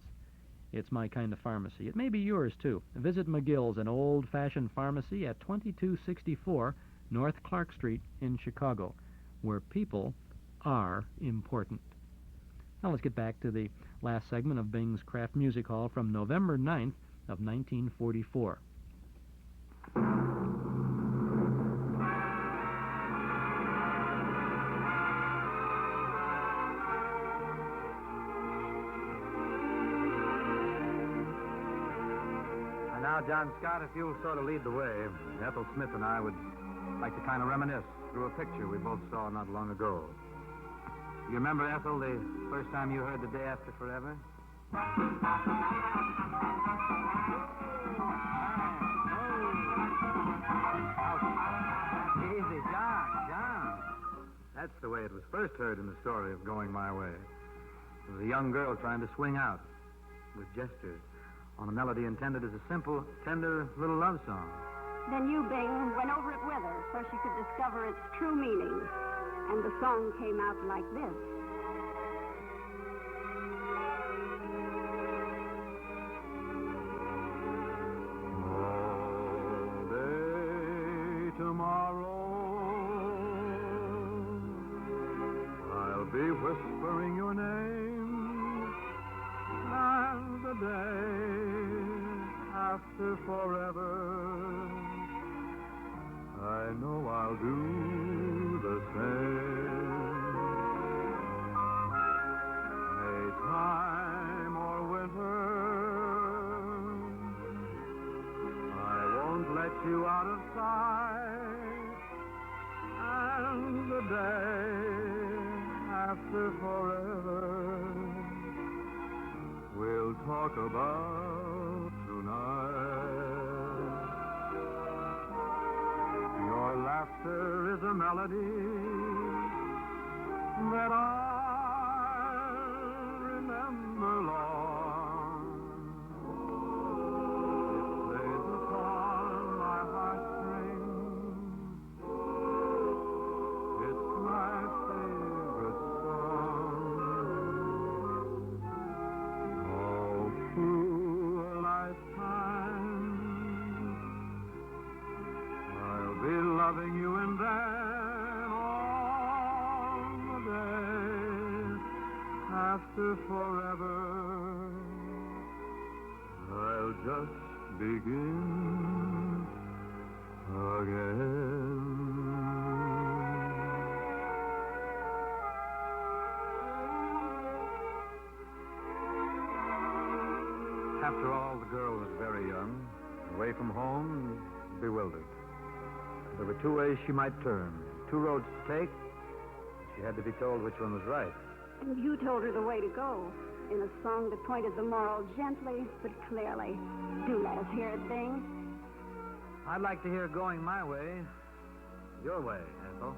It's my kind of pharmacy. It may be yours, too. Visit McGill's, an old-fashioned pharmacy at 2264 North Clark Street in Chicago, where people are important. Now let's get back to the last segment of Bing's Kraft Music Hall from November 9th of 1944. And now, John Scott, if you'll sort of lead the way, Ethel Smith and I would like to kind of reminisce through a picture we both saw not long ago. You remember, Ethel, the first time you heard The Day After Forever? Easy, John. That's the way it was first heard in the story of Going My Way. It was a young girl trying to swing out with gestures on a melody intended as a simple, tender little love song. Then you, Bing, went over it with her so she could discover its true meaning. And the song came out like this. All day tomorrow, I'll be whispering your name, and the day after forever, I know I'll do the same. May time or winter, I won't let you out of sight. And the day after forever, we'll talk about tonight. Your laughter is a melody that I'll remember long. It plays upon my heartstrings. It's my favorite song. Oh, through a lifetime, I'll be loving you, and then all the days after forever, I'll just begin again. After all, the girl was very young, away from home, bewildered. There were 2 ways she might turn, 2 roads to take. She had to be told which one was right. And you told her the way to go in a song that pointed the moral gently but clearly. Do let us hear it, Bing. I'd like to hear Going My Way, your way, Ethel.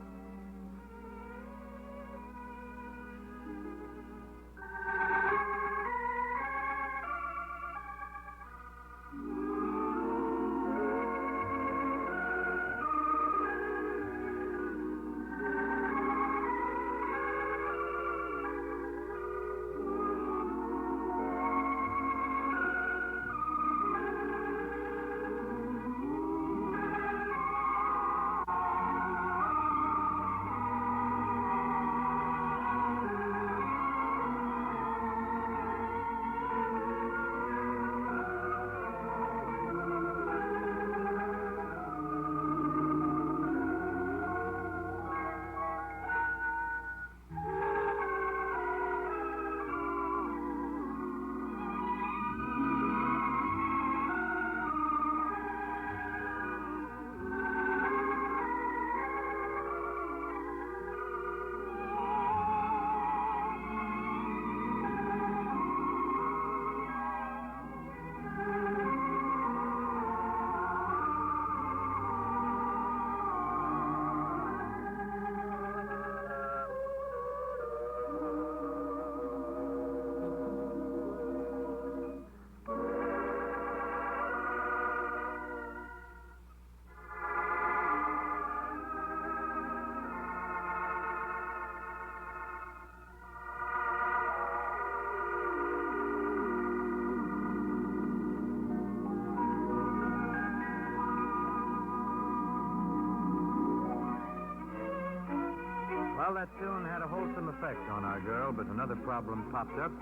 that tune had a wholesome effect on our girl, but another problem popped up.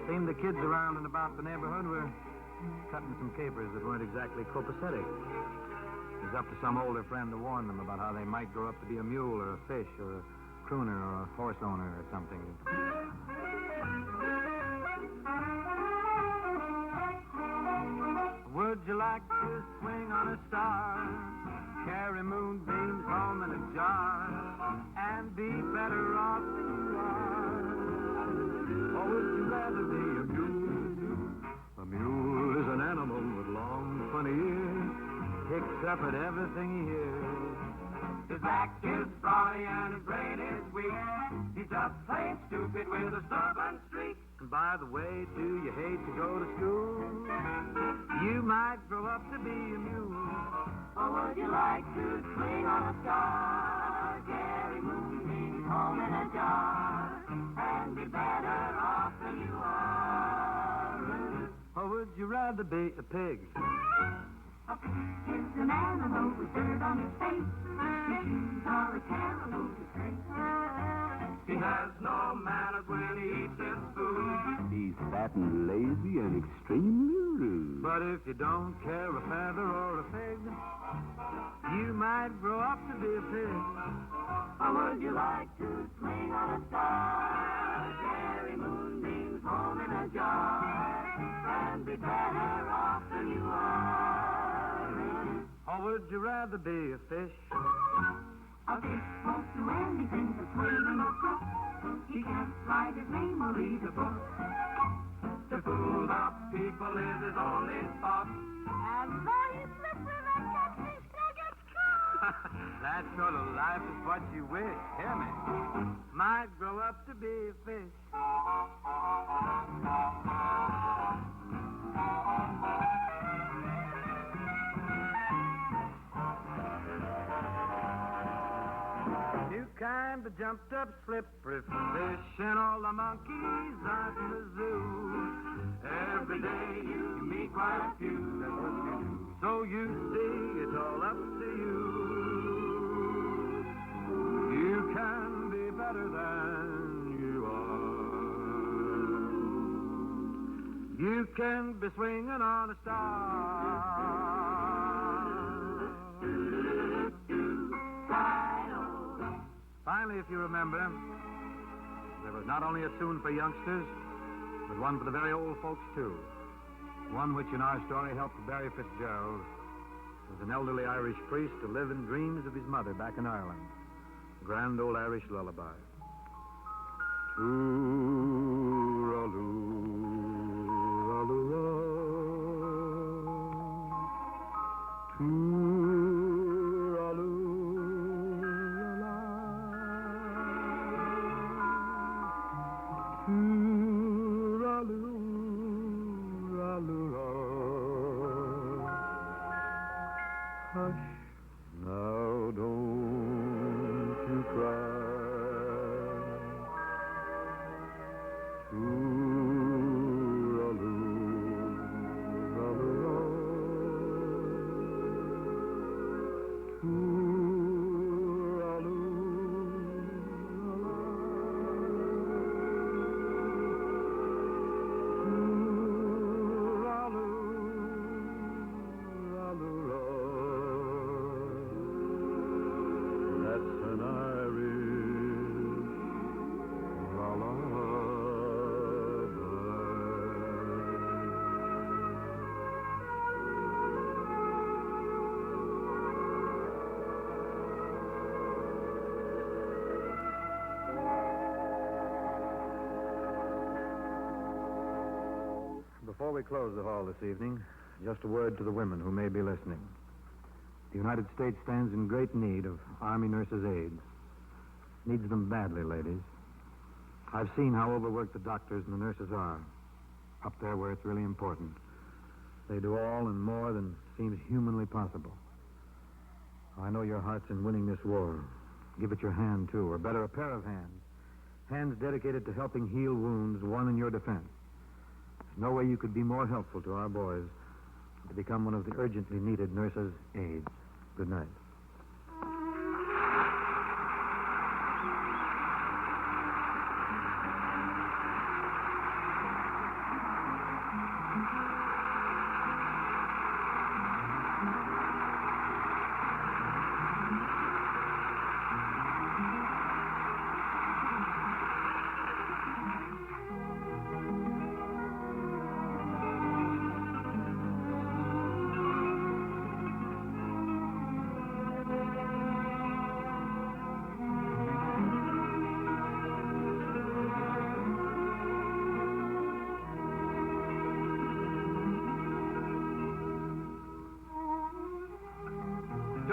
Seemed the kids around and about the neighborhood were cutting some capers that weren't exactly copacetic. It was up to some older friend to warn them about how they might grow up to be a mule or a fish or a crooner or a horse owner or something. Would you like to swing on a star, carry moonbeams home in a jar, and be better off than you are? Or would you rather be a mule? A mule is an animal with long, funny ears, picks up at everything he hears. His back is sprawly and his brain is weak. He's just plain stupid with a stubborn streak. And by the way, do you hate to go to school? You might grow up to be a mule. Or would you like to swing on a star, carry moonbeams home in a jar, and be better off than you are? Or would you rather be a pig? A pig is an animal with dirt on his face. His shoes are a terrible disgrace. He has no manners when he eats his food. He's fat and lazy and extremely rude. But if you don't care a feather or a fig, you might grow up to be a pig. Or would you like to swing on a star, carry moonbeams home in a jar, and be better off than you are? Or would you rather be a fish? A fish won't do anything but swim in a brook. He can't write his name or read a book. To fool the people is his only thought. And though he slips in that catfish, still gets caught. That sort of life is what you wish, hear me? Might grow up to be a fish. You kind of jumped up slippery fish, and all the monkeys out in the zoo. Every day you meet quite a few. That's what you do. So you see, it's all up to you. You can be better than you are. You can be swinging on a star. Finally, if you remember, there was not only a tune for youngsters, but one for the very old folks, too. One which in our story helped Barry Fitzgerald, who was an elderly Irish priest to live in dreams of his mother back in Ireland. A grand old Irish lullaby. Hush, now don't you cry. Before we close the hall this evening, just a word to the women who may be listening. The United States stands in great need of Army nurses' aides. Needs them badly, ladies. I've seen how overworked the doctors and the nurses are. Up there where it's really important. They do all and more than seems humanly possible. I know your heart's in winning this war. Give it your hand, too, or better, a pair of hands. Hands dedicated to helping heal wounds won in your defense. There's no way you could be more helpful to our boys than to become one of the urgently needed nurses' aides. Good night.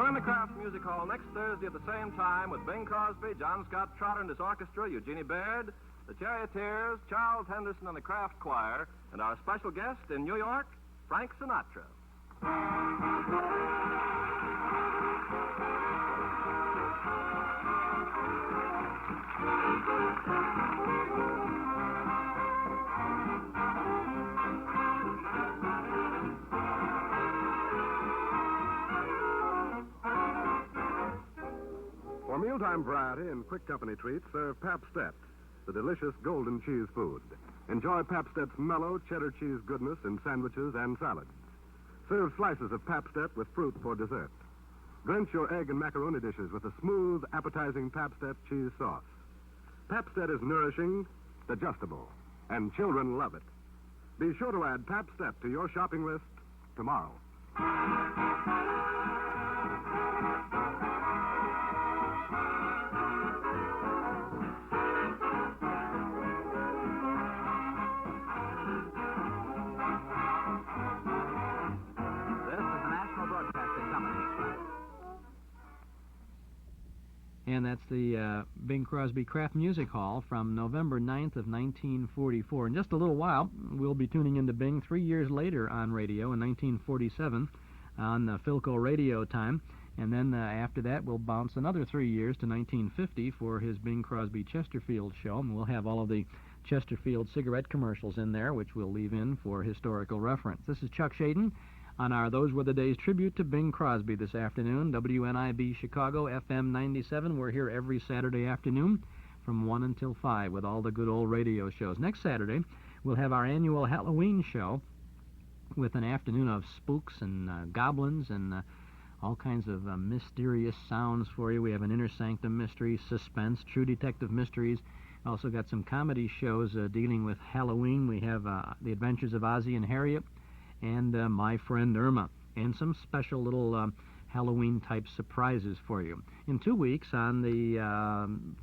Join the Kraft Music Hall next Thursday at the same time with Bing Crosby, John Scott Trotter and his orchestra, Eugenie Baird, the Charioteers, Charles Henderson and the Kraft Choir, and our special guest in New York, Frank Sinatra. For mealtime variety and quick company treats, serve Pabst-Stet, the delicious golden cheese food. Enjoy Pabst-Stet's mellow cheddar cheese goodness in sandwiches and salads. Serve slices of Pabst-Stet with fruit for dessert. Drench your egg and macaroni dishes with a smooth, appetizing Pabst-Stet cheese sauce. Pabst-Stet is nourishing, digestible, and children love it. Be sure to add Pabst-Stet to your shopping list tomorrow. And that's the Bing Crosby Kraft Music Hall from November 9th of 1944. In just a little while, we'll be tuning into Bing 3 years later on radio in 1947 on Philco Radio Time. And then after that, we'll bounce another 3 years to 1950 for his Bing Crosby Chesterfield show. And we'll have all of the Chesterfield cigarette commercials in there, which we'll leave in for historical reference. This is Chuck Shaden on our Those Were the Days tribute to Bing Crosby this afternoon. WNIB Chicago, FM 97. We're here every Saturday afternoon from 1 until 5 with all the good old radio shows. Next Saturday, we'll have our annual Halloween show with an afternoon of spooks and goblins and all kinds of mysterious sounds for you. We have an Inner Sanctum mystery, suspense, true detective mysteries. Also got some comedy shows dealing with Halloween. We have The Adventures of Ozzie and Harriet, and My Friend Irma, and some special little Halloween-type surprises for you. In 2 weeks, on the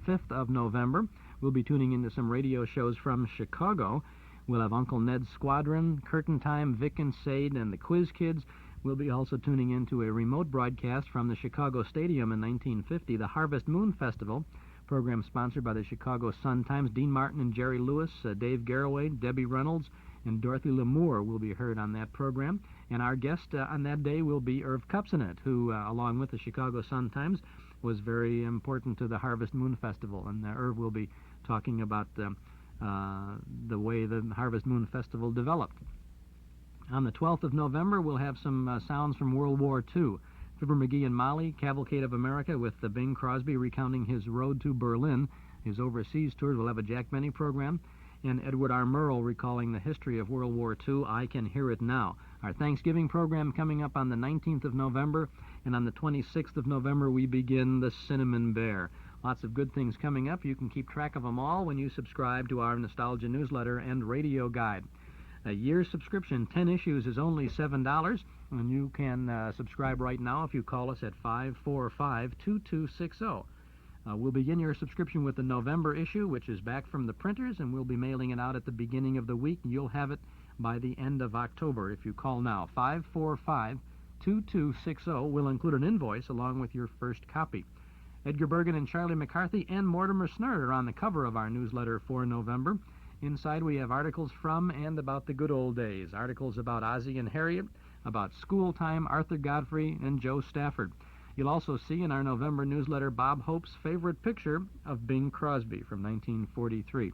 5th of November, we'll be tuning into some radio shows from Chicago. We'll have Uncle Ned's Squadron, Curtain Time, Vic and Sade, and the Quiz Kids. We'll be also tuning into a remote broadcast from the Chicago Stadium in 1950, the Harvest Moon Festival, program sponsored by the Chicago Sun-Times. Dean Martin and Jerry Lewis, Dave Garroway, Debbie Reynolds, and Dorothy Lamour will be heard on that program. And our guest on that day will be Irv Kupcinet, who, along with the Chicago Sun-Times, was very important to the Harvest Moon Festival. And Irv will be talking about the way the Harvest Moon Festival developed. On the 12th of November, we'll have some sounds from World War II. Fibber McGee and Molly, Cavalcade of America, with Bing Crosby recounting his road to Berlin. His overseas tours. We'll have a Jack Benny program. And Edward R. Murrow recalling the history of World War II, I Can Hear It Now. Our Thanksgiving program coming up on the 19th of November, and on the 26th of November we begin the Cinnamon Bear. Lots of good things coming up. You can keep track of them all when you subscribe to our Nostalgia newsletter and radio guide. A year's subscription, 10 issues, is only $7, and you can subscribe right now if you call us at 545-2260. We'll begin your subscription with the November issue, which is back from the printers, and we'll be mailing it out at the beginning of the week. You'll have it by the end of October if you call now. 545-2260 will include an invoice along with your first copy. Edgar Bergen and Charlie McCarthy and Mortimer Snerd are on the cover of our newsletter for November. Inside we have articles from and about the good old days. Articles about Ozzie and Harriet, about school time, Arthur Godfrey, and Joe Stafford. You'll also see in our November newsletter Bob Hope's favorite picture of Bing Crosby from 1943,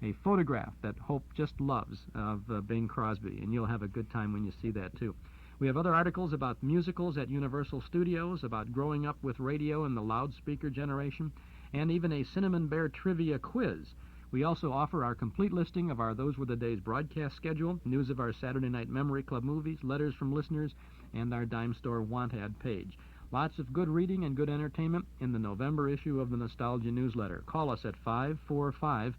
a photograph that Hope just loves of Bing Crosby, and you'll have a good time when you see that, too. We have other articles about musicals at Universal Studios, about growing up with radio and the loudspeaker generation, and even a Cinnamon Bear trivia quiz. We also offer our complete listing of our Those Were the Days broadcast schedule, news of our Saturday Night Memory Club movies, letters from listeners, and our Dime Store Want Ad page. Lots of good reading and good entertainment in the November issue of the Nostalgia newsletter. Call us at 545-2260.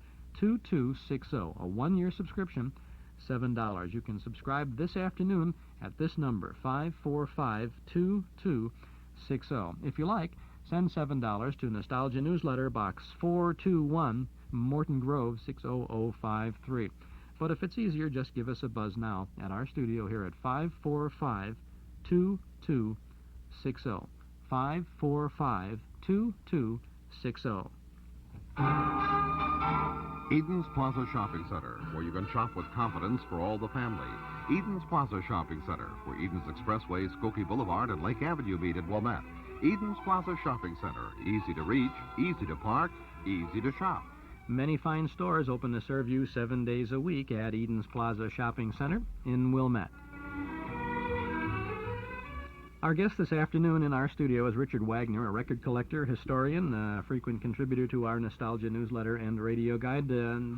A one-year subscription, $7. You can subscribe this afternoon at this number, 545-2260. If you like, send $7 to Nostalgia Newsletter, Box 421, Morton Grove, 60053. But if it's easier, just give us a buzz now at our studio here at 545-2260. 545-2260. Eden's Plaza Shopping Center, where you can shop with confidence for all the family. Eden's Plaza Shopping Center, where Eden's Expressway, Skokie Boulevard, and Lake Avenue meet at Wilmette. Eden's Plaza Shopping Center, easy to reach, easy to park, easy to shop. Many fine stores open to serve you 7 days a week at Eden's Plaza Shopping Center in Wilmette. Our guest this afternoon in our studio is Richard Wagner, a record collector, historian, a frequent contributor to our Nostalgia newsletter and radio guide.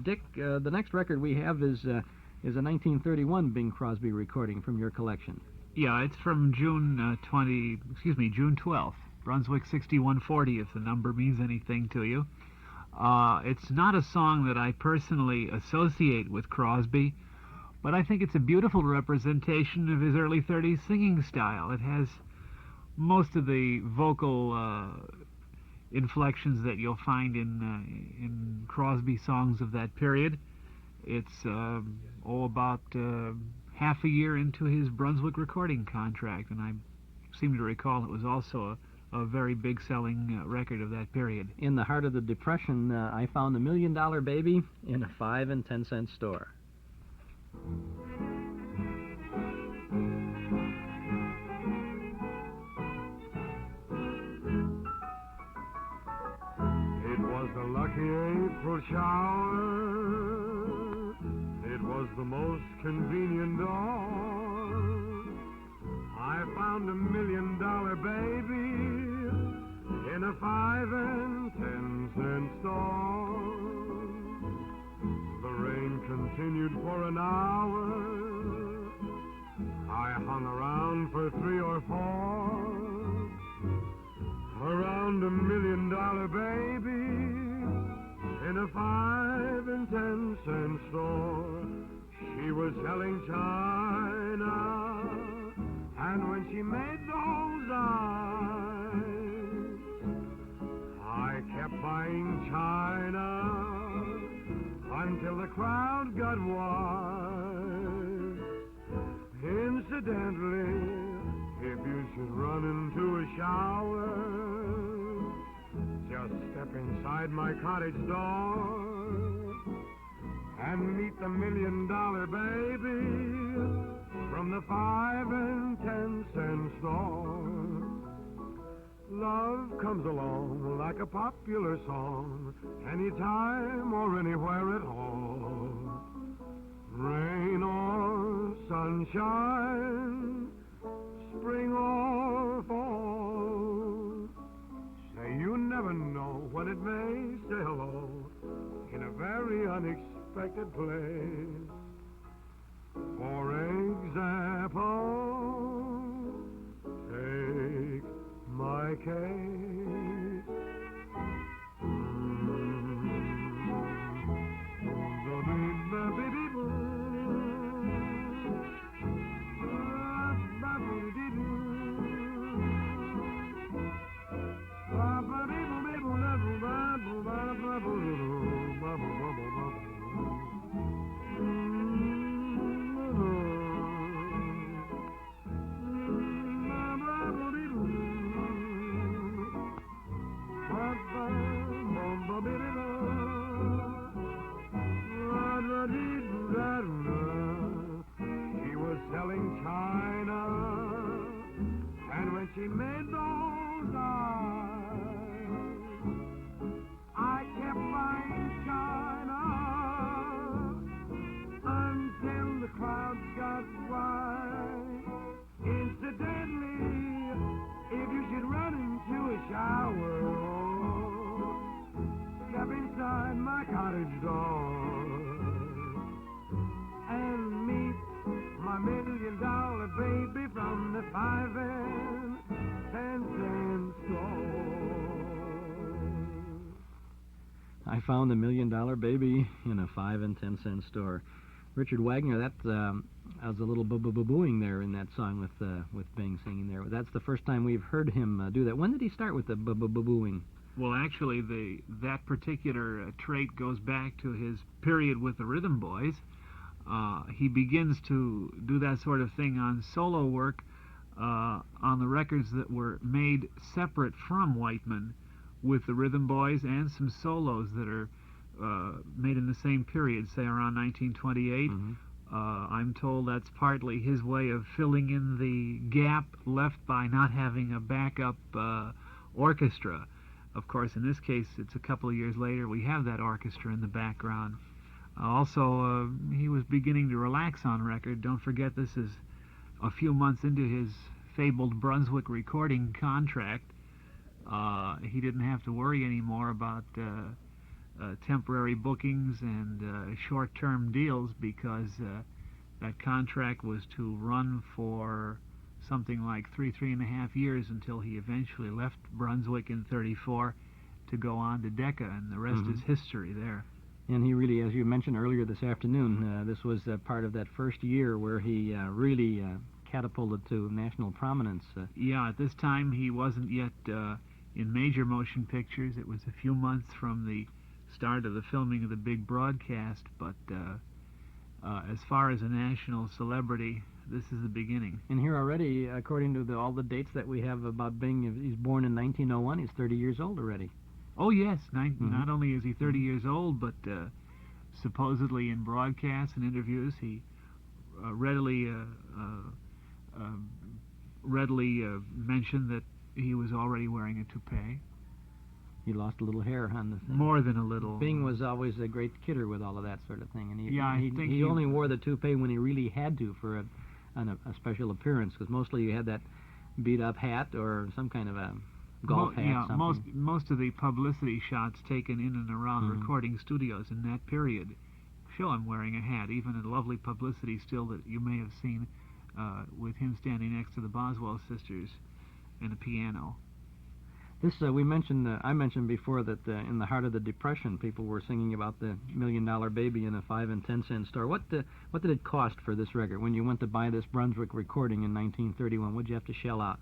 Dick, the next record we have is a 1931 Bing Crosby recording from your collection. Yeah, it's from June 12th, Brunswick 6140, if the number means anything to you. It's not a song that I personally associate with Crosby, but I think it's a beautiful representation of his early 30s singing style. It has most of the vocal inflections that you'll find in Crosby songs of that period. It's about half a year into his Brunswick recording contract, and I seem to recall it was also a very big selling record of that period. In the heart of the Depression, I found $1 Million Baby in a 5 and 10 cent store. It was a lucky April shower. It was the most convenient dawn. I found $1 Million Baby in a 5 and 10 cent store. The rain continued for an hour. I hung around for 3 or 4. Around $1 Million Baby in a 5 and 10 cent store. She was selling china, and when she made those eyes, I kept buying china until the crowd got wide. Incidentally, if you should run into a shower, just step inside my cottage door and meet the $1 Million Baby from the 5 and 10 cent store. Love comes along like a popular song, anytime or anywhere at all. Rain or sunshine, spring or fall. Say you never know when it may say hello in a very unexpected place. For example, take my case. She was selling china, and when she made those eyes, I kept buying china until the crowd got wide. Incidentally, if you should run into a shower, step inside my cottage door and meet my $1 Million Baby from the 5 and 10 cent store. I found $1 Million Baby in a 5 and 10 cent store. Richard Wagner, that was a little boo-boo-booing there in that song with Bing singing there. That's the first time we've heard him do that. When did he start with the boo-boo-booing? Well, actually, that particular trait goes back to his period with the Rhythm Boys. He begins to do that sort of thing on solo work on the records that were made separate from Whiteman, with the Rhythm Boys and some solos that are made in the same period, say around 1928. I'm told that's partly his way of filling in the gap left by not having a backup orchestra. Of course, in this case, it's a couple of years later. We have that orchestra in the background. Also, he was beginning to relax on record. Don't forget, this is a few months into his fabled Brunswick recording contract. He didn't have to worry anymore about temporary bookings and short-term deals, because that contract was to run for something like three and a half years until he eventually left Brunswick in '34 to go on to Decca, and the rest is history there. And he really, as you mentioned earlier this afternoon, this was part of that first year where he really catapulted to national prominence. Yeah, at this time he wasn't yet in major motion pictures. It was a few months from the start of the filming of the big broadcast, but as far as a national celebrity, this is the beginning. And here already, according to all the dates that we have about Bing, he's born in 1901, he's 30 years old already. Oh, yes. Not only is he 30 years old, but supposedly in broadcasts and interviews, he readily mentioned that he was already wearing a toupee. He lost a little hair on the thing. More than a little. Bing was always a great kidder with all of that sort of thing. And he only wore the toupee when he really had to for a special appearance, because mostly you had that beat-up hat or some kind of a golf hat. Yeah, something. most of the publicity shots taken in and around recording studios in that period show him wearing a hat, even a lovely publicity still that you may have seen with him standing next to the Boswell sisters and a piano. This I mentioned before that in the heart of the Depression, people were singing about the $1 Million Baby in a 5 and 10 cent store. What did it cost for this record when you went to buy this Brunswick recording in 1931? What did you have to shell out?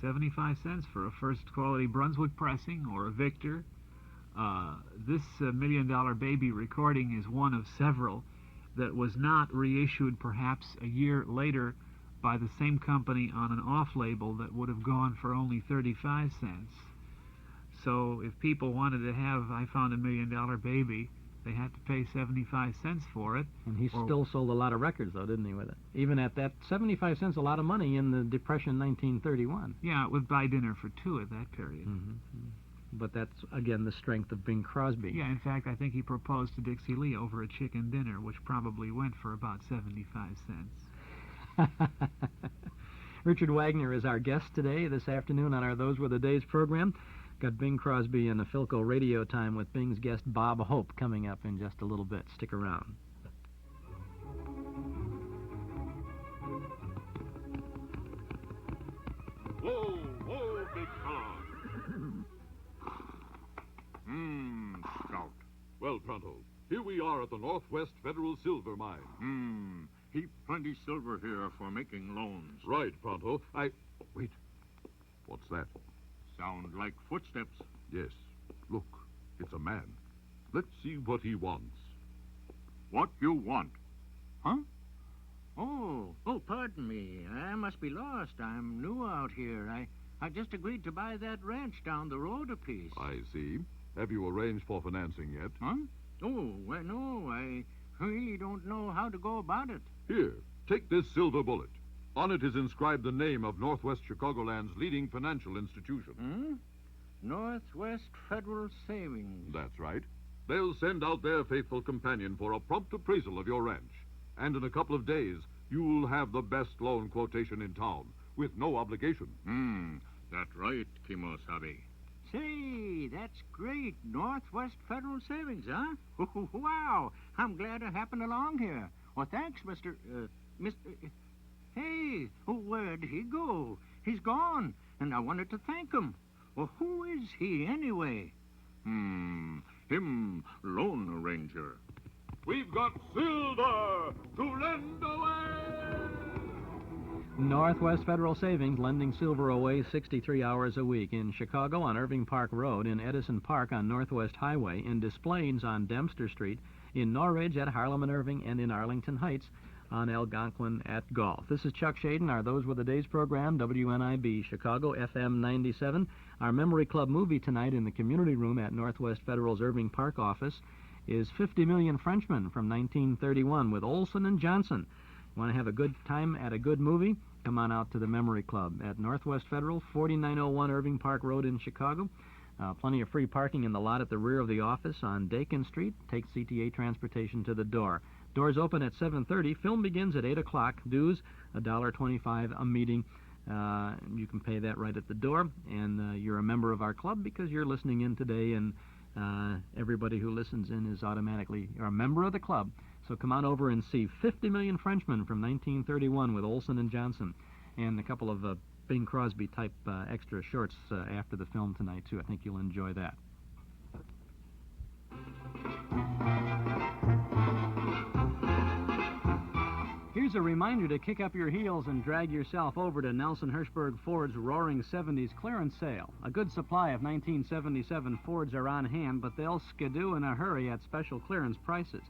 75 cents for a first-quality Brunswick pressing or a Victor. This $1 Million Baby recording is one of several that was not reissued perhaps a year later by the same company on an off-label that would have gone for only 35 cents. So if people wanted to have I Found a $1 Million Baby, they had to pay 75 cents for it. And he still sold a lot of records, though, didn't he, with it? Even at that 75 cents, a lot of money in the Depression 1931. Yeah, it would buy dinner for two at that period. But that's, again, the strength of Bing Crosby. Yeah, in fact, I think he proposed to Dixie Lee over a chicken dinner, which probably went for about 75 cents. Richard Wagner is our guest today, this afternoon, on our Those Were the Days program. Got Bing Crosby and a Philco Radio Time with Bing's guest Bob Hope coming up in just a little bit. Stick around. Whoa, whoa, big fella. Scout. Well, Pronto, here we are at the Northwest Federal Silver Mine. Heap plenty silver here for making loans. Right, Pronto. Oh, wait. What's that? Sound like footsteps. Yes. Look, it's a man. Let's see what he wants. What you want? Huh? Oh, pardon me. I must be lost. I'm new out here. I just agreed to buy that ranch down the road a piece. I see. Have you arranged for financing yet? Huh? Oh, well, no. I really don't know how to go about it. Here, take this silver bullet. On it is inscribed the name of Northwest Chicagoland's leading financial institution. Northwest Federal Savings. That's right. They'll send out their faithful companion for a prompt appraisal of your ranch. And in a couple of days, you'll have the best loan quotation in town, with no obligation. That's right, Kimosabe. Say, that's great. Northwest Federal Savings, huh? Wow. I'm glad I happened along here. Well, thanks, Mr. Hey, where'd he go? He's gone, and I wanted to thank him. Well, who is he, anyway? Him, loan arranger. We've got silver to lend away! Northwest Federal Savings lending silver away 63 hours a week in Chicago on Irving Park Road, in Edison Park on Northwest Highway, in Des Plaines on Dempster Street, in Norridge at Harlem and Irving, and in Arlington Heights on Algonquin at golf. This is Chuck Shaden. Those were the day's program, WNIB, Chicago, FM 97. Our Memory Club movie tonight in the community room at Northwest Federal's Irving Park office is 50 Million Frenchmen from 1931 with Olson and Johnson. Want to have a good time at a good movie? Come on out to the Memory Club at Northwest Federal, 4901 Irving Park Road in Chicago. Plenty of free parking in the lot at the rear of the office on Dakin Street. Take CTA transportation to the door. Doors open at 7:30. Film begins at 8 o'clock. Dues, $1.25 a meeting. You can pay that right at the door. And you're a member of our club because you're listening in today, and everybody who listens in is automatically a member of the club. So come on over and see 50 Million Frenchmen from 1931 with Olson and Johnson, and a couple of Bing Crosby-type extra shorts after the film tonight, too. I think you'll enjoy that. Here's a reminder to kick up your heels and drag yourself over to Nelson Hirschberg Ford's Roaring 70s clearance sale. A good supply of 1977 Fords are on hand, but they'll skidoo in a hurry at special clearance prices.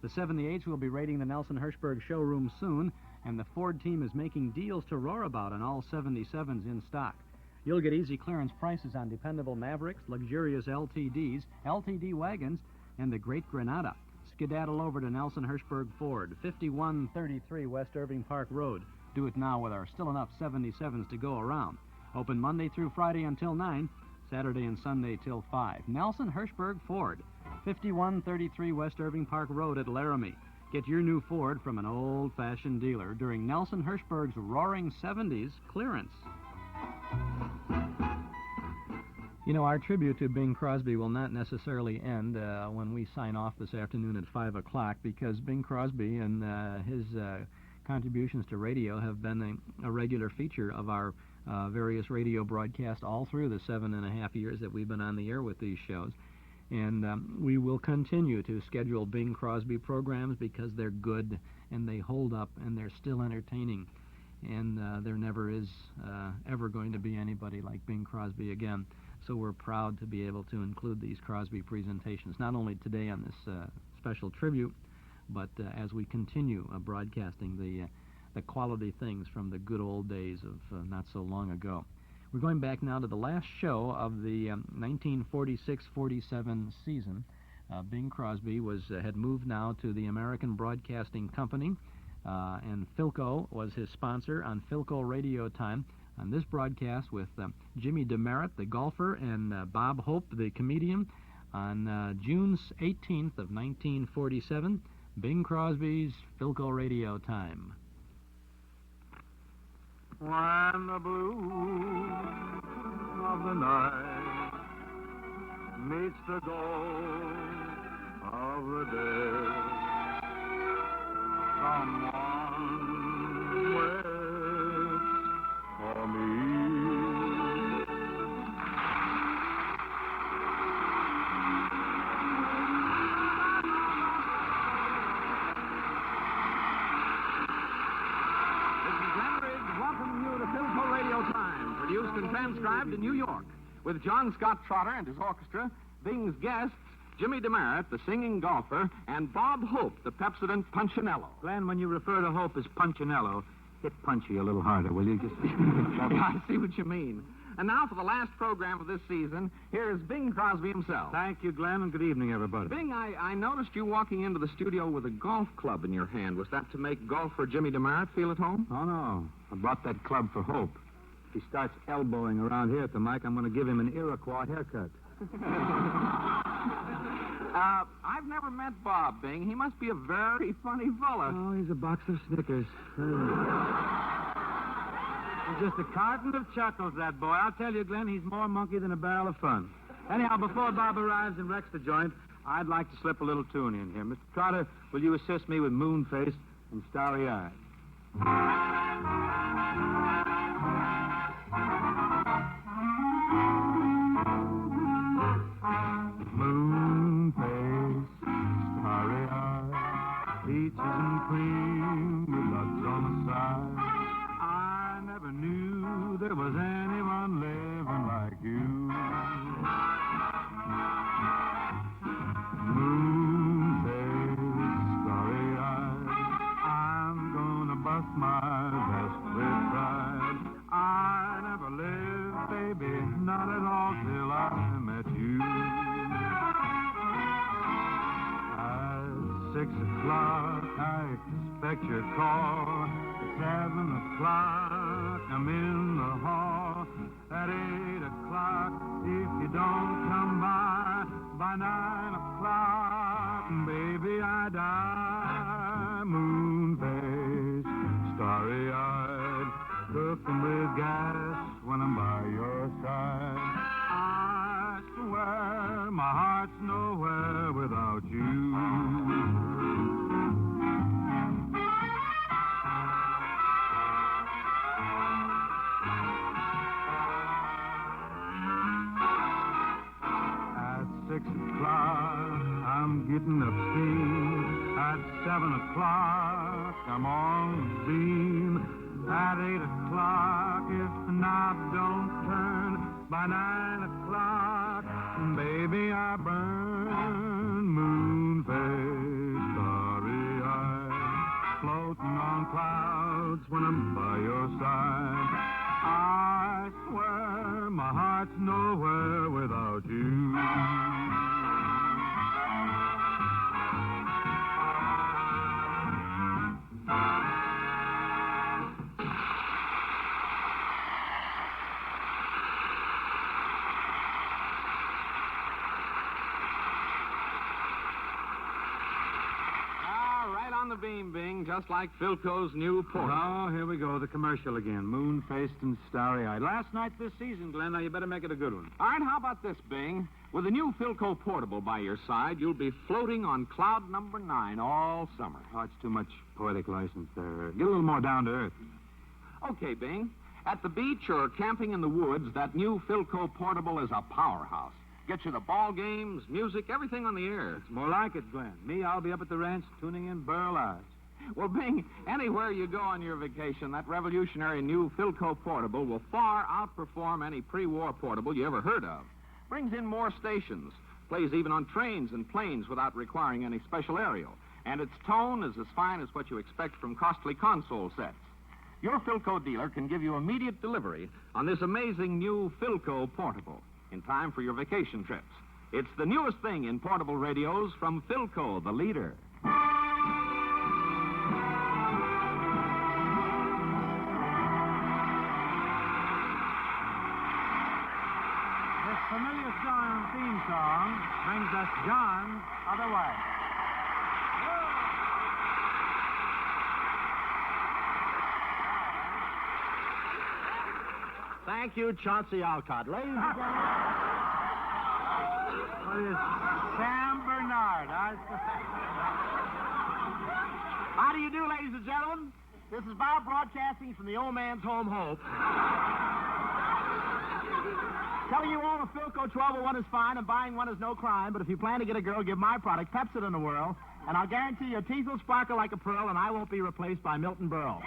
The 78s will be raiding the Nelson Hirschberg showroom soon, and the Ford team is making deals to roar about on all 77s in stock. You'll get easy clearance prices on dependable Mavericks, luxurious LTDs, LTD wagons, and the Great Granada. Skedaddle over to Nelson Hirschberg Ford, 5133 West Irving Park Road. Do it now with our still enough 77s to go around. Open Monday through Friday until 9, Saturday and Sunday till 5. Nelson Hirschberg Ford, 5133 West Irving Park Road at Laramie. Get your new Ford from an old-fashioned dealer during Nelson Hirschberg's Roaring 70s clearance. You know, our tribute to Bing Crosby will not necessarily end when we sign off this afternoon at 5 o'clock, because Bing Crosby and his contributions to radio have been a regular feature of our various radio broadcasts all through the 7.5 years that we've been on the air with these shows. And we will continue to schedule Bing Crosby programs because they're good and they hold up and they're still entertaining. And there never is ever going to be anybody like Bing Crosby again. So we're proud to be able to include these Crosby presentations, not only today on this special tribute, but as we continue broadcasting the quality things from the good old days of not so long ago. We're going back now to the last show of the 1946-47 season. Bing Crosby had moved now to the American Broadcasting Company, and Philco was his sponsor on Philco Radio Time. On this broadcast with Jimmy DeMeritt, the golfer, and Bob Hope, the comedian, on June 18th of 1947, Bing Crosby's Philco Radio Time. When the blue of the night meets the gold of the day, someone waits for me. Produced and transcribed in New York, with John Scott Trotter and his orchestra, Bing's guests, Jimmy DeMeritt, the singing golfer, and Bob Hope, the Pepsodent Punchinello. Glenn, when you refer to Hope as Punchinello, hit Punchy a little harder, will you? Just... I see what you mean. And now for the last program of this season, here is Bing Crosby himself. Thank you, Glenn, and good evening, everybody. Bing, I noticed you walking into the studio with a golf club in your hand. Was that to make golfer Jimmy DeMeritt feel at home? Oh, no. I brought that club for Hope. If he starts elbowing around here at the mic, I'm going to give him an Iroquois haircut. I've never met Bob, Bing. He must be a very funny fella. Oh, he's a box of Snickers. He's just a carton of chuckles, that boy. I'll tell you, Glenn, he's more monkey than a barrel of fun. Anyhow, before Bob arrives and wrecks the joint, I'd like to slip a little tune in here. Mr. Trotter, will you assist me with Moon-Faced and Starry-Eyed? Moon-faced, starry-eyed, peaches and cream with nuts on the side. I never knew there was anyone living like you. Moon-faced, starry-eyed, I'm my best with pride. I never lived, baby, not at all till I met you. At 6 o'clock, I expect your call. At 7 o'clock, I'm in the hall. At 8 o'clock, if you don't come by 9 o'clock, baby, I die. Moon-faced, starry-eyed, cooking with gas when I'm by your side. I swear my heart's nowhere without you. At 6 o'clock, I'm getting up steam. At 7 o'clock, I'm on the beam. At 8 o'clock, if the knob don't turn, by 9 o'clock, baby, I burn. Moon-faced, starry-eyed, floating on clouds when I'm by your side. I swear my heart's nowhere without you. Right on the beam, Bing, just like Philco's new port. Oh, here we go, the commercial again. Moon-faced and starry-eyed. Last night this season, Glenn. Now you better make it a good one. All right, how about this, Bing? With the new Philco portable by your side, you'll be floating on cloud number 9 all summer. Oh, it's too much poetic license there. Get a little more down to earth. Okay, Bing. At the beach or camping in the woods, that new Philco portable is a powerhouse. Gets you the ball games, music, everything on the air. It's more like it, Glenn. Me, I'll be up at the ranch tuning in Burl Eyes. Well, Bing, anywhere you go on your vacation, that revolutionary new Philco portable will far outperform any pre-war portable you ever heard of. Brings in more stations, plays even on trains and planes without requiring any special aerial. And its tone is as fine as what you expect from costly console sets. Your Philco dealer can give you immediate delivery on this amazing new Philco portable in time for your vacation trips. It's the newest thing in portable radios from Philco, the leader. This familiar song theme song brings us John's Other Way. Thank you, Chauncey Alcott. Ladies and gentlemen. What is Sam Bernard? How do you do, ladies and gentlemen? This is Bob broadcasting from the old man's home hope. Telling you all a Philco 1201 is fine and buying one is no crime, but if you plan to get a girl, give my product, Pepsi in the whirl, and I'll guarantee your teeth will sparkle like a pearl and I won't be replaced by Milton Berle.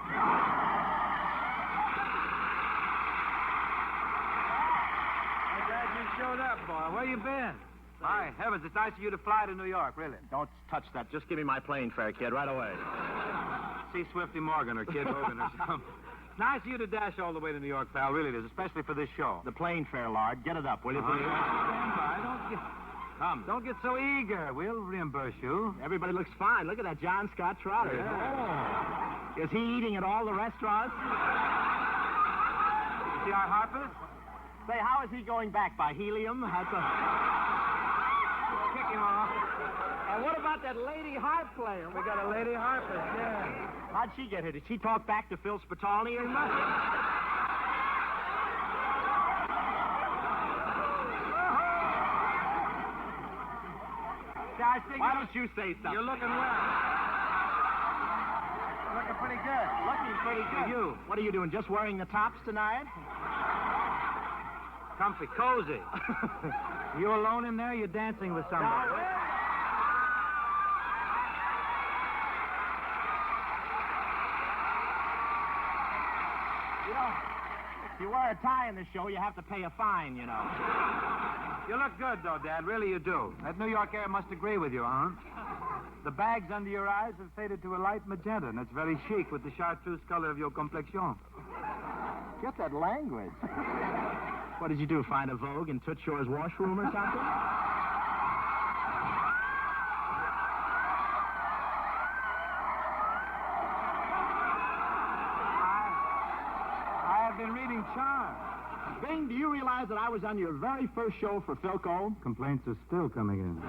Showed up, boy. Where you been? My heavens, it's nice of you to fly to New York, really. Don't touch that. Just give me my plane fare, kid, right away. See Swifty Morgan or Kid Hogan or something. It's nice of you to dash all the way to New York, pal. Really it is, especially for this show. The plane fare, Lard. Get it up, will you, please? Stand by. Don't get so eager. We'll reimburse you. Everybody looks fine. Look at that John Scott Trotter. Yeah. Oh. Is he eating at all the restaurants? See our harpist? Say, how is he going back? By helium? That's a... Kick him off. And what about that lady harp player? We got a lady harpist, yeah. How'd she get here? Did she talk back to Phil Spitalny or nothing? Why don't you say something? You're looking well. Looking pretty good. Looking pretty good. You. What are you doing? Just wearing the tops tonight? Comfy, cozy. You alone in there? You're dancing with somebody. You know, if you wear a tie in this show, you have to pay a fine, you know. You look good, though, Dad. Really, you do. That New York air must agree with you, huh? The bags under your eyes have faded to a light magenta, and it's very chic with the chartreuse color of your complexion. Get that language. What did you do, find a Vogue in Toots Shore's washroom or something? I have been reading Charm. Bing, do you realize that I was on your very first show for Philco? Complaints are still coming in.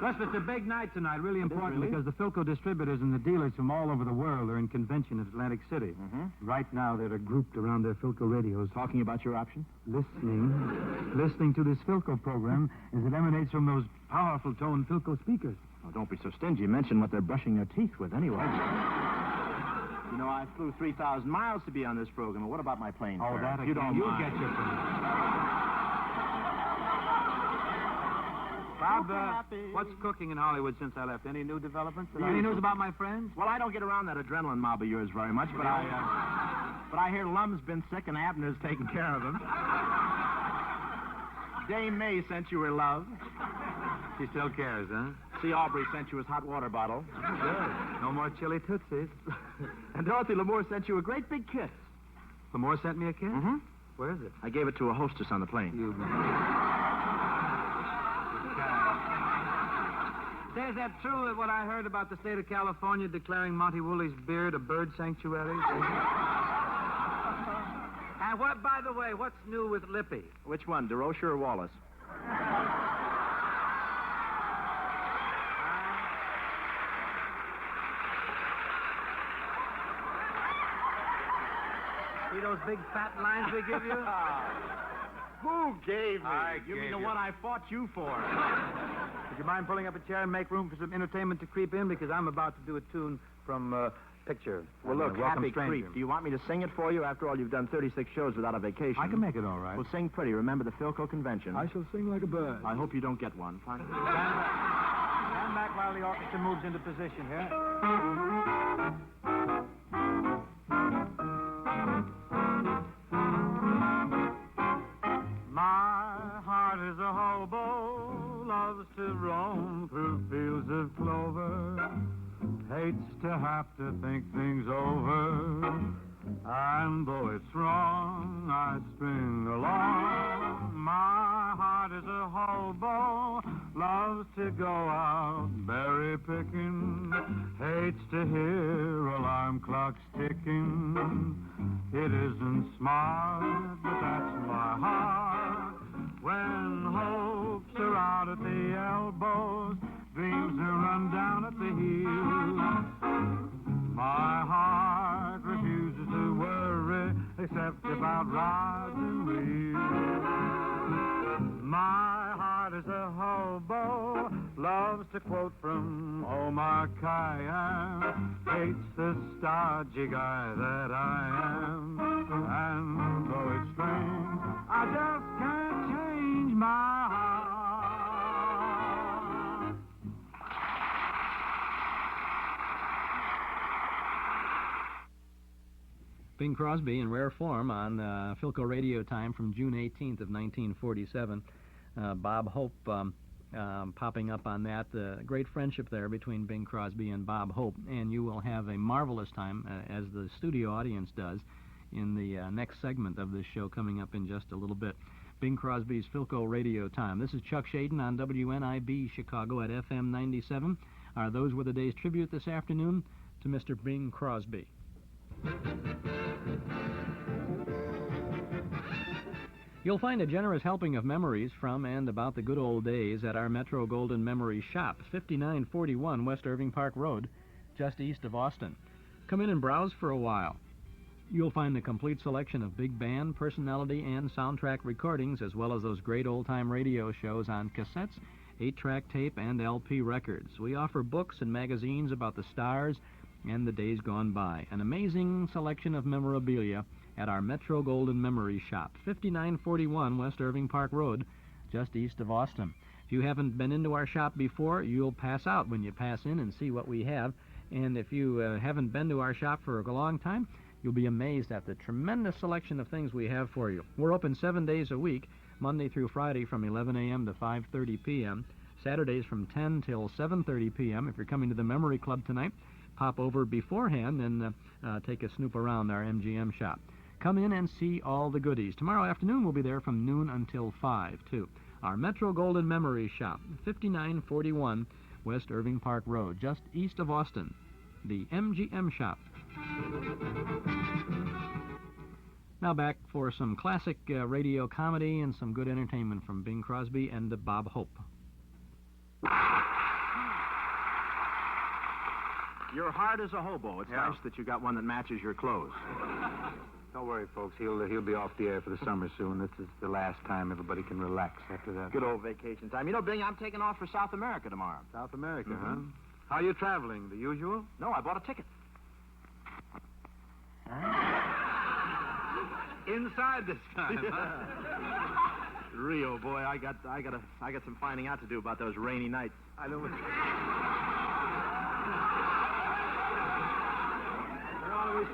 Lester, it's a big night tonight, really important, really? because the Philco distributors and the dealers from all over the world are in convention at Atlantic City. Right now, they're grouped around their Philco radios. Talking about your option? Listening to this Philco program as it emanates from those powerful toned Philco speakers. Oh, don't be so stingy. Mention what they're brushing their teeth with anyway. You know, I flew 3,000 miles to be on this program. What about my plane Oh, fare? that If you don't you'll mind. get your plane. Bob, what's cooking in Hollywood since I left? Any new developments? Any news about my friends? Well, I don't get around that adrenaline mob of yours very much, but I hear Lum's been sick and Abner's taking care of him. Dame May sent you her love. She still cares, huh? See, Aubrey sent you his hot water bottle. Good. No more chili tootsies. And Dorothy Lamour sent you a great big kiss. Lamore sent me a kiss? Where is it? I gave it to a hostess on the plane. Say, is that true that what I heard about the state of California declaring Monty Wooley's beard a bird sanctuary? And what, by the way, what's new with Lippy? Which one, DeRocher or Wallace? See those big fat lines they give you? Who gave me? You mean gave the you. one I fought you for? Would you mind pulling up a chair and make room for some entertainment to creep in? Because I'm about to do a tune from Picture. Well, look, Welcome Happy Stranger. Creep. Do you want me to sing it for you? After all, you've done 36 shows without a vacation. I can make it all right. Well, sing pretty. Remember the Philco convention. I shall sing like a bird. I hope you don't get one. Fine. Stand back while the orchestra moves into position here. My heart is a hobo, loves to roam through fields of clover, hates to have to think things over, and though it's wrong, I string along. My heart is a hobo, loves to go out berry picking, hates to hear alarm clocks ticking. It isn't smart, but that's my heart. When hopes are out at the elbows, dreams are run down at the heels. My heart refuses to worry except about rods and wheels. My heart is a hobo, loves to quote from Omar Khayyam, hates the stodgy guy that I am. And though it's strange, I just can't change my heart. Bing Crosby in rare form on Philco Radio Time from June 18th of 1947. Bob Hope popping up on that. Great friendship there between Bing Crosby and Bob Hope, and you will have a marvelous time, as the studio audience does, in the next segment of this show coming up in just a little bit. Bing Crosby's Philco Radio Time. This is Chuck Shaden on WNIB Chicago at FM 97. Those were the day's tribute this afternoon to Mr. Bing Crosby. You'll find a generous helping of memories from and about the good old days at our Metro Golden Memory Shop, 5941 West Irving Park Road, just east of Austin. Come in and browse for a while. You'll find a complete selection of big band, personality, and soundtrack recordings, as well as those great old-time radio shows on cassettes, 8-track tape, and LP records. We offer books and magazines about the stars and the days gone by. An amazing selection of memorabilia at our Metro Golden Memory Shop, 5941 West Irving Park Road, just east of Austin. If you haven't been into our shop before, you'll pass out when you pass in and see what we have. And if you haven't been to our shop for a long time, you'll be amazed at the tremendous selection of things we have for you. We're open 7 days a week, Monday through Friday from 11 a.m. to 5:30 p.m., Saturdays from 10 till 7:30 p.m. If you're coming to the Memory Club tonight, pop over beforehand and take a snoop around our MGM shop. Come in and see all the goodies. Tomorrow afternoon we'll be there from noon until 5, too. Our Metro Golden Memory Shop, 5941 West Irving Park Road, just east of Austin. The MGM shop. Now back for some classic radio comedy and some good entertainment from Bing Crosby and Bob Hope. You're hard as a hobo. It's nice that you got one that matches your clothes. Don't worry, folks. He'll be off the air for the summer soon. This is the last time everybody can relax after that. Good old vacation time. You know, Bing, I'm taking off for South America tomorrow. South America, huh? How are you traveling? The usual? No, I bought a ticket. Inside this time, huh? Rio, boy, I got some finding out to do about those rainy nights. I don't wish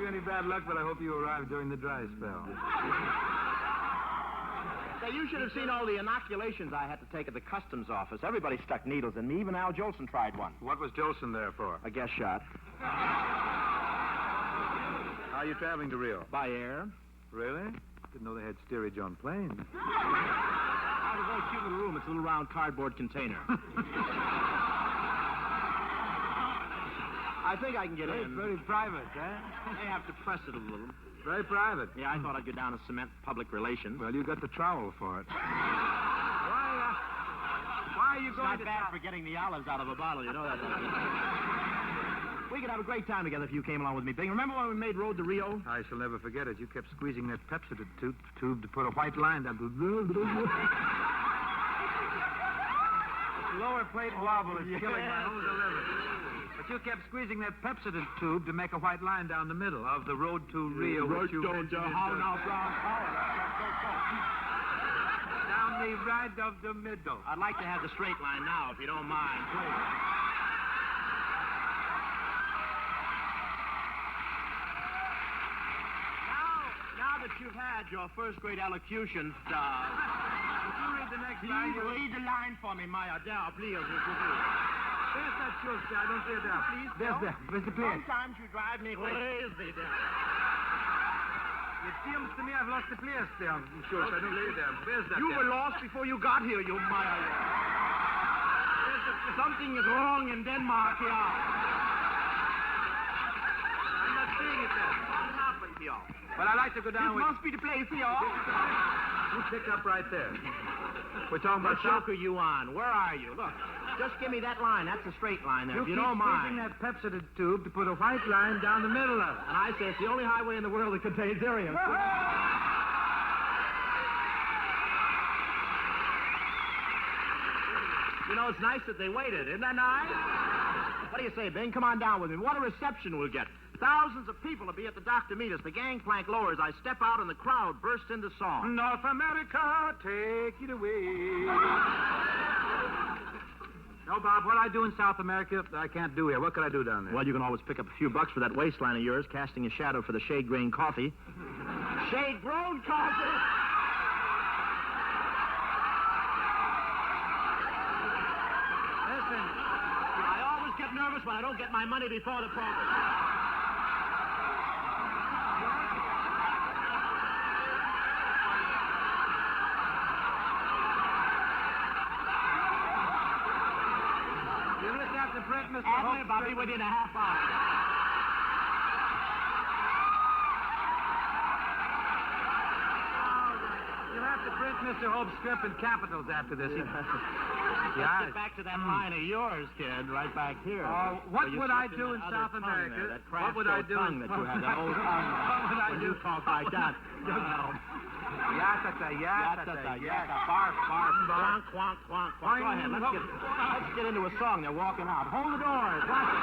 you any bad luck, but I hope you arrive during the dry spell. Say, you should have seen all the inoculations I had to take at the customs office. Everybody stuck needles in me. Even Al Jolson tried one. What was Jolson there for? A guest shot. How are you traveling to Rio? By air. Really? Didn't know they had steerage on planes. I have a very cute little room. It's a little round cardboard container. I think I can get in. Very private, huh? They have to press it a little. Very private. Yeah, I thought I'd go down to cement public relations. Well, you got the trowel for it. Why are you It's going not to... bad for getting the olives out of a bottle, you know that. We could have a great time together if you came along with me, Bing. Remember when we made Road to Rio? I shall never forget it. You kept squeezing that Pepsodent tube to put a white line down. Lower plate wobble is killing my whole delivery. But you kept squeezing that Pepsodent tube to make a white line down the middle of the Road to Rio. Which you How now, Brown Power? Down the right of the middle. I'd like to have the straight line now, if you don't mind, please. Now that you've had your first grade elocution, Would you read the next line? please read the line for me, my Adele, please. There's that show, sir. I don't see it there. Please, There's Bill. that. Where's the place? Sometimes you drive me crazy, Bill. It seems to me I've lost the place there. Sure, I don't lay there. Where's that? You were lost before you got here, you Maya. Something is wrong in Denmark here. I'm not seeing it there. What happened here? But I'd like to go down This with... must be the place here. You pick up right there. We're talking What about... joke are you on? Where are you? Look, just give me that line. That's a straight line there, if you keep don't squeezing mind. that Pepsodent tube to put a white line down the middle of it. And I say it's the only highway in the world that contains areas. You know, it's nice that they waited. Isn't that nice? What do you say, Bing? Come on down with me. What a reception we'll get. Thousands of people will be at the dock to meet us. The gangplank lowers. I step out and the crowd bursts into song. North America, take it away. No, Bob, what I do in South America, I can't do here. What could I do down there? Well, you can always pick up a few bucks for that waistline of yours, casting a shadow for the shade-grain coffee. Shade-grown coffee! Listen, I always get nervous when I don't get my money before the program. you listen at the print, Mr. Adlib, Hope. I'll be with you in a half hour. You'll have to print Mr. Hope's script in capitals after this. Let's get back to that line of yours, kid, right back here. Oh, what Where you would I slipped do in in that South other tongue America? there, that What would I do tongue in... that you have, that old tongue. What would I When do? you talk like that. Yatata, Barf, barf, quonk, quonk, quonk, quonk. Go ahead, let's get into a song. They're walking out. Hold the doors. Watch it.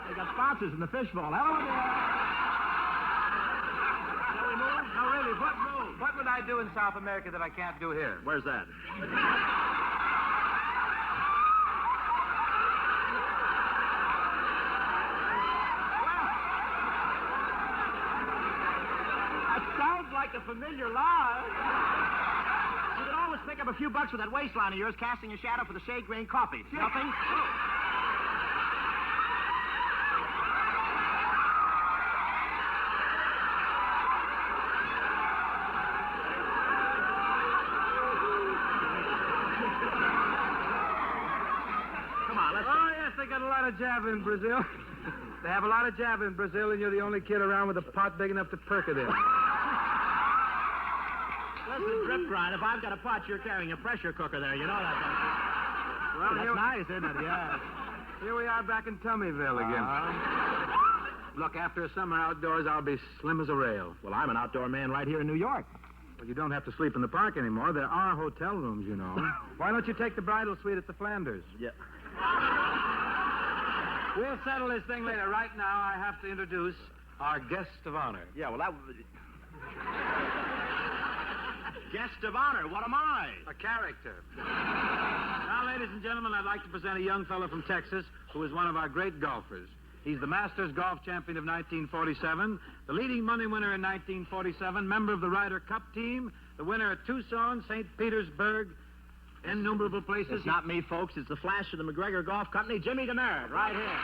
They got sponsors in the fishbowl. Hello there. Shall we move? No, really, what would I do in South America that I can't do here? Where's that? That sounds like a a familiar lie. You could always pick up a few bucks with that waistline of yours, casting a shadow for the shade grain coffee. Nothing? Oh, yes, they got a lot of java in Brazil. They have a lot of java in Brazil, and you're the only kid around with a pot big enough to perk it in. Listen, Drip Grind, if I've got a pot, you're carrying a pressure cooker there. You know that, don't you? Well, that's nice, isn't it? Yeah. Here we are back in Tummyville again. Look, after a summer outdoors, I'll be slim as a rail. Well, I'm an outdoor man right here in New York. Well, you don't have to sleep in the park anymore. There are hotel rooms, you know. Why don't you take the bridal suite at the Flanders? Yeah. We'll settle this thing later. Right now, I have to introduce our guest of honor. Yeah, well, that... Guest of honor, what am I? A character. Now, ladies and gentlemen, I'd like to present a young fellow from Texas who is one of our great golfers. He's the Masters golf champion of 1947, the leading money winner in 1947, member of the Ryder Cup team, the winner at Tucson, St. Petersburg, innumerable places. It's not me, folks. It's the Flash of the McGregor Golf Company, Jimmy DeMeritt, right here.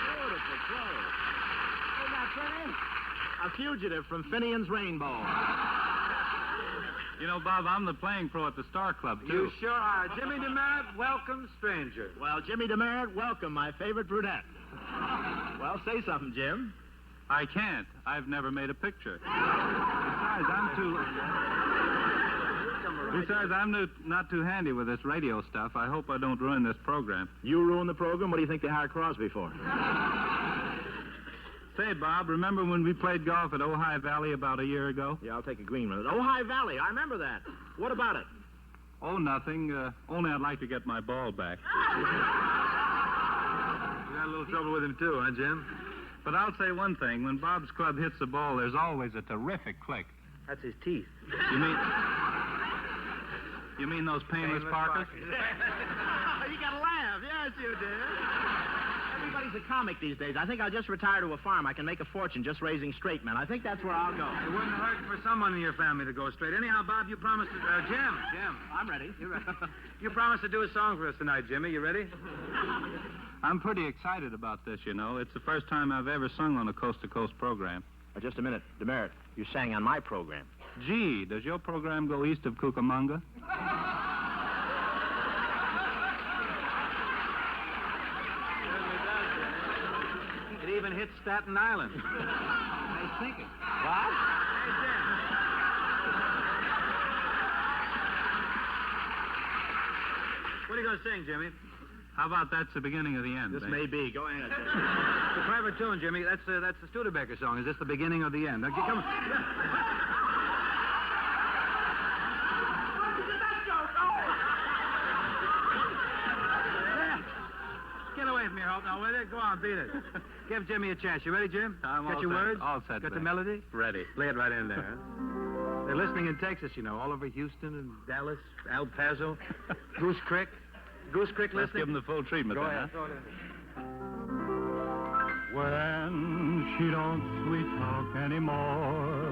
Beautiful clothes. Isn't that pretty? A fugitive from Finian's Rainbow. You know, Bob, I'm the playing pro at the Star Club, too. You sure are. Jimmy DeMeritt, welcome, stranger. Well, Jimmy DeMeritt, welcome, my favorite brunette. Well, say something, Jim. I can't. I've never made a picture. Besides, I'm not too handy with this radio stuff. I hope I don't ruin this program. You ruin the program? What do you think they hired Crosby for? Say, Bob, remember when we played golf at Ojai Valley about a year ago? Yeah, I'll take a green one. Ojai Valley, I remember that. What about it? Oh, nothing. Only I'd like to get my ball back. You got a little trouble with him, too, huh, Jim? But I'll say one thing. When Bob's club hits the ball, there's always a terrific click. That's his teeth. You mean those painless Parkers? You got to laugh. Yes, you did. Everybody's a comic these days. I think I'll just retire to a farm. I can make a fortune just raising straight men. I think that's where I'll go. It wouldn't hurt for someone in your family to go straight. Anyhow, Bob, you promised to... Jim. I'm ready. You're ready. You promised to do a song for us tonight, Jimmy. You ready? I'm pretty excited about this, you know. It's the first time I've ever sung on a coast-to-coast program. Just a minute. DeMeritt, you sang on my program. Gee, does your program go east of Cucamonga? It even hits Staten Island. Nice thinking. What? Hey, Jim. What are you going to sing, Jimmy? How about that's the beginning of the end? This may be. Go ahead. It's a clever tune, Jimmy. That's the Studebaker song. Is this the beginning or the end? Now, come on. Get away from here, Hope. Now, will you? Go on, beat it. Give Jimmy a chance. You ready, Jim? I'm got all your set. words? All set. Got the Ben. melody? Ready. Lay it right in there. Huh? They're listening in Texas, you know, all over Houston and Dallas, El Paso, Goose Creek. Goose Creek Let's listening? give them the full treatment, Go then, ahead. huh? Throw it in. When she don't sweet talk anymore,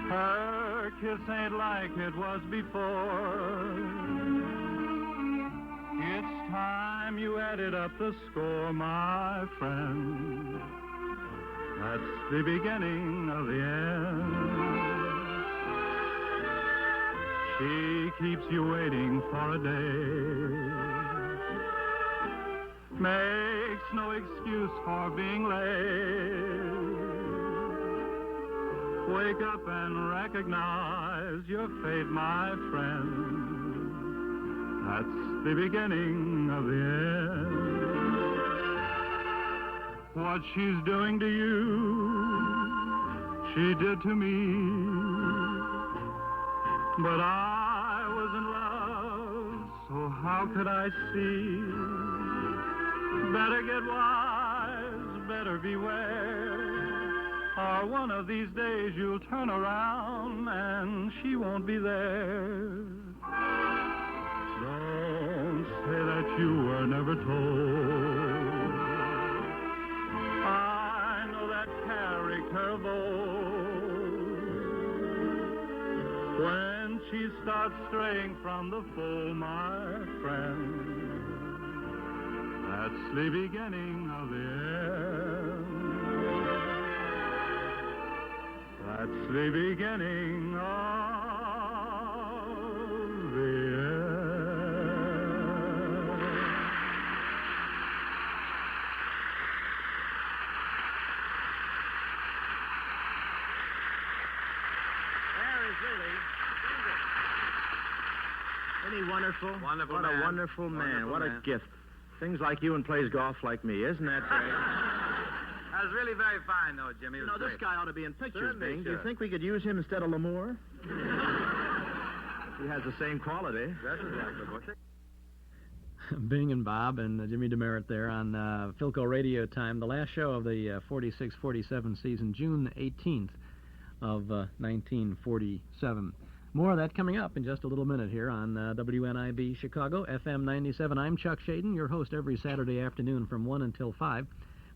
her kiss ain't like it was before. It's time you added up the score, my friend. That's the beginning of the end. She keeps you waiting for a day, makes no excuse for being late. Wake up and recognize your fate, my friend. That's the beginning of the end. What she's doing to you, she did to me. But I was in love, so how could I see? Better get wise, better beware, or one of these days you'll turn around and she won't be there. So say that you were never told. I know that character bold. When she starts straying from the fold, my friend, that's the beginning of the end. That's the beginning of the end. There is Willie. Isn't he wonderful? Wonderful what man. a wonderful man. Wonderful What man. a gift. Sings like you and plays golf like me. Isn't that great? That was really very fine, though, Jimmy. It You was know, this great. guy ought to be in pictures, Certainly, Bing. Do you sure. think we could use him instead of L'Amour? He has the same quality. That's exactly what. Bing and Bob and Jimmy DeMeritt there on Philco Radio Time, the last show of the 46-47 season, June 18th of 1947. More of that coming up in just a little minute here on WNIB Chicago, FM 97. I'm Chuck Shaden, your host every Saturday afternoon from 1 until 5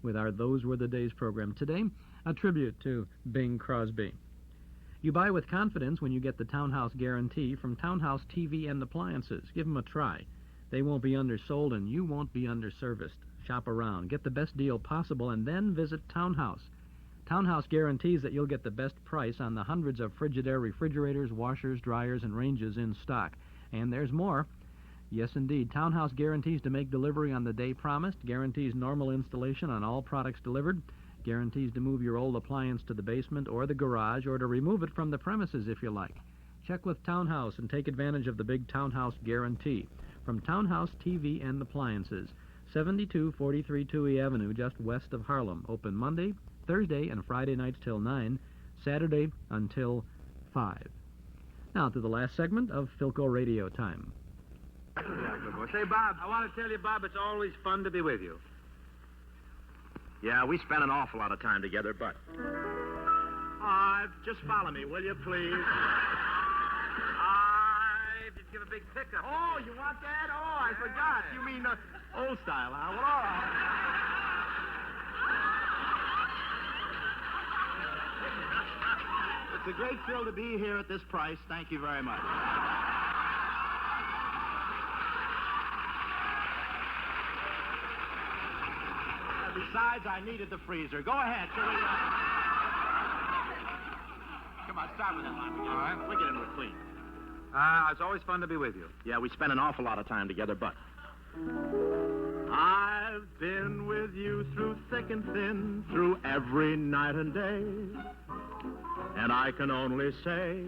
with our Those Were the Days program. Today, a tribute to Bing Crosby. You buy with confidence when you get the Townhouse Guarantee from Townhouse TV and Appliances. Give them a try. They won't be undersold and you won't be underserviced. Shop around, get the best deal possible, and then visit Townhouse. Townhouse guarantees that you'll get the best price on the hundreds of Frigidaire refrigerators, washers, dryers, and ranges in stock. And there's more. Yes, indeed. Townhouse guarantees to make delivery on the day promised, guarantees normal installation on all products delivered, guarantees to move your old appliance to the basement or the garage or to remove it from the premises if you like. Check with Townhouse and take advantage of the big Townhouse guarantee. From Townhouse TV and Appliances, 7243 Touhy Avenue, just west of Harlem. Open Monday, Thursday, and Friday nights till 9, Saturday until 5. Now to the last segment of Philco Radio Time. Say, Bob, I want to tell you, Bob, it's always fun to be with you. Yeah, we spent an awful lot of time together, but... just follow me, will you, please? Just give a big pickup. Oh, you want that? Oh, I forgot. You mean old style, huh? Well, all right. It's a great thrill to be here at this price. Thank you very much. Besides, I needed the freezer. Go ahead, shall we? Come on, start with that line. All right. We'll get into it clean. It's always fun to be with you. Yeah, we spent an awful lot of time together, but... I've been with you through thick and thin, through every night and day. And I can only say,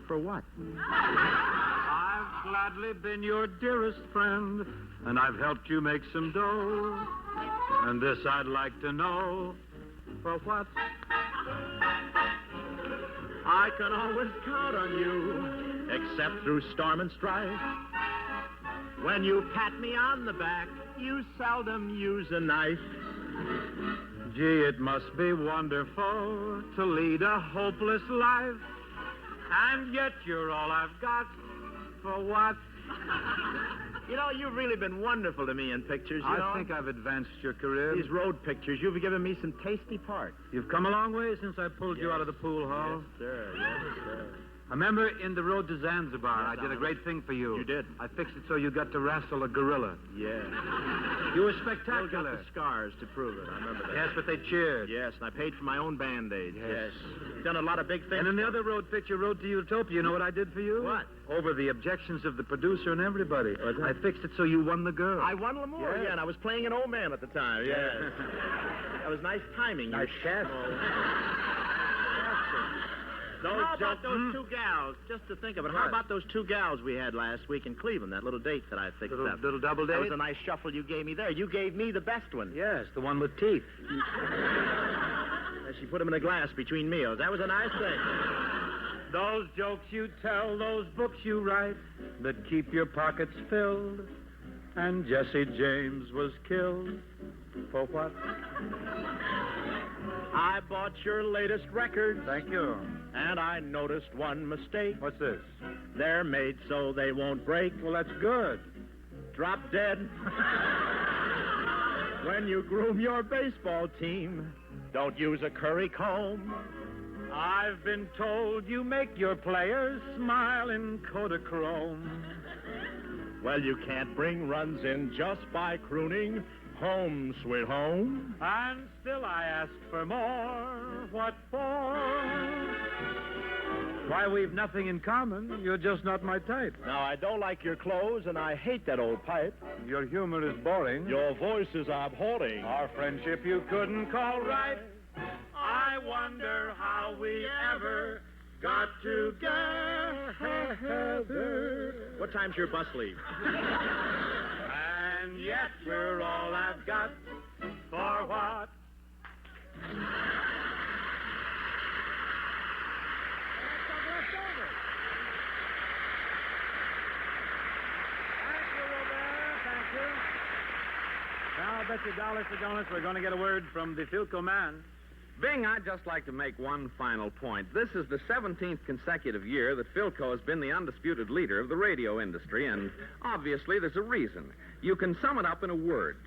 for what? I've gladly been your dearest friend, and I've helped you make some dough. And this I'd like to know, for what? I can always count on you, except through storm and strife. When you pat me on the back, you seldom use a knife. Gee, it must be wonderful to lead a hopeless life. And yet you're all I've got, for what? You know, you've really been wonderful to me in pictures, you know. I think I've advanced your career. These road pictures, you've given me some tasty parts. You've come a long way since I pulled you out of the pool hall. Yes, sir. Yes, sir. I remember in the road to Zanzibar, Yes, I did a great thing for you. You did. I fixed it so you got to wrestle a gorilla. Yeah. You were Still got spectacular. the scars to prove it. I remember that. Yes, but they cheered. Yes, and I paid for my own Band-Aid. Yes. You've done a lot of big things. And in the other road picture, Road to Utopia, you know what I did for you? What? Over the objections of the producer and everybody. I fixed it so you won the girl. I won L'Amour, yeah, and I was playing an old man at the time. Yeah. That was nice timing. Nice chest. How about those two gals? Just to think of it, how about those two gals we had last week in Cleveland, that little date that I fixed up? Little double date? That was a nice shuffle you gave me there. You gave me the best one. Yes, the one with teeth. And she put them in a glass between meals. That was a nice thing. Those jokes you tell, those books you write, that keep your pockets filled. And Jesse James was killed. For what? I bought your latest record. Thank you. And I noticed one mistake. What's this? They're made so they won't break. Well, that's good. Drop dead. When you groom your baseball team, don't use a curry comb. I've been told you make your players smile in Kodachrome. Well, you can't bring runs in just by crooning Home, Sweet Home. And still I ask for more. What for? Why, we've nothing in common. You're just not my type. Now, I don't like your clothes, and I hate that old pipe. Your humor is boring. Your voice is abhorring. Our friendship you couldn't call right. I wonder how we ever got together. What time's your bus leave? And yet we're all I've got. For what? Now, I'll bet you dollars to donuts we're going to get a word from the Philco man. Bing, I'd just like to make one final point. This is the 17th consecutive year that Philco has been the undisputed leader of the radio industry, and obviously there's a reason. You can sum it up in a word: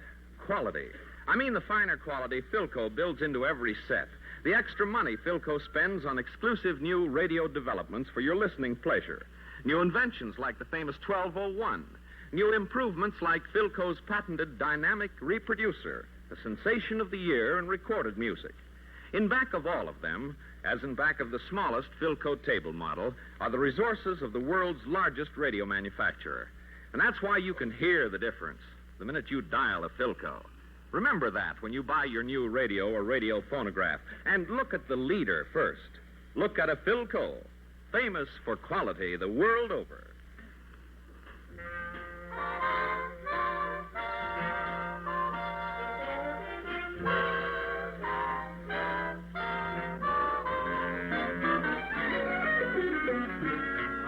quality. I mean the finer quality Philco builds into every set. The extra money Philco spends on exclusive new radio developments for your listening pleasure. New inventions like the famous 1201. New improvements like Philco's patented dynamic reproducer, the sensation of the year in recorded music. In back of all of them, as in back of the smallest Philco table model, are the resources of the world's largest radio manufacturer. And that's why you can hear the difference the minute you dial a Philco. Remember that when you buy your new radio or radio phonograph. And look at the leader first. Look at a Philco, famous for quality the world over.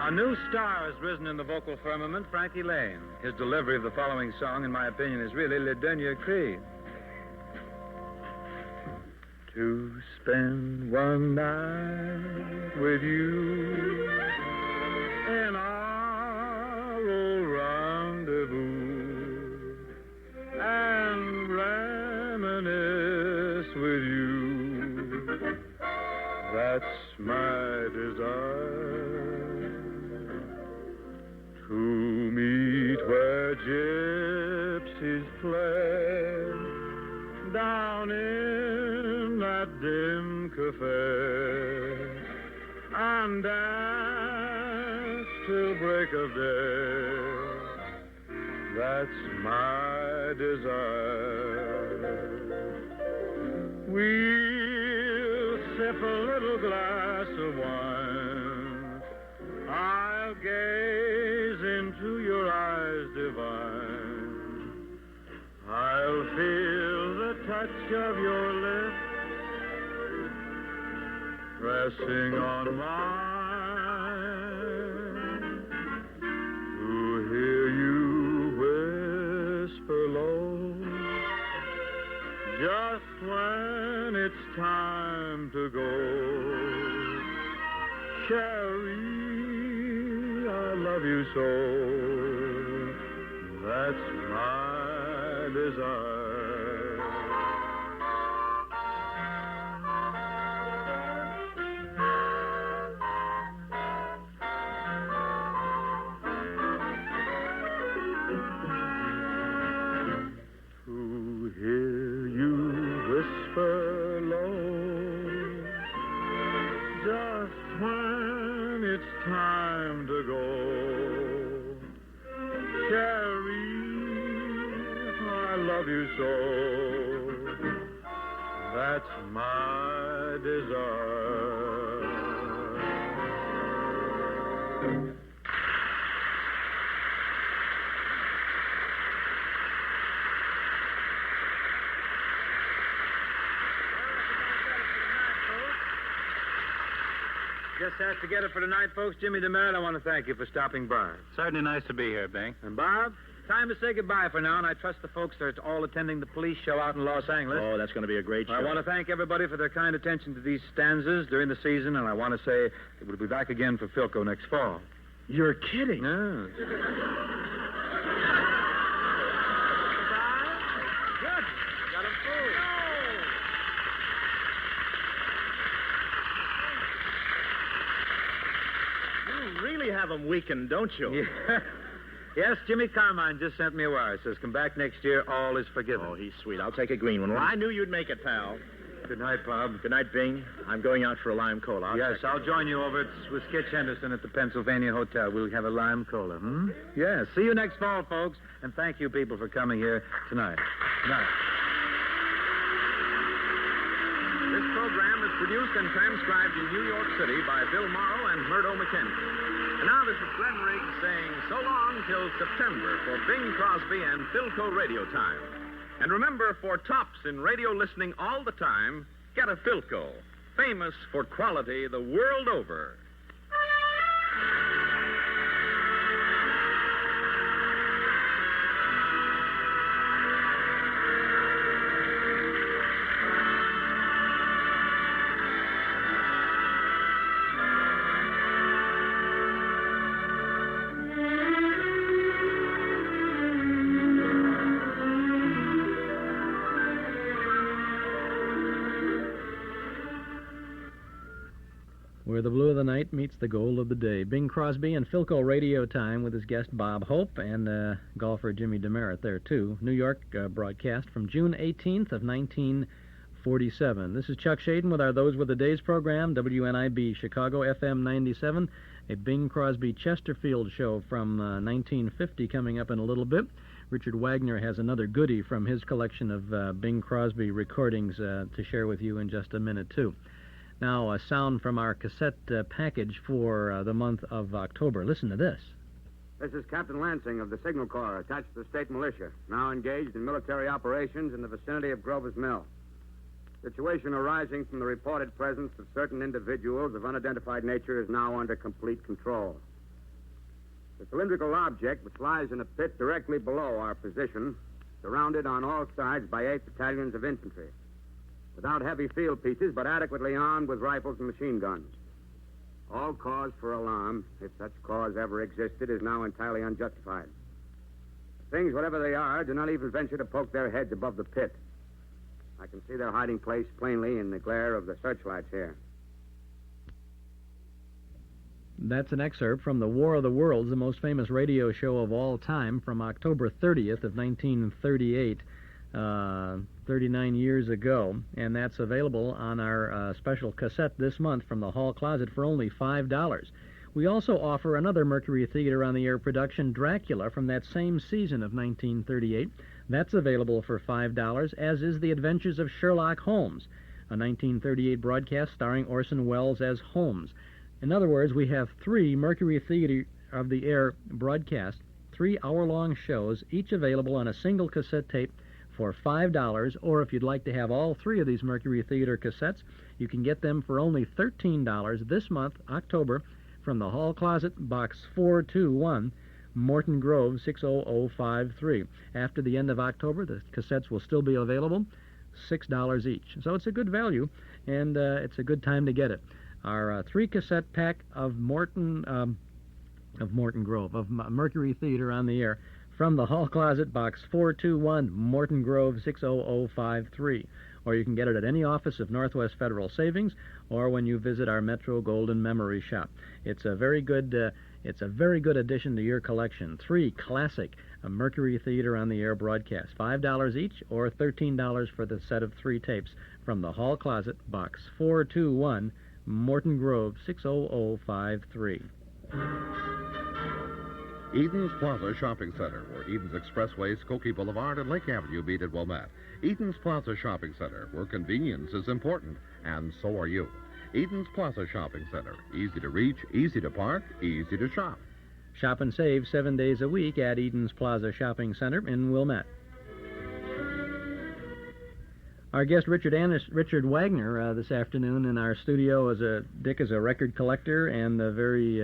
A new star has risen in the vocal firmament, Frankie Lane. His delivery of the following song, in my opinion, is really le dernier cri. To spend one night with you in our old rendezvous and reminisce with you. That's my desire. To meet where gypsies play down in that dim cafe and dance till break of day. That's my desire. We'll sip a little glass of wine. I'll gaze into your eyes divine. I'll feel the touch of your lips pressing on mine. To hear you whisper low just when it's time to go. Sherry, I love you so. That's my desire. To hear you whisper low just when it's time to go. Sherry, I love you so. That's my desire. Guess that's to get it for tonight, folks. Jimmy DeMeritt, I want to thank you for stopping by. Certainly nice to be here, Bing. And Bob, time to say goodbye for now, and I trust the folks that are all attending the police show out in Los Angeles. Oh, that's going to be a great show. I want to thank everybody for their kind attention to these stanzas during the season, and I want to say that we'll be back again for Philco next fall. You're kidding. No. Good. Got him fooled. You really have him weakened, don't you? Yeah. Yes, Jimmy Carmine just sent me a wire. Says, come back next year, all is forgiven. Oh, he's sweet. I'll take a green one. Well, I knew you'd make it, pal. Good night, Bob. Good night, Bing. I'm going out for a lime cola. Yes, I'll join you over with Skitch Henderson at the Pennsylvania Hotel. We'll have a lime cola, Yeah, see you next fall, folks. And thank you, people, for coming here tonight. Night. This program is produced and transcribed in New York City by Bill Morrow and Murdo McKenzie. And now this is Glenn Riggs saying so long till September for Bing Crosby and Philco Radio Time. And remember, for tops in radio listening all the time, get a Philco, famous for quality the world over. Where the blue of the night meets the gold of the day. Bing Crosby and Philco Radio Time with his guest Bob Hope and golfer Jimmy DeMeritt there, too. New York broadcast from June 18th of 1947. This is Chuck Shaden with our Those Were the Days program, WNIB Chicago FM 97, a Bing Crosby Chesterfield show from 1950 coming up in a little bit. Richard Wagner has another goodie from his collection of Bing Crosby recordings to share with you in just a minute, too. Now, a sound from our cassette package for the month of October. Listen to this. This is Captain Lansing of the Signal Corps, attached to the state militia, now engaged in military operations in the vicinity of Grover's Mill. Situation arising from the reported presence of certain individuals of unidentified nature is now under complete control. The cylindrical object, which lies in a pit directly below our position, surrounded on all sides by 8 battalions of infantry, without heavy field pieces, but adequately armed with rifles and machine guns. All cause for alarm, if such cause ever existed, is now entirely unjustified. Things, whatever they are, do not even venture to poke their heads above the pit. I can see their hiding place plainly in the glare of the searchlights here. That's an excerpt from The War of the Worlds, the most famous radio show of all time, from October 30th of 1938. 39 years ago, and that's available on our special cassette this month from the Hall Closet for only $5. We also offer another Mercury Theater on the Air production, Dracula, from that same season of 1938. That's available for $5, as is The Adventures of Sherlock Holmes, a 1938 broadcast starring Orson Welles as Holmes. In other words, we have 3 Mercury Theater of the Air broadcasts, 3 hour-long shows, each available on a single cassette tape for $5, or if you'd like to have all 3 of these Mercury Theater cassettes, you can get them for only $13 this month, October, from the Hall Closet, Box 421, Morton Grove, 60053. After the end of October, the cassettes will still be available, $6 each. So it's a good value, and it's a good time to get it. Our 3-cassette pack of Morton Grove, of Mercury Theater on the Air, from the Hall Closet, Box 421, Morton Grove, 60053. Or you can get it at any office of Northwest Federal Savings, or when you visit our Metro Golden Memory Shop. It's a very good addition to your collection. 3 classic Mercury Theater on the Air broadcasts, $5 each, or $13 for the set of 3 tapes from the Hall Closet, Box 421, Morton Grove, 60053. Eden's Plaza Shopping Center, where Eden's Expressway, Skokie Boulevard, and Lake Avenue meet at Wilmette. Eden's Plaza Shopping Center, where convenience is important, and so are you. Eden's Plaza Shopping Center, easy to reach, easy to park, easy to shop. Shop and save 7 days a week at Eden's Plaza Shopping Center in Wilmette. Our guest, Richard Wagner, this afternoon in our studio. Dick is a record collector and a very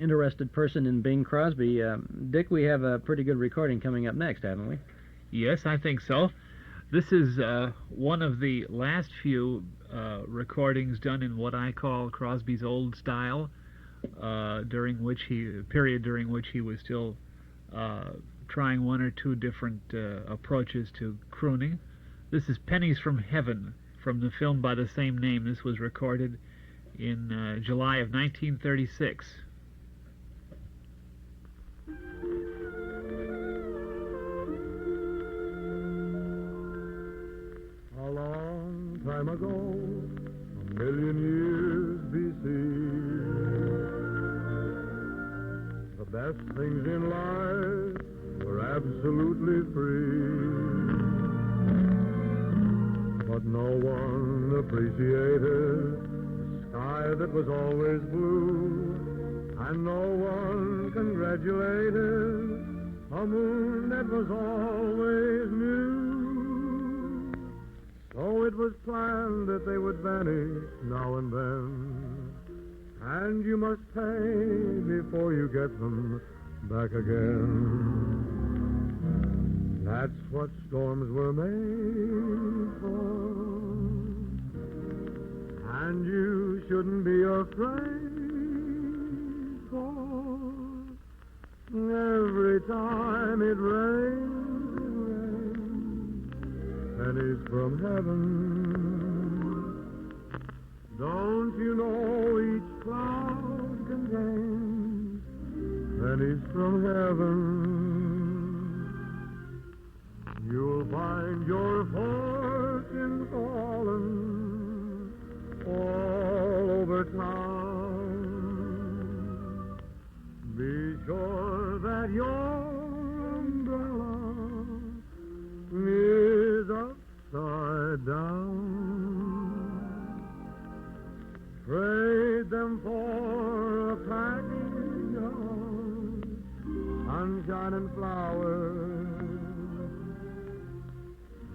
interested person in Bing Crosby. Dick, we have a pretty good recording coming up next, haven't we? Yes, I think so. This is one of the last few recordings done in what I call Crosby's old style. during which he was still trying one or two different approaches to crooning. This is Pennies from Heaven from the film by the same name. This was recorded in July of 1936. A long time ago, a million years BC, the best things in life were absolutely free. But no one appreciated the sky that was always blue, and no one congratulated a moon that was always new. So it was planned that they would vanish now and then, and you must pay before you get them back again. That's what storms were made for, and you shouldn't be afraid, for every time it rains, pennies from heaven. Don't you know each cloud contains pennies from heaven? You'll find your fortune fallen all over town. Be sure that your umbrella is upside down. Trade them for a package of sunshine and flowers.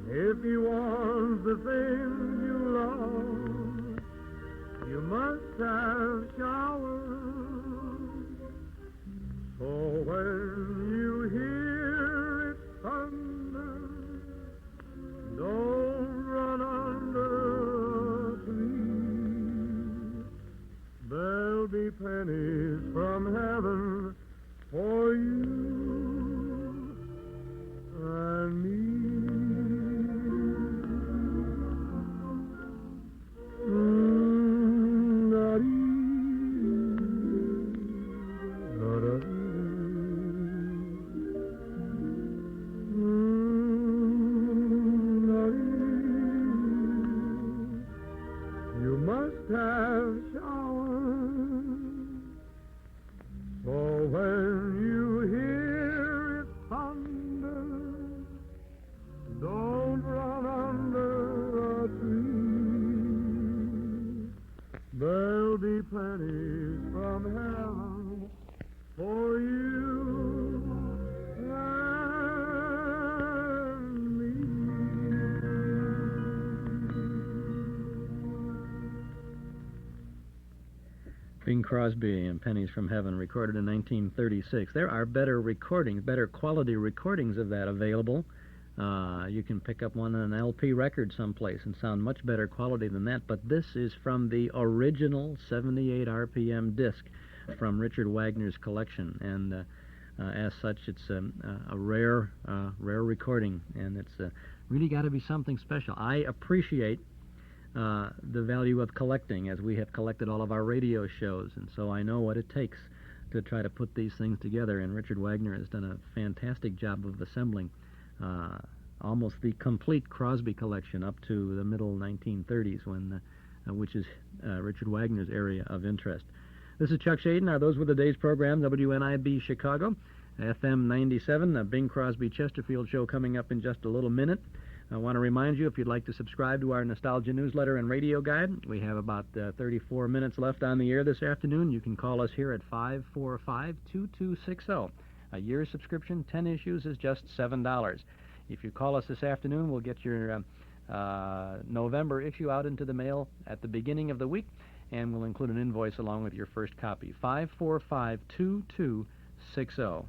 If you want the things you love, you must have showers. So when you hear it thunder, don't run under a tree. There'll be pennies from heaven for you and me. Bing Crosby and Pennies from Heaven, recorded in 1936. There are better recordings, better quality recordings of that available. You can pick up one on an LP record someplace and sound much better quality than that, but this is from the original 78 RPM disc from Richard Wagner's collection, and as such, it's a rare recording, and it's really got to be something special. I appreciate the value of collecting, as we have collected all of our radio shows, and so I know what it takes to try to put these things together, and Richard Wagner has done a fantastic job of assembling almost the complete Crosby collection up to the middle 1930s, when which is Richard Wagner's area of interest. This is Chuck Shaden. Those were the day's program, WNIB Chicago, FM 97, the Bing Crosby Chesterfield show coming up in just a little minute. I want to remind you, if you'd like to subscribe to our Nostalgia newsletter and radio guide, we have about 34 minutes left on the air this afternoon. You can call us here at 545-2260. A year's subscription, 10 issues, is just $7. If you call us this afternoon, we'll get your November issue out into the mail at the beginning of the week, and we'll include an invoice along with your first copy. 545-2260.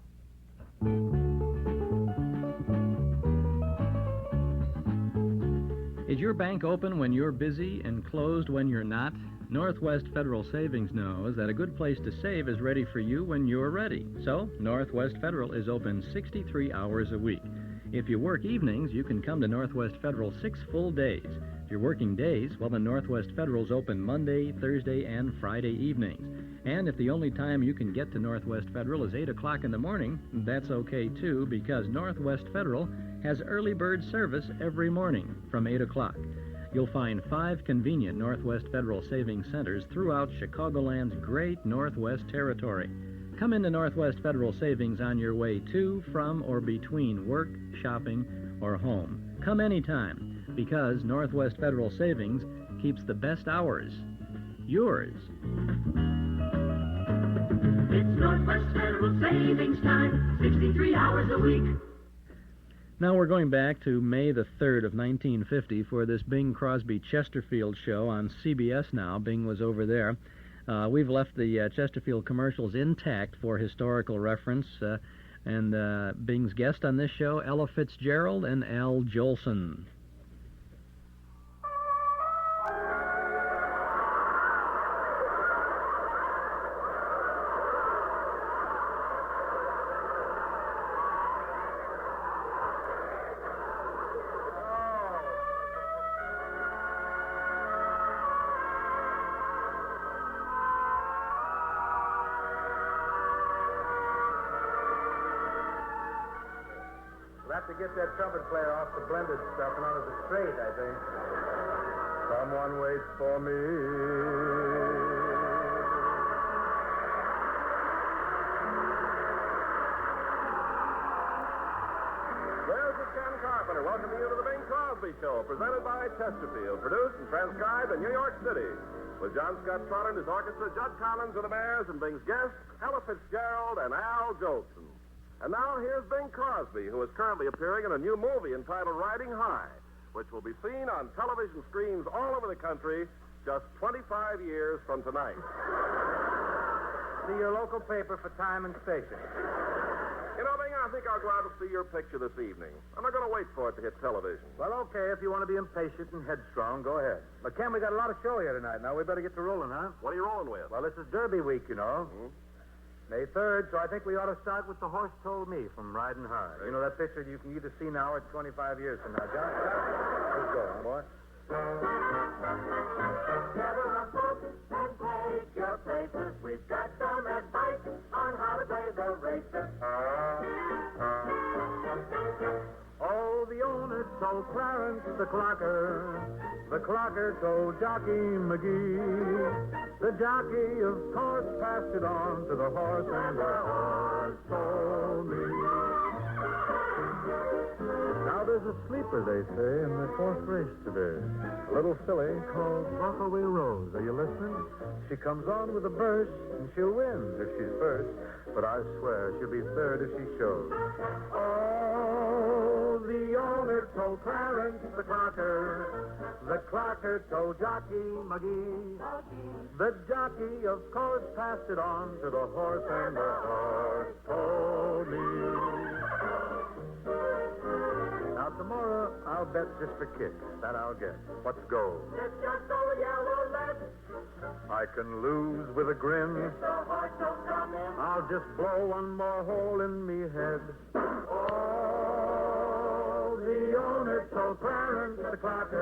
Is your bank open when you're busy and closed when you're not? Northwest Federal Savings knows that a good place to save is ready for you when you're ready. So, Northwest Federal is open 63 hours a week. If you work evenings, you can come to Northwest Federal 6 full days. If you're working days, well, then Northwest Federal's open Monday, Thursday, and Friday evenings. And if the only time you can get to Northwest Federal is 8 o'clock in the morning, that's okay, too, because Northwest Federal has early bird service every morning from 8 o'clock. You'll find 5 convenient Northwest Federal Savings Centers throughout Chicagoland's great Northwest Territory. Come into Northwest Federal Savings on your way to, from, or between work, shopping, or home. Come anytime, because Northwest Federal Savings keeps the best hours yours. It's Northwest Federal Savings Time, 63 hours a week. Now we're going back to May the 3rd of 1950 for this Bing Crosby Chesterfield show on CBS now. Bing was over there. We've left the Chesterfield commercials intact for historical reference. And Bing's guest on this show, Ella Fitzgerald and Al Jolson. To get that trumpet player off the blended stuff and onto the straight, I think. Someone waits for me. There's the Ken Carpenter welcoming you to the Bing Crosby Show, presented by Chesterfield, produced and transcribed in New York City. With John Scott Trotter and his orchestra, Judd Collins and the Bears, and Bing's guests, Ella Fitzgerald and Al Jolson. And now here's Bing Crosby, who is currently appearing in a new movie entitled Riding High, which will be seen on television screens all over the country just 25 years from tonight. See your local paper for time and station. You know, Bing, I think I'll go out and see your picture this evening. I'm not going to wait for it to hit television. Well, okay, if you want to be impatient and headstrong, go ahead. But, Ken, we got a lot of show here tonight. Now, we better get to rolling, huh? What are you rolling with? Well, this is Derby week, you know. Mm-hmm. May 3rd, so I think we ought to start with The Horse Told Me from Riding High. You know that picture you can either see now or 25 years from now. John, let's go, boy. Gather up books and take your places. We've got some advice on how to play the races. Oh, the owner told Clarence the clocker told Jockey McGee. The jockey, of course, passed it on to the horse, and the horse told me. Now there's a sleeper, they say, in the 4th race today. A little filly called Buffalo Rose. Are you listening? She comes on with a burst, and she'll win if she's first. But I swear she'll be 3rd if she shows. Oh, the owner told Clarence the clocker told Jockey McGee. The jockey, of course, passed it on to the horse, and the horse told me. Now, tomorrow, I'll bet just for kicks. That I'll get. What's gold? It's just old yellow lead. I can lose with a grin. If the horse don't come in, I'll just blow one more hole in me head. Oh, the owner told Clarence the clocker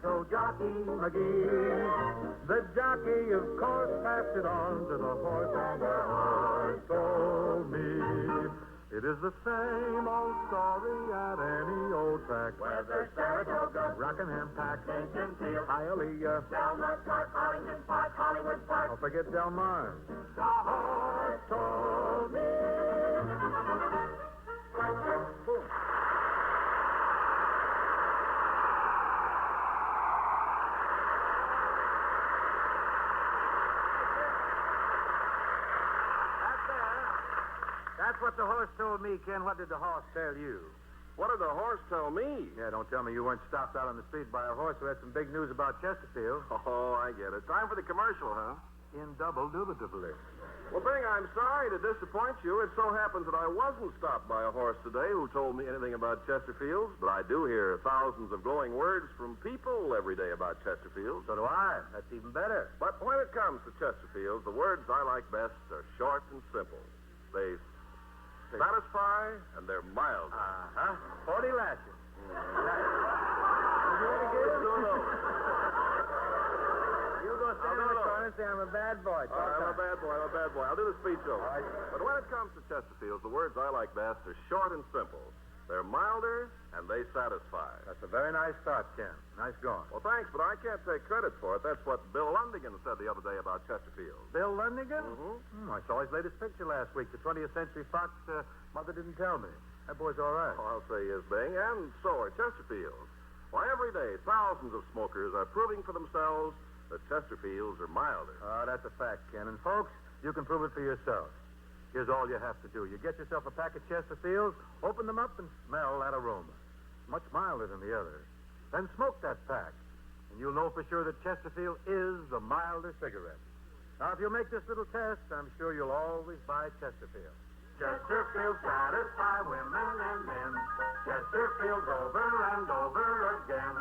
told Jockey McGee. The jockey, of course, passed it on to the horse, and the horse told me. It is the same old story at any old track. whether Saratoga, Rockingham Pack, Kingston Field, Hialeah, Delmar Park, Arlington Park, Hollywood Park. don't forget Del Mar. The horse told me. That's what the horse told me, Ken. What did the horse tell you? What did the horse tell me? Yeah, don't tell me you weren't stopped out on the street by a horse who had some big news about Chesterfield. Oh, I get it. Time for the commercial, huh? Indubitably. Well, Bing, I'm sorry to disappoint you. It so happens that I wasn't stopped by a horse today who told me anything about Chesterfields, but I do hear thousands of glowing words from people every day about Chesterfields. So do I. That's even better. But when it comes to Chesterfields, the words I like best are short and simple. They satisfy and they're mild. 40 lashes. You go stand in the corner and say I'm a bad boy. I'm a bad boy. I'll do the speech over. But when it comes to Chesterfields, the words I like best are short and simple. They're milder and they satisfy. That's a very nice thought, Ken. Nice going. Well, thanks, but I can't take credit for it. That's what Bill Lundigan said the other day about Chesterfield. Bill Lundigan? Mm-hmm. I saw his latest picture last week, the 20th Century Fox. Mother didn't tell me. That boy's all right. Oh, I'll say he is, Bing, and so are Chesterfields. Why, every day, thousands of smokers are proving for themselves that Chesterfields are milder. That's a fact, Ken. And, folks, you can prove it for yourself. Here's all you have to do. You get yourself a pack of Chesterfields, open them up, and smell that aroma. Much milder than the others. Then smoke that pack, and you'll know for sure that Chesterfield is the milder cigarette. Now, if you'll make this little test, I'm sure you'll always buy Chesterfield. Chesterfield satisfy women and men. Chesterfield's over and over again.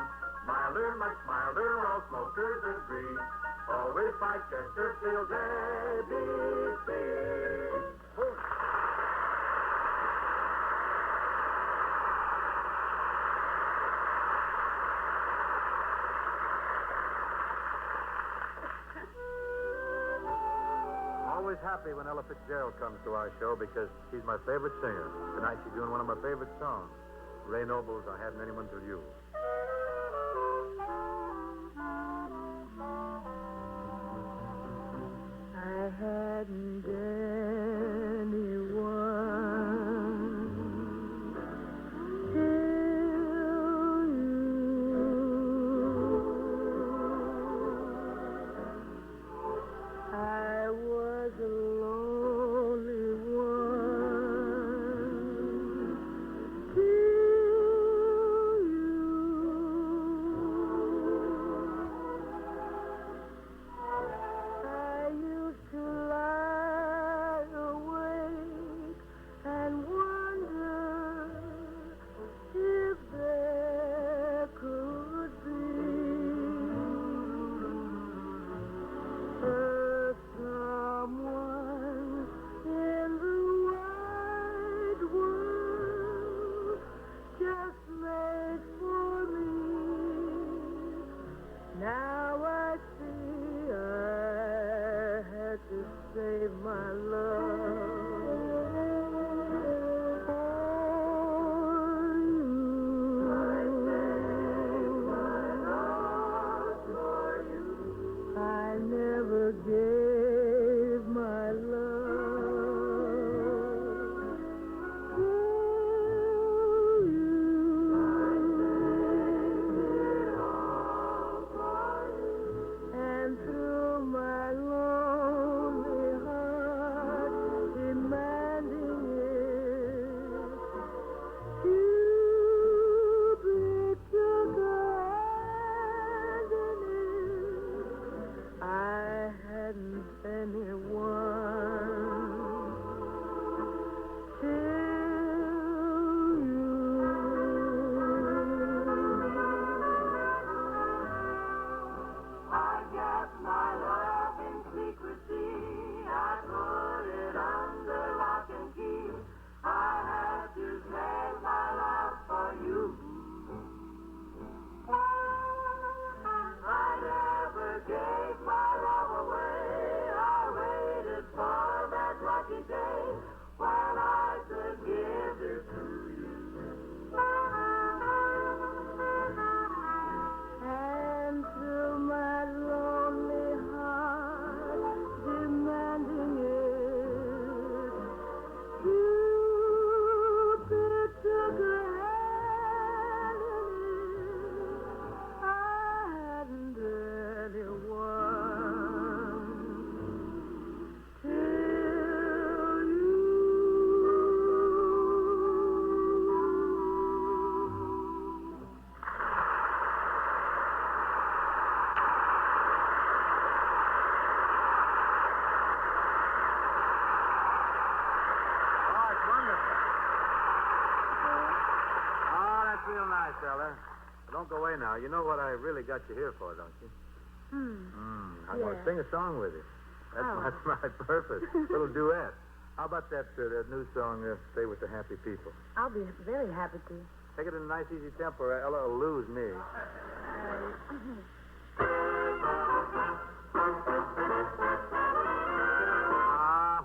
Milder, much milder, all smokers agree. Always buy Chesterfield's ABC. Always happy when Ella Fitzgerald comes to our show because she's my favorite singer. Tonight she's doing one of my favorite songs, Ray Noble's I Hadn't Anyone Till You. I hadn't anyone till I was a lonely one till I used to lie Don't go away now. You know what I really got you here for, don't you? I want to sing a song with you. That's my purpose. Little duet. How about that new song, Stay with the Happy People? I'll be very happy to. Take it in a nice, easy tempo, or Ella will lose me.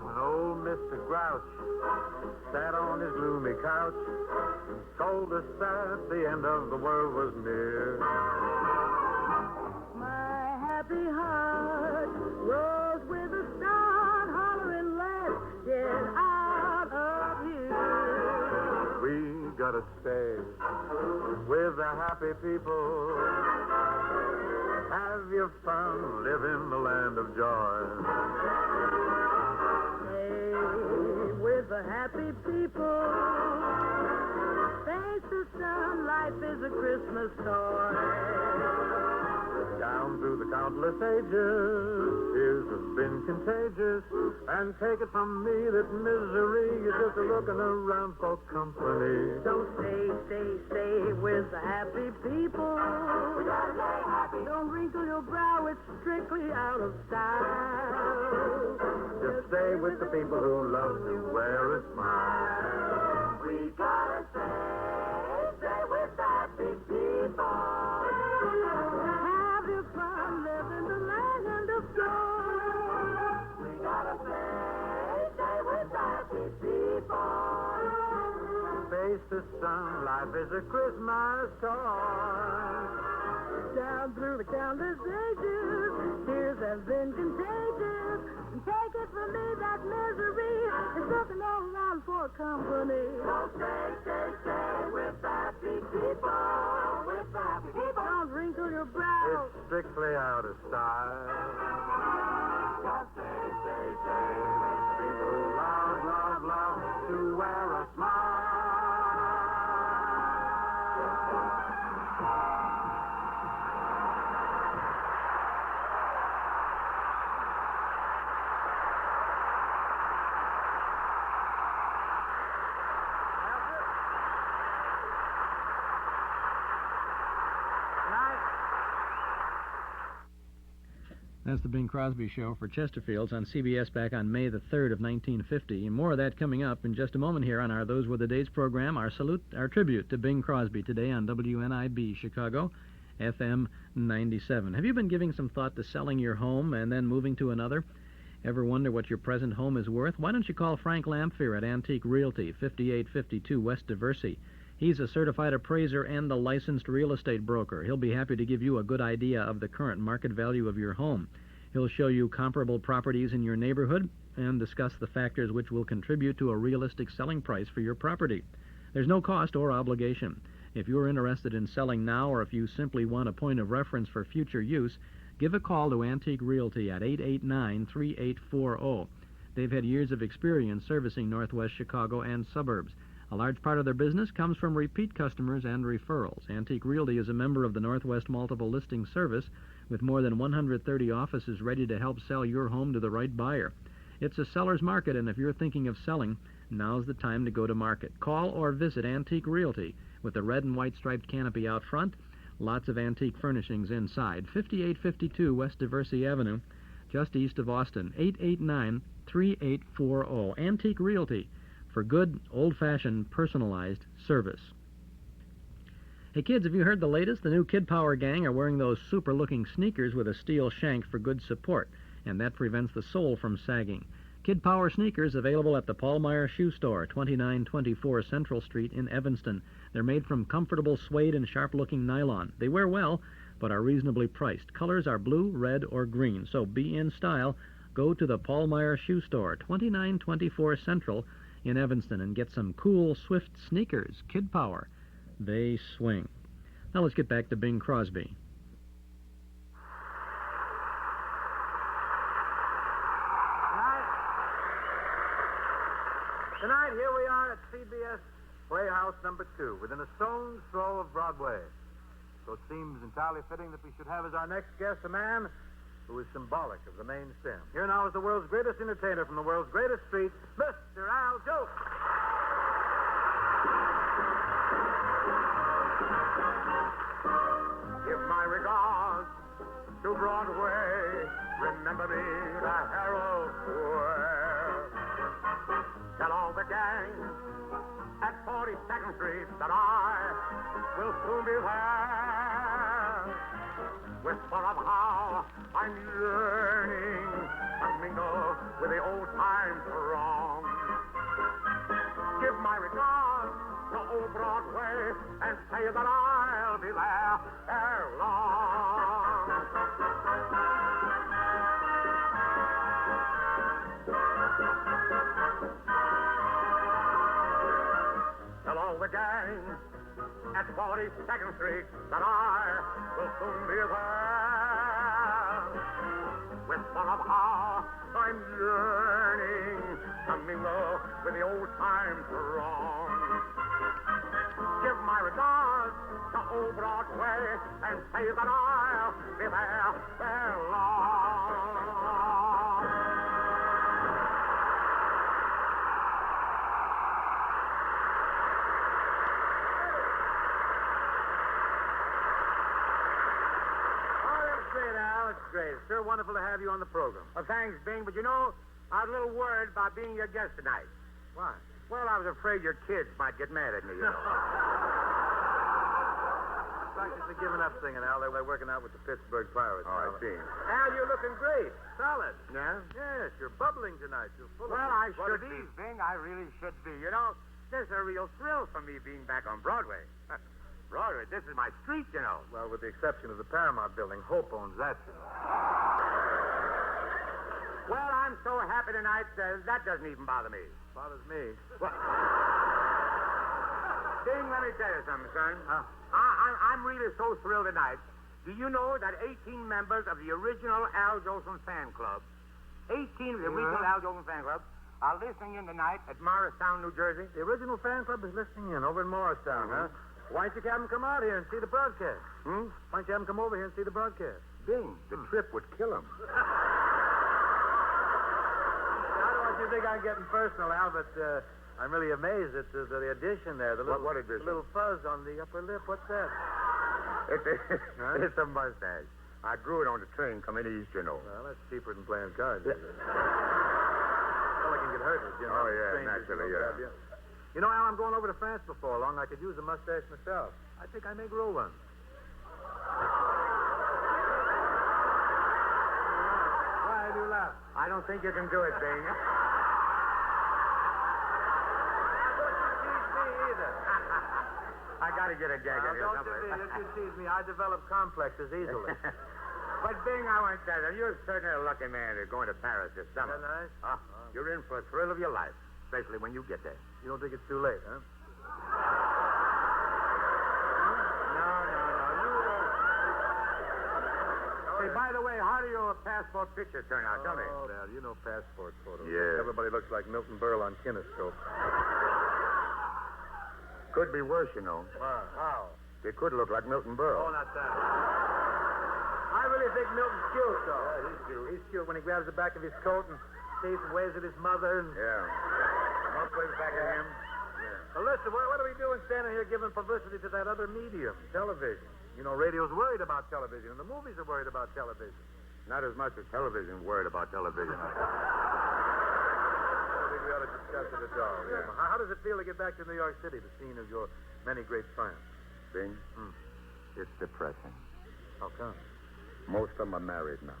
When old Mr. Grouch sat on his gloomy couch and told us that the end of the world was near. My happy heart rose with a start, hollering, let's get out of here. We gotta stay with the happy people. Have your fun, live in the land of joy. With the happy people, face the sun, life is a Christmas toy. Down through the countless ages, tears have been contagious, and take it from me that misery is just looking around for company. So stay with the happy people. We gotta stay happy. Don't wrinkle your brow, it's strictly out of style. Just stay with the people who love to wear a smile. We gotta stay with the happy people. Have your fun, live in the land of joy. We gotta stay with the happy people. Face the sun, life is a Christmas toy. Down through the countless ages, tears have been contagious. And take it from me, that misery is looking all around for company. So stay with happy people. With happy people. Don't wrinkle your brow. It's strictly out of style. Just stay with people who love to wear a smile. That's the Bing Crosby Show for Chesterfields on CBS back on May the 3rd of 1950. And more of that coming up in just a moment here on our Those Were the Days program. Our tribute to Bing Crosby today on WNIB Chicago, FM 97. Have you been giving some thought to selling your home and then moving to another? Ever wonder what your present home is worth? Why don't you call Frank Lamphere at Antique Realty, 5852 West Diversey. He's a certified appraiser and a licensed real estate broker. He'll be happy to give you a good idea of the current market value of your home. He'll show you comparable properties in your neighborhood and discuss the factors which will contribute to a realistic selling price for your property. There's no cost or obligation. If you're interested in selling now or if you simply want a point of reference for future use, give a call to Antique Realty at 889-3840. They've had years of experience servicing Northwest Chicago and suburbs. A large part of their business comes from repeat customers and referrals. Antique Realty is a member of the Northwest Multiple Listing Service with more than 130 offices ready to help sell your home to the right buyer. It's a seller's market, and if you're thinking of selling, now's the time to go to market. Call or visit Antique Realty with a red and white striped canopy out front, lots of antique furnishings inside. 5852 West Diversey Avenue, just east of Austin. 889-3840. Antique Realty, for good, old-fashioned, personalized service. Hey, kids, have you heard the latest? The new Kid Power gang are wearing those super-looking sneakers with a steel shank for good support, and that prevents the sole from sagging. Kid Power sneakers available at the Paul Meyer Shoe Store, 2924 Central Street in Evanston. They're made from comfortable suede and sharp-looking nylon. They wear well, but are reasonably priced. Colors are blue, red, or green, so be in style. Go to the Paul Meyer Shoe Store, 2924 Central in Evanston, and get some cool, swift sneakers. Kid Power. They swing. Now let's get back to Bing Crosby. Tonight, here we are at CBS Playhouse number 2, within a stone's throw of Broadway. So it seems entirely fitting that we should have as our next guest a man who is symbolic of the main stem. Here now is the world's greatest entertainer from the world's greatest street, Mr. Al Jost. to Broadway. Remember me, the Herald Square. Tell all the gang at 42nd Street that I will soon be there. Whisper of how I'm yearning to mingle with the old-time throng. Give my regards to old Broadway and say that I'll be there ere long. Tell all the gang at 42nd Street that I will soon be there. Whisper of how I'm yearning to mingle with the old-time throng. Give my regards to old Broadway and say that I'll be there ere long. Great. It's sure wonderful to have you on the program. Well, thanks, Bing, but you know, I was a little worried about being your guest tonight. Why? Well, I was afraid your kids might get mad at me, you know. Practically giving up singing, Al. They're working out with the Pittsburgh Pirates. Oh, I see. Al, you're looking great. Solid. Yeah? Yes, you're bubbling tonight. You're full Well, of I what should it be, is. Bing. I really should be. You know, this is a real thrill for me being back on Broadway. Broadway, this is my street, you know. Well, with the exception of the Paramount building, Hope owns that, you know. Well, I'm so happy tonight, that doesn't even bother me. Bothers me. Well, Bing, let me tell you something, son. I'm really so thrilled tonight. Do you know that 18 members of the original Al Jolson fan club, 18 of the original Al Jolson fan club, are listening in tonight at Morristown, New Jersey? The original fan club is listening in over in Morristown, huh? Why don't you have them come out here and see the broadcast? Why don't you have them come over here and see the broadcast? Bing, the trip would kill them. I don't want you to think I'm getting personal, Al, but I'm really amazed at the addition there. The little, What addition? The little fuzz on the upper lip. What's that? It's a mustache. I grew it on the train coming east, you know. Well, that's cheaper than playing cards. Well, I can get hurt with, you know. Oh, yeah, strangers naturally, who don't yeah. grab you. You know, Al, I'm going over to France before long. I could use a mustache myself. I think I may grow one. Why do you laugh? I don't think you can do it, Bing. I got to get a gag in here Don't somewhere. you tease me. I develop complexes easily. But, Bing, I want to tell you, you're certainly a lucky man who's going to Paris this summer. Isn't that nice? You're in for a thrill of your life, especially when you get there. You don't think it's too late, huh? Hey, by the way, how do your passport pictures turn out? Tell me. Oh, Dad, you know passport photos. Yeah. Everybody looks like Milton Berle on kinescope. Could be worse, you know. How? They could look like Milton Berle. Oh, not that. I really think Milton's cute, though. Yeah, he's cute. He's cute when he grabs the back of his coat and stays and waves at his mother and... Yeah. Mom waves back at him. Well, listen, what are we doing standing here giving publicity to that other medium, television? You know, radio's worried about television, and the movies are worried about television. Not as much as television worried about television. I think we ought to discuss it at all. Yeah. How does it feel to get back to New York City, the scene of your many great triumphs? Bing, it's depressing. How come? Most of them are married now.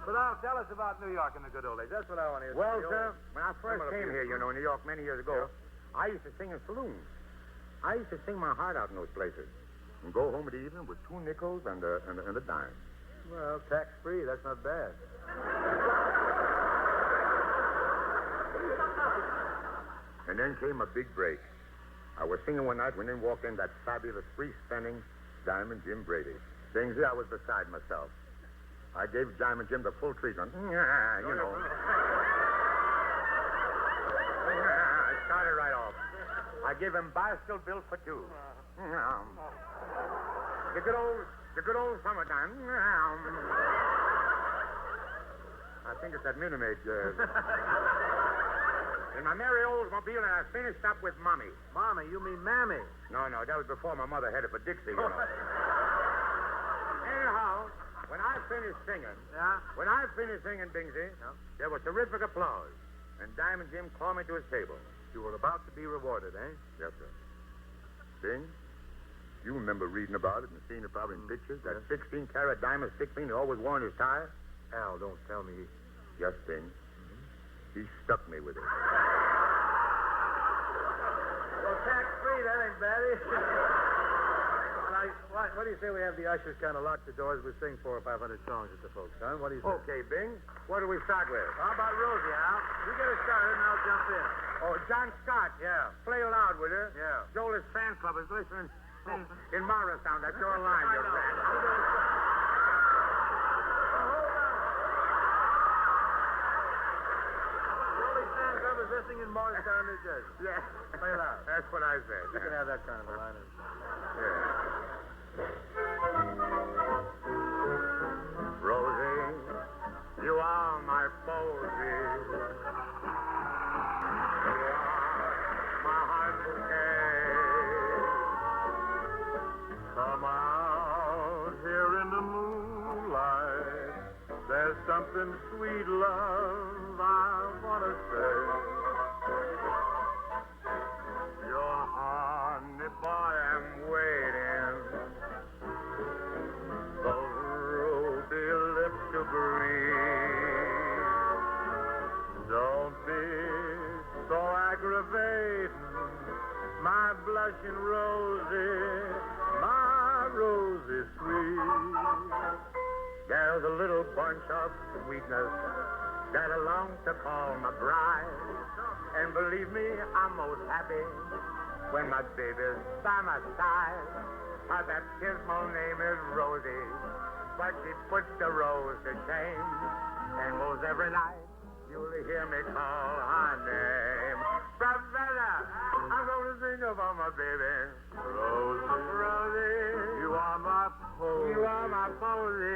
But now, tell us about New York in the good old days. That's what I want to hear. Well, sir, when I first came here, you know, in New York many years ago, I used to sing in saloons. I used to sing my heart out in those places and go home in the evening with 2 nickels and a dime. Well, tax-free. That's not bad. And then came a big break. I was singing one night when in walked in that fabulous free-spinning Diamond Jim Brady. Things I was beside myself. I gave Diamond Jim the full treatment. You know. I started right off. I gave him bicycle bill for 2. The good old summertime. I think it's that Minimate. In my merry Oldsmobile, and I finished up with Mommy. Mommy? You mean Mammy? No, that was before my mother headed for Dixie, you know. Anyhow, when I finished singing, Bingsy, there was terrific applause. And Diamond Jim called me to his table. You were about to be rewarded, eh? Yes, sir. Bing, you remember reading about it and seeing it probably in pictures? That 16-carat diamond stick pin he always wore in his tie? Al, don't tell me. Yes, Bing. He stuck me with it. Well, tax-free, that ain't bad. What do you say we have the ushers kind of lock the doors? We sing 400 or 500 songs at the folks, huh? What do you say? Okay, Bing. What do we start with? How about Rosie, Al? You get us started, and I'll jump in. Oh, John Scott. Yeah. Play loud with her. Yeah. Joel's fan club is listening in Morristown. That's your line, you rat. Listening in Morristown, New Jersey. Yeah. Play loud. That's what I said. You can have that kind of a line. Rosie, you are my posy. You are my heart bouquet. Come out here in the moonlight. There's something sweet, love, I want to say. Your honey boy, I'm waiting. Those ruby lips to breathe. Don't be so aggravating, my blushing Rosie, my Rosie sweet. There's a little bunch of sweetness that I long to call my bride. And believe me, I'm most happy when my baby's by my side. Her baptismal name is Rosie, but she puts the rose to shame. And most every night, you'll hear me call her name. Professor, I'm going to sing about my baby. Rosie, Rosie, you are my posy. you are my posy.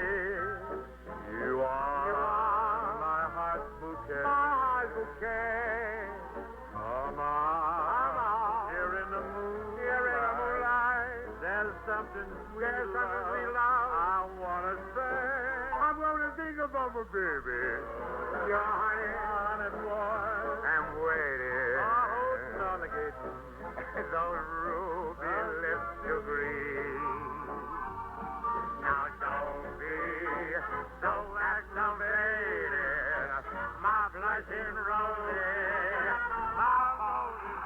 You are my heart bouquet. My heart bouquet. Come on, here in the moonlight. There's something sweet, love, I want to say. I'm going to think about my baby. Your honey boy. I'm waiting. On the gate. Those ruby lips to breathe. Now don't be so aggravated, my blushing Rosie, my Rosie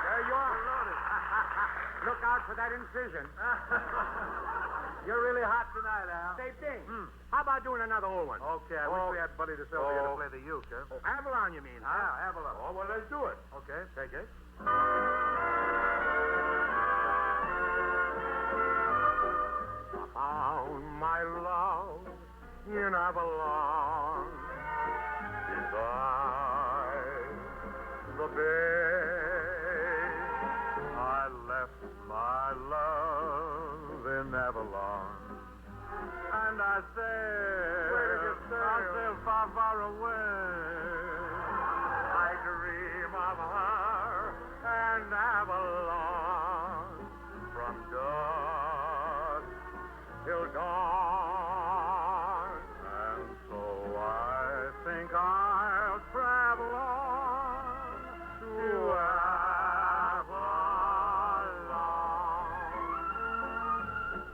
There you are. Look out for that incision. You're really hot tonight, Al. Say, Bing, how about doing another old one? Okay, I wish we had Buddy DeSilva here to play the uke, huh? Avalon, you mean, huh? Yeah, Avalon. Oh, well, let's do it. Okay, take it. Found my love in Avalon, beside the bay. I left my love in Avalon, and I sail far, far away. I dream of her and Avalon from dusk till dawn. And so I think I'll travel on to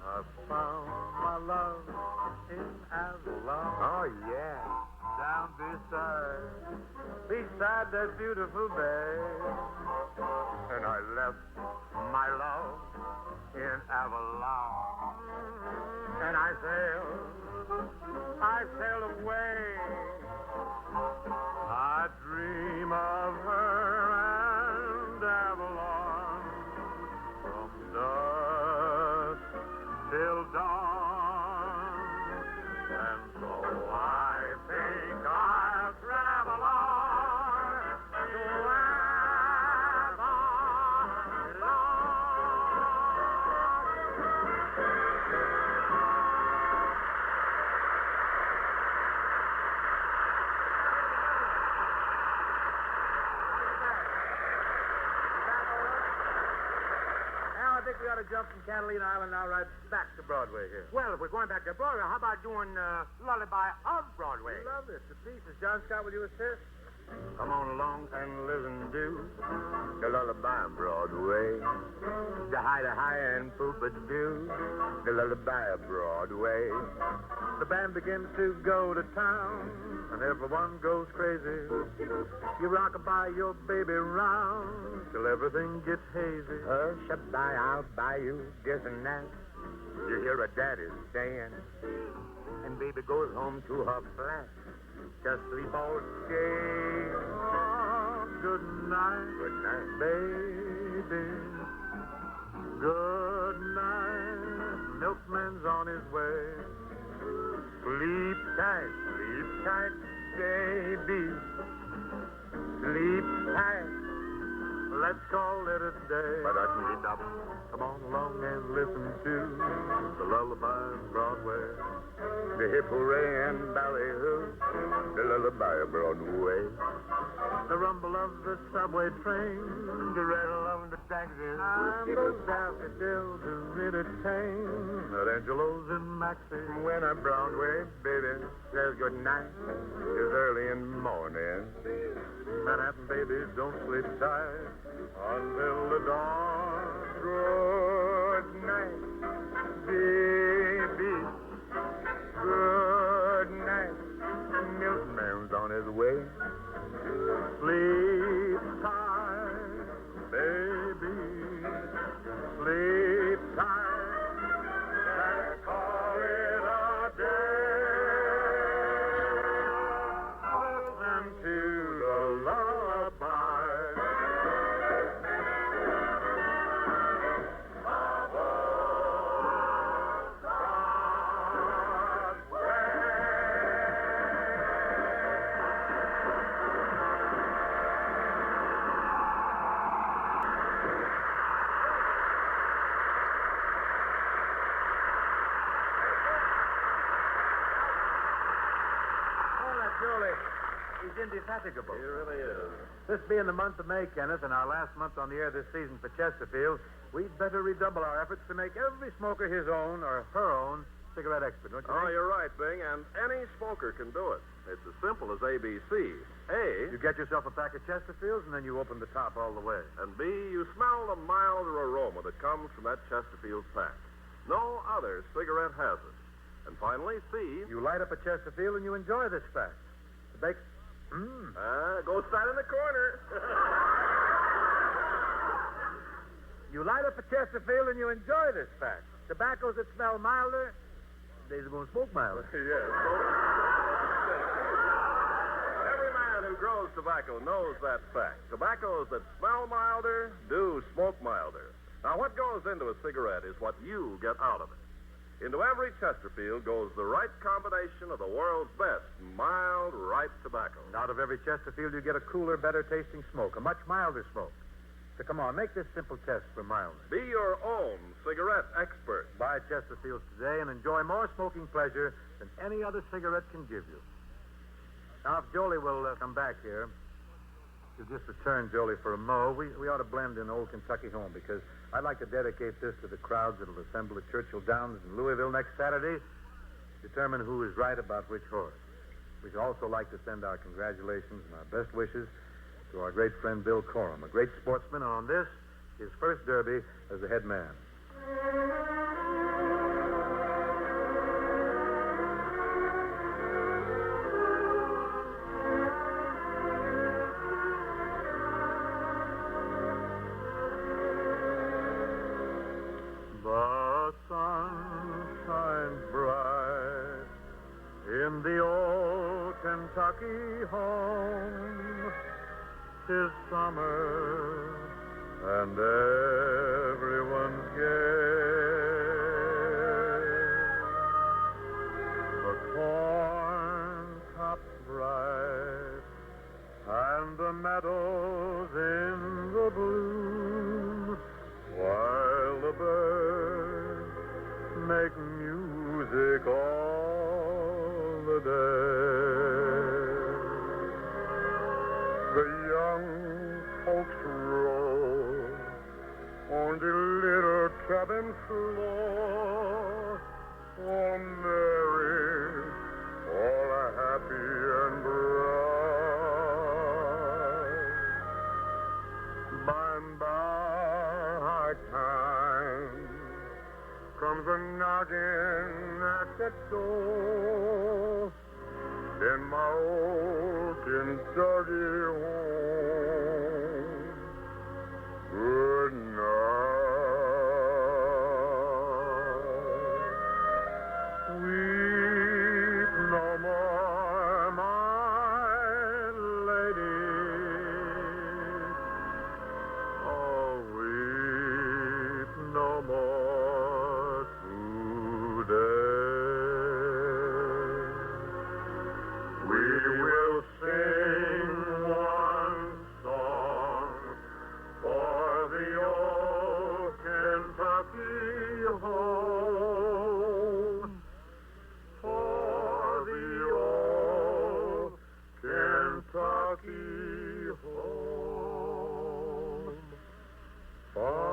I found my love in Avalon. Oh, yeah. Down beside that beautiful bay. And I left my love in Avalon. And I sailed away. I dream of her and Avalon from dusk till dawn. And so I think I'll travel on to Avalon. we ought to jump from Catalina Island now right back to Broadway here. Well, if we're going back to Broadway, how about doing Lullaby of Broadway? Love this. The pieces. John Scott, will you assist? Come on along and listen to the Lullaby of Broadway. The high and poop-a do, the Lullaby of Broadway. The band begins to go to town, and everyone goes crazy. You rock-a-bye your baby round till everything gets hazy. Hush-a-bye, I'll buy you this and that. You hear a daddy saying, and baby goes home to her flat. Just sleep all day. Oh, good night. Good night, baby. Good night. Milkman's on his way. Sleep tight, baby. Sleep tight. Let's call it a day. Ba-da-dee-dum. Come on along and listen to the Lullaby of Broadway. The hip hooray and ballyhoo, the Lullaby of Broadway. The rumble of the subway train, the rattle of the taxis, and those daffodils who entertain at Angelo's and Maxie. When a Broadway baby says good night, it's early in the morning. Manhattan babies don't sleep tight until the dawn. Good night, baby. Good night. Milkman's on his way. Sleep tight, baby. Sleep tight. Let's call it a day. Listen to the lullaby. He's indefatigable. He really is. This being the month of May, Kenneth, and our last month on the air this season for Chesterfield, we'd better redouble our efforts to make every smoker his own or her own cigarette expert, don't you think? You're right, Bing, and any smoker can do it. It's as simple as ABC. A, you get yourself a pack of Chesterfields, and then you open the top all the way. And B, you smell the milder aroma that comes from that Chesterfield pack. No other cigarette has it. And finally, C, you light up a Chesterfield and you enjoy this fact. The bake... go stand in the corner. You light up a Chesterfield and you enjoy this fact. Tobaccos that smell milder, they're going to smoke milder. Yes. Every man who grows tobacco knows that fact. Tobaccos that smell milder do smoke milder. Now, what goes into a cigarette is what you get out of it. Into every Chesterfield goes the right combination of the world's best mild, ripe tobacco. And out of every Chesterfield, you get a cooler, better-tasting smoke, a much milder smoke. So come on, make this simple test for mildness. Be your own cigarette expert. Buy Chesterfields today and enjoy more smoking pleasure than any other cigarette can give you. Now, if Jolie will come back here, you'll just return Jolie for a mow. We ought to blend in Old Kentucky Home because I'd like to dedicate this to the crowds that'll assemble at Churchill Downs in Louisville next Saturday. Determine who is right about which horse. We'd also like to send our congratulations and our best wishes to our great friend Bill Coram, a great sportsman, and on this, his first derby as the head man. The sun shines bright in the old Kentucky home. 'Tis summer and everyone's gay. The corn tops bright and the meadows in the bloom, while the birds make music all the day. The young folks roll on the little floor. Oh, Mary, all happy and bright. By and by, high time comes a knocking at the door. In my old Kentucky home. Good night. Weep no more, my lady. Oh, weep no more today. We will sing one song for the old Kentucky home. For the old Kentucky home. Far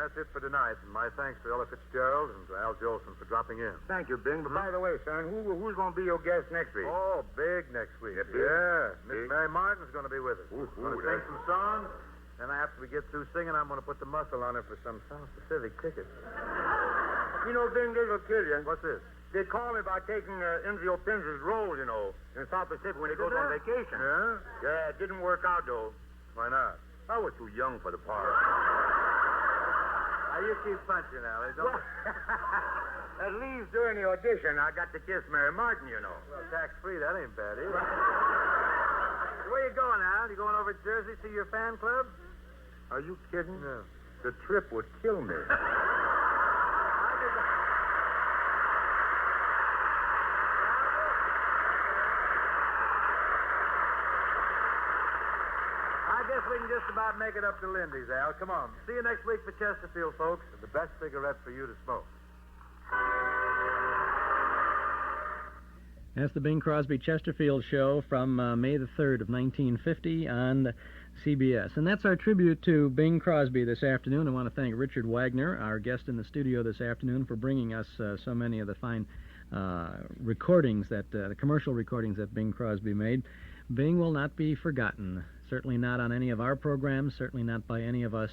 That's it for tonight. And my thanks to Ella Fitzgerald and to Al Jolson for dropping in. Thank you, Bing. But by the way, son, who's going to be your guest next week? Oh, big next week. Yeah, big. Yeah. Miss Big. Mary Martin's going to be with us. Ooh, Going to sing some songs. And after we get through singing, I'm going to put the muscle on her for some South Pacific tickets. You know, Bing, this will kill you. What's this? They called me about taking Enzio Pinz's role, you know, in South Pacific when he goes on vacation. Yeah? Yeah, it didn't work out, though. Why not? I was too young for the part. Now, you keep punching, Allie. Don't... At least during the audition, I got to kiss Mary Martin, you know. Well, tax-free, that ain't bad, either. Where you going, Al? You going over to Jersey to your fan club? Are you kidding? No. The trip would kill me. I guess we can just about make it up to Lindy's, Al. Come on. See you next week for Chesterfield, folks. And the best cigarette for you to smoke. That's the Bing Crosby Chesterfield Show from May the 3rd of 1950 on CBS. And that's our tribute to Bing Crosby this afternoon. I want to thank Richard Wagner, our guest in the studio this afternoon, for bringing us so many of the fine recordings, the commercial recordings that Bing Crosby made. Bing will not be forgotten, certainly not on any of our programs, certainly not by any of us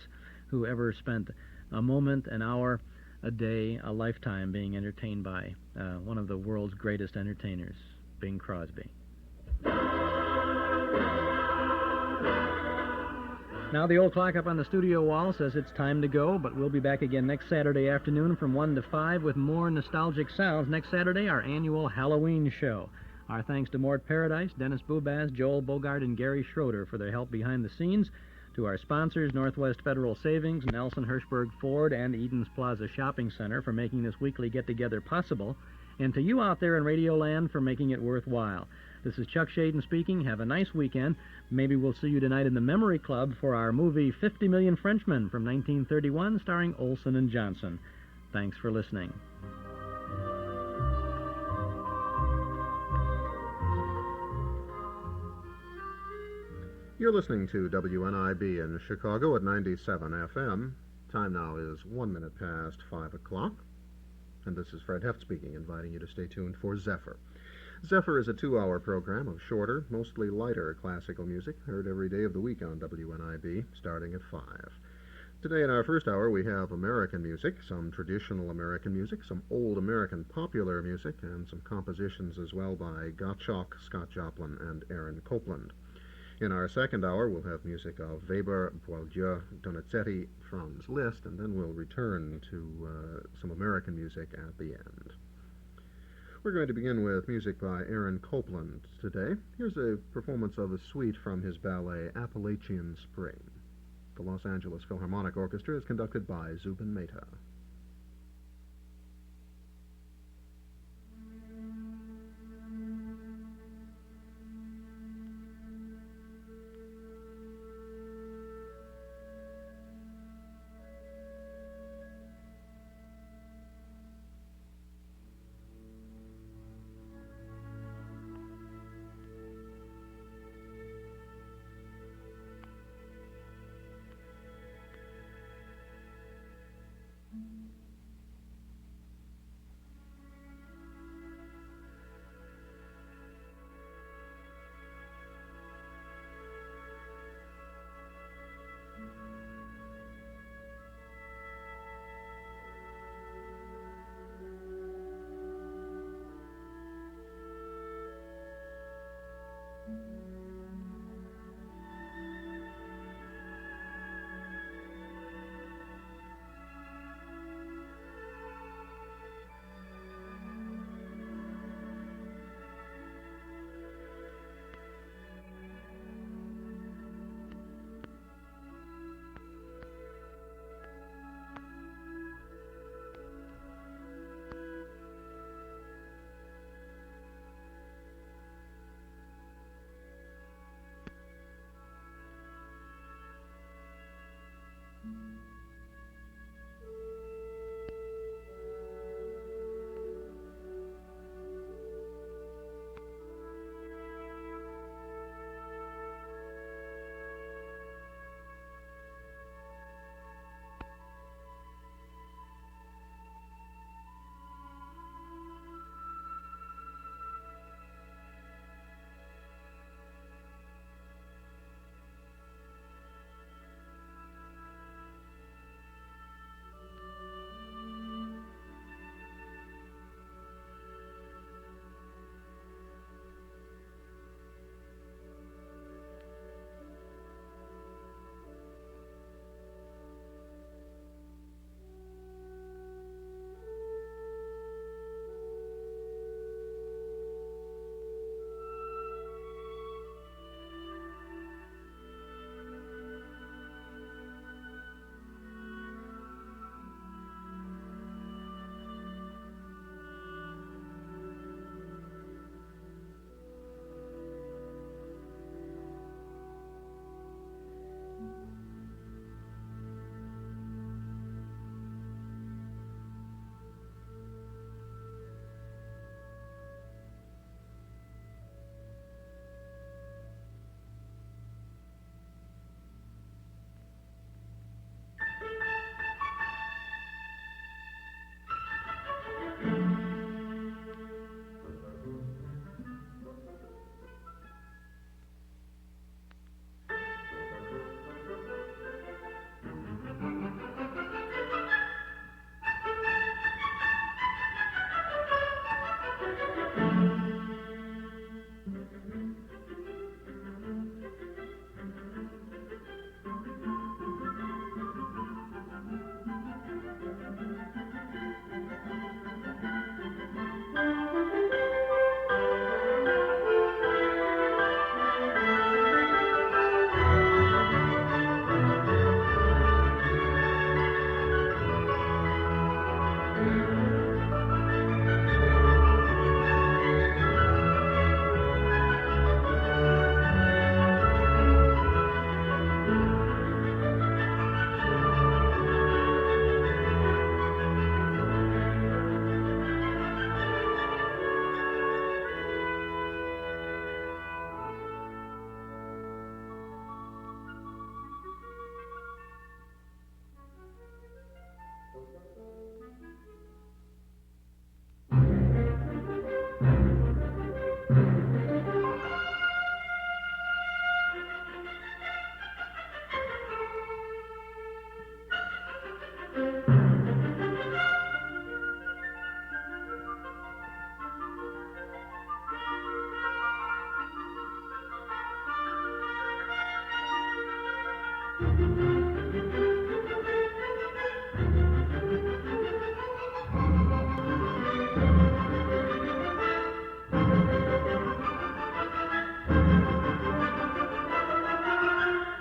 who ever spent a moment, an hour, a day, a lifetime being entertained by one of the world's greatest entertainers, Bing Crosby. Now the old clock up on the studio wall says it's time to go, but we'll be back again next Saturday afternoon from 1 to 5 with more nostalgic sounds. Next Saturday, our annual Halloween show. Our thanks to Mort Paradise, Dennis Bubaz, Joel Bogart, and Gary Schroeder for their help behind the scenes. To our sponsors, Northwest Federal Savings, Nelson Hirschberg Ford, and Eden's Plaza Shopping Center for making this weekly get-together possible. And to you out there in Radio Land for making it worthwhile. This is Chuck Shaden speaking. Have a nice weekend. Maybe we'll see you tonight in the Memory Club for our movie 50 Million Frenchmen from 1931, starring Olson and Johnson. Thanks for listening. You're listening to WNIB in Chicago at 97 FM. Time now is 1 minute past 5 o'clock. And this is Fred Heft speaking, inviting you to stay tuned for Zephyr. Zephyr is a 2-hour program of shorter, mostly lighter classical music, heard every day of the week on WNIB, starting at 5. Today in our first hour we have American music, some traditional American music, some old American popular music, and some compositions as well by Gottschalk, Scott Joplin, and Aaron Copland. In our second hour, we'll have music of Weber, Boieldieu, Donizetti, Franz Liszt, and then we'll return to some American music at the end. We're going to begin with music by Aaron Copland today. Here's a performance of a suite from his ballet Appalachian Spring. The Los Angeles Philharmonic Orchestra is conducted by Zubin Mehta.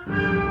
Thank you.